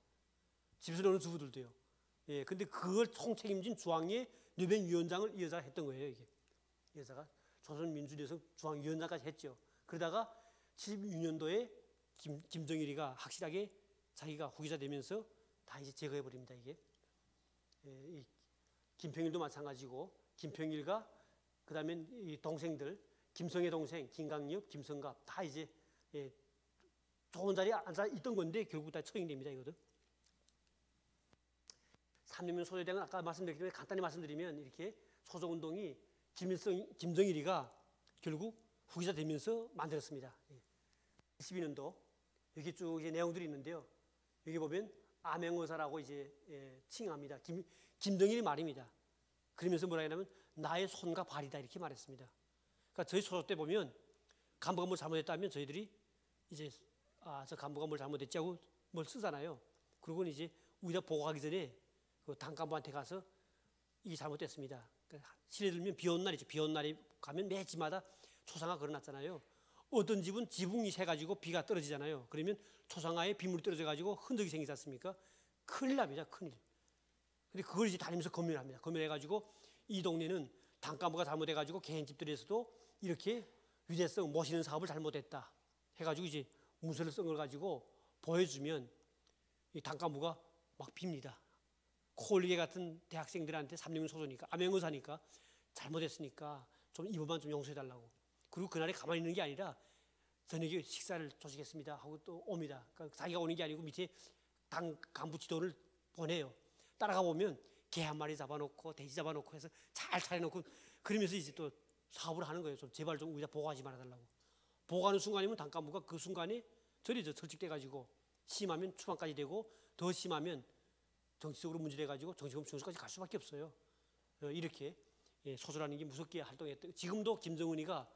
집에서 노는 주부들도요. 근데 그걸 총책임진 중앙의 여맹위원장을 이 여자가 했던 거예요. 이게. 이 여자가 조선민주여성 중앙위원장까지 했죠. 그러다가 76년도에 김정일이가 확실하게 자기가 후계자 되면서 다 이제 제거해버립니다. 이게. 김평일도 마찬가지고 김평일과 그 다음에 이 동생들 김성애 동생, 김강엽, 김성갑 다 이제 좋은 자리에 앉아 있던 건데 결국 다 처형됩니다. 이거든. 3.1년 소요대는 아까 말씀드렸지만 간단히 말씀드리면 이렇게 소조운동이 김정일이가 결국 후계자 되면서 만들었습니다. 12년도 여기 쭉 이제 내용들이 있는데요. 여기 보면 암행어사라고 이제 칭합니다. 김정일이 말입니다. 그러면서 뭐라 하냐면 나의 손과 발이다 이렇게 말했습니다. 그러니까 저희 소조 때 보면 간부가 뭘 잘못했다면 저희들이 이제 저 간부가 뭘 잘못했지 하고 뭘 쓰잖아요. 그리고 이제 우리가 보고하기 전에 그 당간부한테 가서 이게 잘못됐습니다. 그러니까 실례 들면 비 오는 날이죠. 비 오는 날이 가면 매 집마다 초상화 걸어놨잖아요. 어떤 집은 지붕이 새가지고 비가 떨어지잖아요. 그러면 초상화에 빗물이 떨어져가지고 흔적이 생기지 않습니까? 큰일 납니다. 큰일. 근데 그걸 이제 다니면서 검열합니다. 검열해가지고 이 동네는 당간부가 잘못해가지고 개인 집들에서도 이렇게 유대성 모시는 사업을 잘못했다 해가지고 이제 문서를 쓴 걸 가지고 보여주면 이 당간부가 막 빕니다. 콜리게 같은 대학생들한테 3년 소조니까 암행의사니까 잘못했으니까 좀 이번만 좀 용서해달라고. 그리고 그날에 가만히 있는 게 아니라 저녁에 식사를 조직했습니다 하고 또 옵니다. 그러니까 자기가 오는 게 아니고 밑에 당 간부 지도를 보내요. 따라가 보면 개 한 마리 잡아놓고 돼지 잡아놓고 해서 잘 차려놓고 그러면서 이제 또 사업을 하는 거예요. 좀 제발 좀 우리가 보고하지 말아달라고. 보고하는 순간이면 당간부가 그 순간에 저리 설직돼가지고 심하면 추방까지 되고 더 심하면 정치적으로 문제돼 가지고 정치범 총수까지 갈 수밖에 없어요. 이렇게 소수라는 게 무섭게 활동했던. 지금도 김정은이가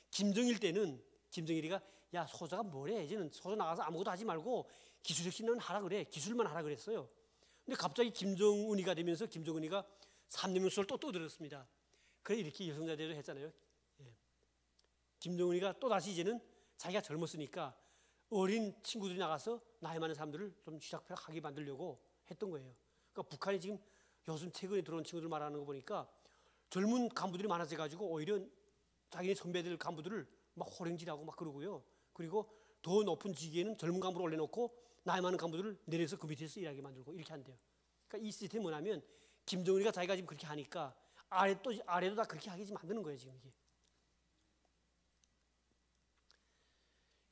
김정일 때는 김정일이가 야 소수가 뭐래? 이제는 소수 나가서 아무것도 하지 말고 기술혁신은 하라 그래. 기술만 하라 그랬어요. 근데 갑자기 김정은이가 되면서 김정은이가 3년 수를 또 떠들었습니다. 그래 이렇게 여성자대로 했잖아요. 김정은이가 또 다시 이제는 자기가 젊었으니까 어린 친구들이 나가서 나이 많은 사람들을 좀 쥐락펴락하게 만들려고 했던 거예요. 그러니까 북한이 지금 요즘 최근에 들어온 친구들 말하는 거 보니까 젊은 간부들이 많아져 가지고 오히려 자기네 선배들 간부들을 막 호령질하고 막 그러고요. 그리고 더 높은 직위에는 젊은 간부를 올려놓고 나이 많은 간부들을 내려서 그 밑에서 일하게 만들고 이렇게 한대요. 그러니까 이 시스템이 뭐냐면 김정은이가 자기가 지금 그렇게 하니까 아래도 다 그렇게 하게 만드는 거예요 지금 이게.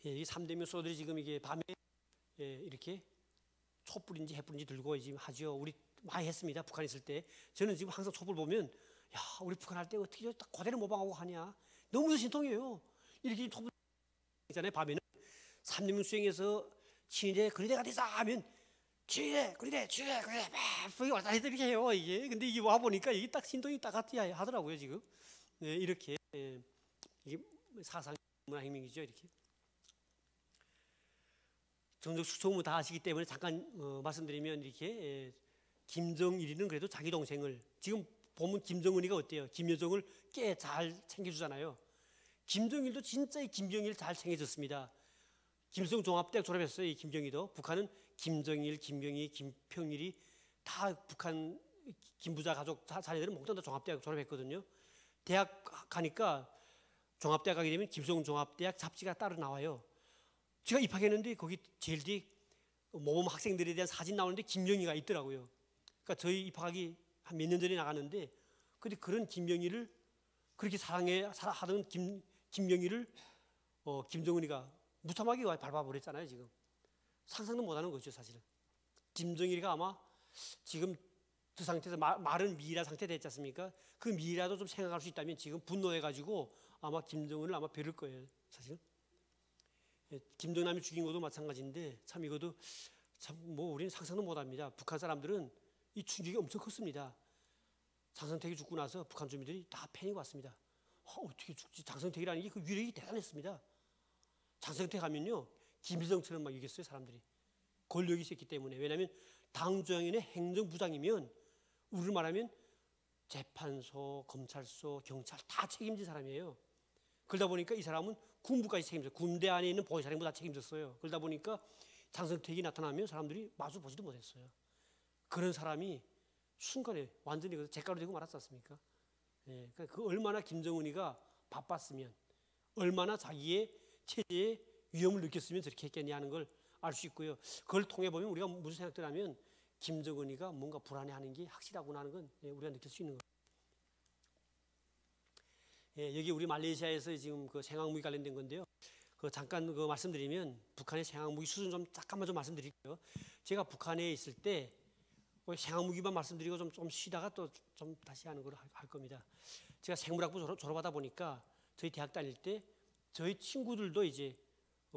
이 3대명 소들이 지금 이게 밤에 이렇게 촛불인지 횃불인지 들고 지금 하죠. 우리 많이 했습니다. 북한에 있을 때. 저는 지금 항상 촛불 보면 야 우리 북한 할 때 어떻게 그대로 모방하고 하냐. 너무 신통해요. 이렇게 촛불 있잖아요. 밤에는 3대명 수행해서 친일에 그리대가 되자 하면 친일에 그리대 친일에 그리대 막 왔다 갔다 이렇게 해요. 이게. 근데 이게 와보니까 이게 딱 신통이 딱 같이 하더라고요 지금. 이렇게 이게 사상 문화혁명이죠 이렇게. 정적 수총무 다 아시기 때문에 잠깐 말씀드리면 이렇게 김정일이는 그래도 자기 동생을 지금 보면 김정은이가 어때요? 김여정을 꽤 잘 챙겨주잖아요. 김정일도 진짜 이 김정일 잘 챙겨줬습니다. 김성 종합대학 졸업했어요. 이 김정일도. 북한은 김정일, 김경희, 김평일이 다 북한 김부자 가족 자녀들은 모두 다 종합대학 졸업했거든요. 대학 가니까 종합대학 가게 되면 김성 종합대학 잡지가 따로 나와요. 제가 입학했는데 거기 제일 뒤에 모범 학생들에 대한 사진 나오는데 김영희가 있더라고요. 그러니까 저희 입학하기 한 몇 년 전에 나갔는데 근데 그런 김영희를 그렇게 사랑하던 김영희를 김정은이가 무참하게 밟아버렸잖아요. 지금 상상도 못하는 거죠 사실은. 김정일이가 아마 지금 그 상태에서 마른 미이라 상태 됐지 않습니까? 그 미이라도 좀 생각할 수 있다면 지금 분노해가지고 아마 김정은을 아마 베를 거예요 사실은. 김정남이 죽인 것도 마찬가지인데 참 이것도 참 뭐 우리는 상상도 못합니다. 북한 사람들은 이 충격이 엄청 컸습니다. 장성택이 죽고 나서 북한 주민들이 다 패닉 왔습니다. 어떻게 죽지? 장성택이라는 게 그 위력이 대단했습니다. 장성택 하면요 김일성처럼 막 이겼어요 사람들이. 권력이 있었기 때문에. 왜냐하면 당조영인의 행정부장이면 우리를 말하면 재판소, 검찰소, 경찰 다 책임진 사람이에요. 그러다 보니까 이 사람은 군부까지 책임졌어요. 군대 안에 있는 보호사령부 다 책임졌어요. 그러다 보니까 장성택이 나타나면 사람들이 마주 보지도 못했어요. 그런 사람이 순간에 완전히 잿가루 되고 말았지 않습니까? 그러니까 그 얼마나 김정은이가 바빴으면 얼마나 자기의 체제에 위험을 느꼈으면 저렇게 했겠냐 하는 걸 알 수 있고요. 그걸 통해 보면 우리가 무슨 생각들 하면 김정은이가 뭔가 불안해하는 게 확실하구나 하는 건 우리가 느낄 수 있는 거예요. 여기 우리 말레이시아에서 지금 그 생화무기 관련된 건데요. 그 잠깐 그 말씀드리면 북한의 생화무기 수준 좀 잠깐만 좀 말씀드릴게요. 제가 북한에 있을 때 생화무기만 말씀드리고 좀 쉬다가 또 좀 다시 하는 걸 할 겁니다. 제가 생물학부 졸업하다 보니까 저희 대학 다닐 때 저희 친구들도 이제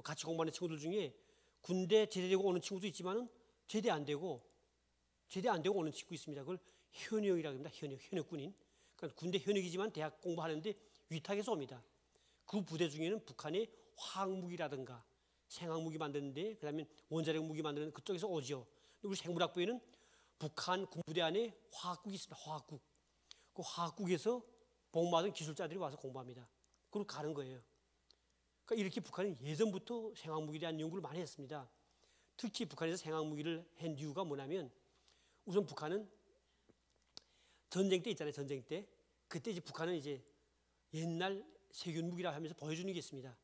같이 공부하는 친구들 중에 군대 제대되고 오는 친구도 있지만은 제대 안 되고 오는 친구 있습니다. 그걸 현역이라고 합니다. 현역군인. 그러니까 군대 현역이지만 대학 공부하는데 위탁해서 옵니다. 그 부대 중에는 북한의 화학무기라든가 생화무기 만드는데 그다음에 원자력 무기 만드는 그쪽에서 오죠. 우리 생물학부에는 북한 군부대 안에 화학국이 있습니다. 화학국. 그 화학국에서 복무하던 기술자들이 와서 공부합니다. 그리고 가는 거예요. 그러니까 이렇게 북한은 예전부터 생화무기에 대한 연구를 많이 했습니다. 특히 북한에서 생화무기를 한 이유가 뭐냐면 우선 북한은 전쟁 때 있잖아요. 전쟁 때. 그때 이제 북한은 이제 옛날 세균 무기라 하면서 보여주는 게 있습니다.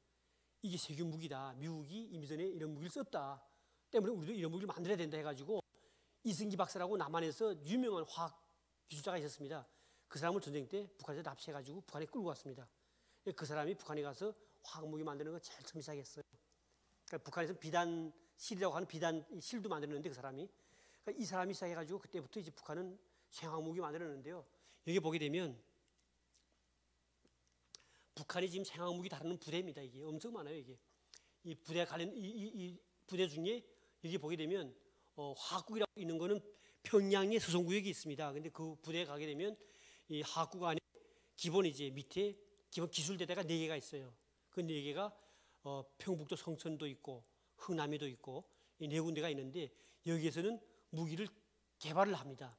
이게 세균 무기다. 미국이 이미 전에 이런 무기를 썼다. 때문에 우리도 이런 무기를 만들어야 된다 해가지고 이승기 박사라고 남한에서 유명한 화학 기술자가 있었습니다. 그 사람을 전쟁 때 북한에서 납치해가지고 북한에 끌고 갔습니다. 그 사람이 북한에 가서 화학무기 만드는 거 제일 처음 시작했어요. 그러니까 북한에서 비단실이라고 하는 비단 실도 만들었는데 그 사람이. 그러니까 이 사람이 시작해가지고 그때부터 이제 북한은 생화무기 만들었는데요. 여기 보게 되면 북한이 지금 생화무기 다루는 부대입니다. 이게 엄청 많아요. 이게 이 부대 관련 이 부대 중에 여기 보게 되면 화학국이라고 있는 거는 평양에 수송구역이 있습니다. 근데 그 부대에 가게 되면 이 화학국 안에 기본 이제 밑에 기본 기술대대가 4개가 있어요. 그 4개가 평북도 성천도 있고 흥남에도 있고 이 4군데가 있는데 여기에서는 무기를 개발을 합니다.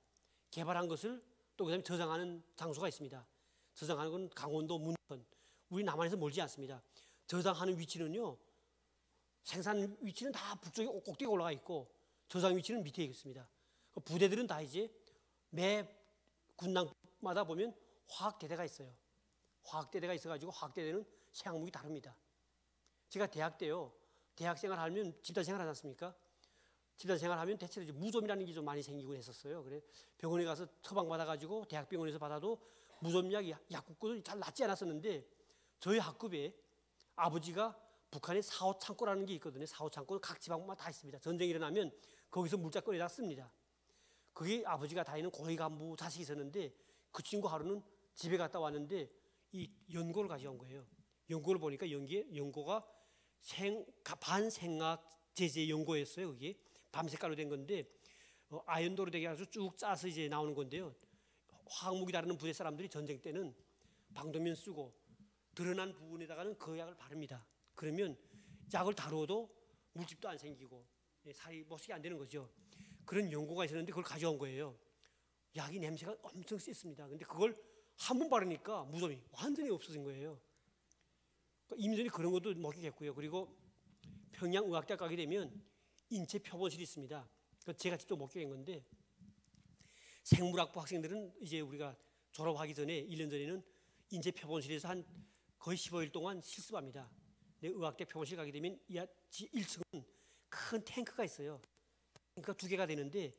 개발한 것을 또 그다음에 저장하는 장소가 있습니다. 저장하는 건 강원도 문천. 우리 남한에서 멀지 않습니다. 저장하는 위치는요. 생산 위치는 다 북쪽에 꼭대기에 올라가 있고 저장 위치는 밑에 있습니다. 부대들은 다 이제 매 군당마다 보면 화학대대가 있어요. 화학대대가 있어가지고 화학대대는 생학무기 다릅니다. 제가 대학 때요. 대학생활 하면 집단생활 하지 않습니까? 집단생활 하면 대체로 무좀이라는 게 좀 많이 생기곤 했었어요. 그래 병원에 가서 처방 받아가지고 대학병원에서 받아도 무좀약이 약국도 잘 낫지 않았었는데 저희 학급에 아버지가 북한에 사호 창고라는 게 있거든요. 사호 창고는 각 지방마다 다 있습니다. 전쟁이 일어나면 거기서 물자 꺼내다 씁니다. 그게 아버지가 다니는 고위 간부 자식이 있었는데 그 친구 하루는 집에 갔다 왔는데 이 연고를 가져온 거예요. 연고를 보니까 연고가 반생학 제제 연고였어요. 그게 밤색깔로 된 건데 아연도로 되게 아주 쭉 짜서 이제 나오는 건데요. 화학무기 다루는 부대 사람들이 전쟁 때는 방독면 쓰고 드러난 부분에다가는 그 약을 바릅니다. 그러면 약을 다루어도 물집도 안 생기고 살이 못쓰게 안 되는 거죠. 그런 연고가 있었는데 그걸 가져온 거예요. 약이 냄새가 엄청 셌습니다. 근데 그걸 한 번 바르니까 무좀이 완전히 없어진 거예요. 그러니까 이미 전에 그런 것도 목격했고요. 그리고 평양의학대학 가게 되면 인체 표본실이 있습니다. 제가 직접 목격한 건데 생물학부 학생들은 이제 우리가 졸업하기 전에 1년 전에는 인체 표본실에서 한 거의 15일 동안 실습합니다. 근데 의학대 표본실 가게 되면 1층은 큰 탱크가 있어요. 탱크가 2개가 되는데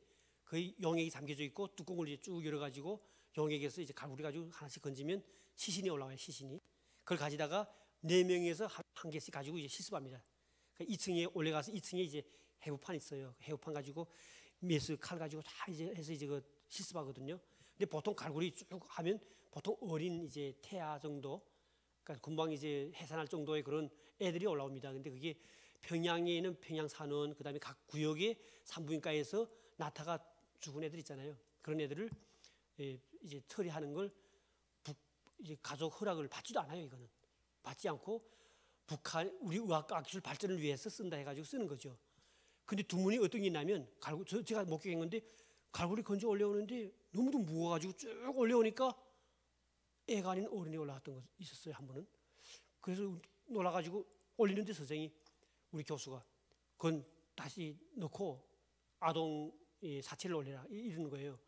거의 용액이 잠겨져 있고 뚜껑을 이제 쭉 열어가지고 용액에서 이제 갈고리 가지고 하나씩 건지면 시신이 올라와요. 시신이. 그걸 가지다가 4명에서 한 개씩 가지고 이제 실습합니다. 2층에 올라가서 2층에 이제 해부판 있어요. 해부판 가지고 메스 칼 가지고 다 이제 해서 이제 그 실습하거든요. 근데 보통 갈고리 쭉 하면 보통 어린 이제 태아 정도, 그러니까 금방 이제 해산할 정도의 그런 애들이 올라옵니다. 근데 그게 평양에 있는 평양산원, 그다음에 각 구역의 산부인과에서 낳다가 죽은 애들 있잖아요. 그런 애들을 이제 처리하는 걸 이제 가족 허락을 받지도 않아요. 이거는 받지 않고 북한 우리 의학과 기술 발전을 위해서 쓴다 해가지고 쓰는 거죠. 근데 두문이 어떤 게 있냐면 제가 목격한 건데 갈고리 건져 올려오는데 너무도 무거워가지고 쭉 올려오니까 애가 아닌 어른이 올라갔던 거 있었어요. 한 번은. 그래서 놀라가지고 올리는데 선생이 우리 교수가 그건 다시 넣고 아동 사체를 올려라 이러는 거예요.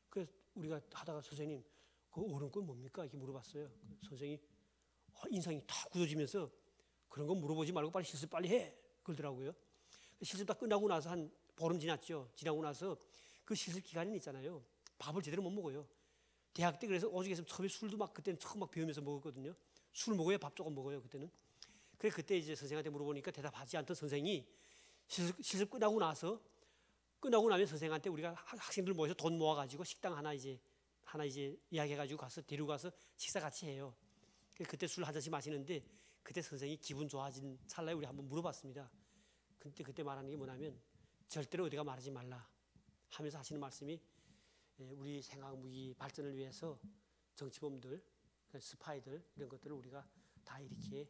그래서 우리가 하다가 선생님 그 어른 건 뭡니까? 이렇게 물어봤어요. 선생이 인상이 탁 굳어지면서 그런 거 물어보지 말고 빨리 실습 빨리 해 그러더라고요. 실습 다 끝나고 나서 한 보름 지났죠. 지나고 나서 그 실습 기간이 있잖아요. 밥을 제대로 못 먹어요. 대학 때 그래서 오죽했으면 처음에 술도 막 그때는 처음 막 배우면서 먹었거든요. 술 먹어야 밥 조금 먹어요 그때는. 그래 그때 이제 선생한테 물어보니까 대답하지 않던 선생이 실습 끝나고 나면 선생한테 우리가 학생들 모여서 돈 모아가지고 식당 하나 이제 이야기해가지고 가서 데리고 가서 식사 같이 해요. 그때 술 한 잔씩 마시는데 그때 선생이 기분 좋아진 찰나에 우리 한번 물어봤습니다. 그때 말하는 게 뭐냐면 절대로 어디가 말하지 말라 하면서 하시는 말씀이 우리 생학무기 발전을 위해서 정치범들, 스파이들 이런 것들을 우리가 다 이렇게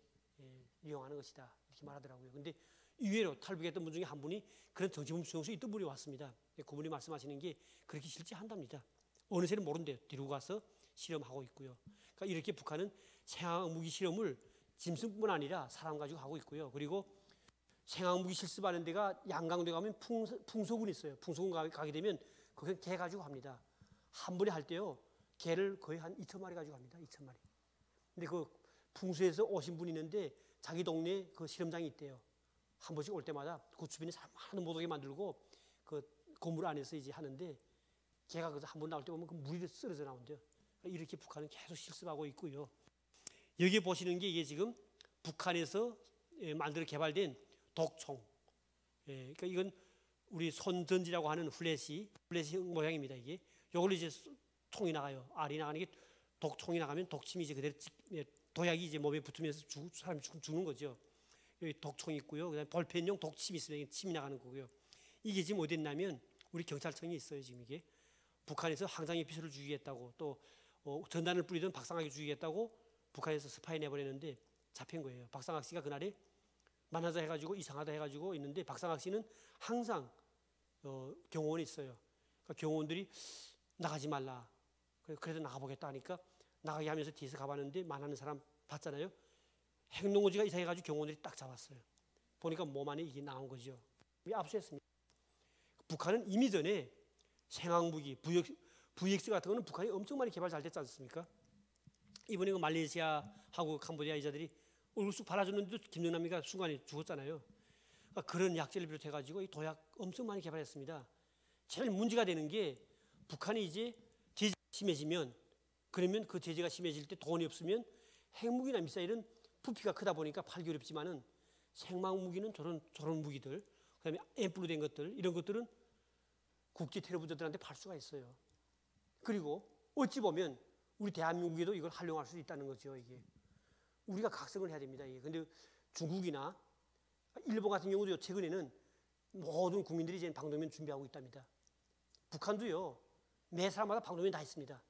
이용하는 것이다 이렇게 말하더라고요. 근데 의외로 탈북했던 분 중에 한 분이 그런 정치범 수용소에 있던 분이 왔습니다. 그분이 말씀하시는 게 그렇게 실제 한답니다. 어느새는 모른대요. 뒤로 가서 실험하고 있고요. 그러니까 이렇게 북한은 생학무기 실험을 짐승뿐만 아니라 사람 가지고 하고 있고요. 그리고 생학무기 실습하는 데가 양강도에 가면 풍소군이 있어요. 풍소군 가게 되면 거기 개 가지고 합니다. 한 번에 할 때요. 개를 거의 한 2,000마리 가지고 합니다. 2,000마리. 근데 그 풍수에서 오신 분이 있는데 자기 동네에 그 실험장이 있대요. 한 번씩 올 때마다 그 주변에 사람 많은 못 오게 만들고 그 건물 안에서 이제 하는데 개가 그래서 한 번 나올 때 보면 그 물이 쓰러져 나온대요. 이렇게 북한은 계속 실습하고 있고요. 여기 보시는 게 이게 지금 북한에서 만들어 개발된 독총. 그러니까 이건 우리 손전지라고 하는 플래시 모양입니다. 이게 이걸로 이제 총이 나가요. 알이 나가는 게 독총이 나가면 독침이 이제 그대로 도약이 이제 몸에 붙으면서 사람이 죽는 거죠. 여기 독총이 있고요. 그다음에 볼펜용 독침이 있으면 침이 나가는 거고요. 이게 지금 어디 있냐면 우리 경찰청이 있어요. 지금 이게 북한에서 항장의 비서를 죽이겠다고 또 전단을 뿌리던 박상학이 죽이겠다고 북한에서 스파이 내보내는데 잡힌 거예요. 박상학 씨가 그날에 만나자 해가지고 이상하다 해가지고 있는데 박상학 씨는 항상 경호원이 있어요. 그러니까 경호원들이 나가지 말라. 그래도 나가보겠다 하니까 나가게 하면서 뒤에서 가봤는데 만나는 사람 봤잖아요. 행동거지가 이상해가지고 경호원들이 딱 잡았어요. 보니까 몸 안에 이게 나온 거죠. 압수했습니다. 북한은 이미 전에 생화무기, VX 같은 거는 북한이 엄청 많이 개발 잘 됐지 않습니까? 이번에 그 말레이시아하고 캄보디아 이자들이 얼굴 쑥 발라줬는데도 김정남이가 순간에 죽었잖아요. 그러니까 그런 약재를 비롯해가지고 이 도약 엄청 많이 개발했습니다. 제일 문제가 되는 게 북한이 이제 제재가 심해지면 그러면 그 제재가 심해질 때 돈이 없으면 핵무기나 미사일은 부피가 크다 보니까 팔기 어렵지만은 생화무기는 저런 무기들, 그다음에 앰플로 된 것들 이런 것들은 국제 테러 부대들한테 팔 수가 있어요. 그리고 어찌 보면 우리 대한민국에도 이걸 활용할 수 있다는 거죠. 이게 우리가 각성을 해야 됩니다. 이게 근데 중국이나 일본 같은 경우도 최근에는 모든 국민들이 이제 방독면 준비하고 있답니다. 북한도요. 매 사람마다 방독면 다 있습니다.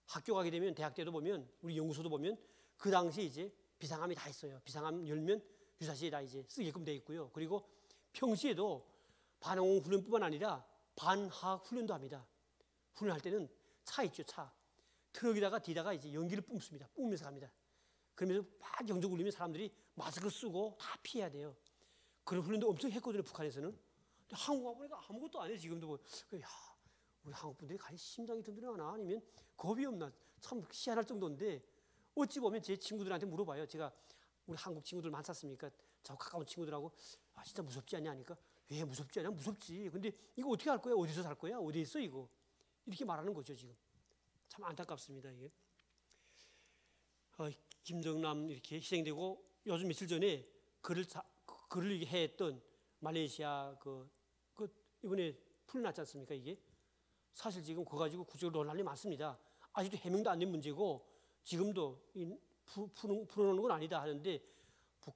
학교 가게 되면 대학 때도 보면 우리 연구소도 보면 그 당시 이제 비상함이 다 있어요. 비상함 열면 유사시에 다 이제 쓰게끔 돼 있고요. 그리고 평시에도 반항공 훈련뿐만 아니라 반화학 훈련도 합니다. 훈련할 때는 차 있죠, 차. 트럭에다가 뒤다가 이제 연기를 뿜습니다. 뿜으면서 갑니다. 그러면서 막 영적 울리면 사람들이 마스크 쓰고 다 피해야 돼요. 그런 훈련도 엄청 했거든요, 북한에서는. 근데 한국 와보니까 아무것도 안 해요, 지금도. 뭐. 야, 우리 한국 분들이 가히 심장이 든든하나 아니면 겁이 없나 참 희한할 정도인데 어찌 보면 제 친구들한테 물어봐요. 제가 우리 한국 친구들 많지 않습니까? 저 가까운 친구들하고 진짜 무섭지 않냐 하니까 왜 무섭지 않냐? 무섭지. 근데 이거 어떻게 할 거야? 어디서 살 거야? 어디에 있어 이거? 이렇게 말하는 거죠 지금. 참 안타깝습니다 이게. 김정남 이렇게 희생되고 요즘 며칠 전에 글을 해했던 말레이시아 이번에 풀어났지 않습니까 이게? 사실 지금 그거 가지고 구체적으로 논란이 많습니다. 아직도 해명도 안 된 문제고 지금도 풀어놓는 건 아니다 하는데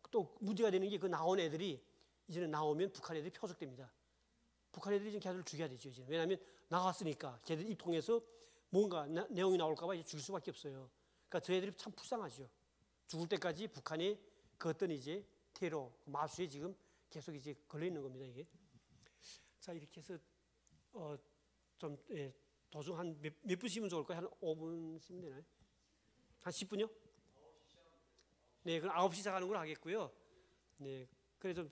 또 문제가 되는 게 그 나온 애들이 이제는 나오면 북한 애들이 표적됩니다. 북한 애들이 지금 걔들을 죽여야 되죠. 이제. 왜냐하면 나갔으니까 걔들 입 통해서 뭔가 내용이 나올까 봐 이제 죽일 수밖에 없어요. 그러니까 저 애들이 참 불쌍하죠. 죽을 때까지 북한의 그 어떤 이제 테러, 마수에 지금 계속 이제 걸려 있는 겁니다. 이게. 자 이렇게 해서 좀 도중 한 몇 분 쉬면 좋을까요? 한 5분 쉬면 되나요? 한 10분요? 네, 그럼 9시 시작하는 걸 하겠고요. 네, 그래서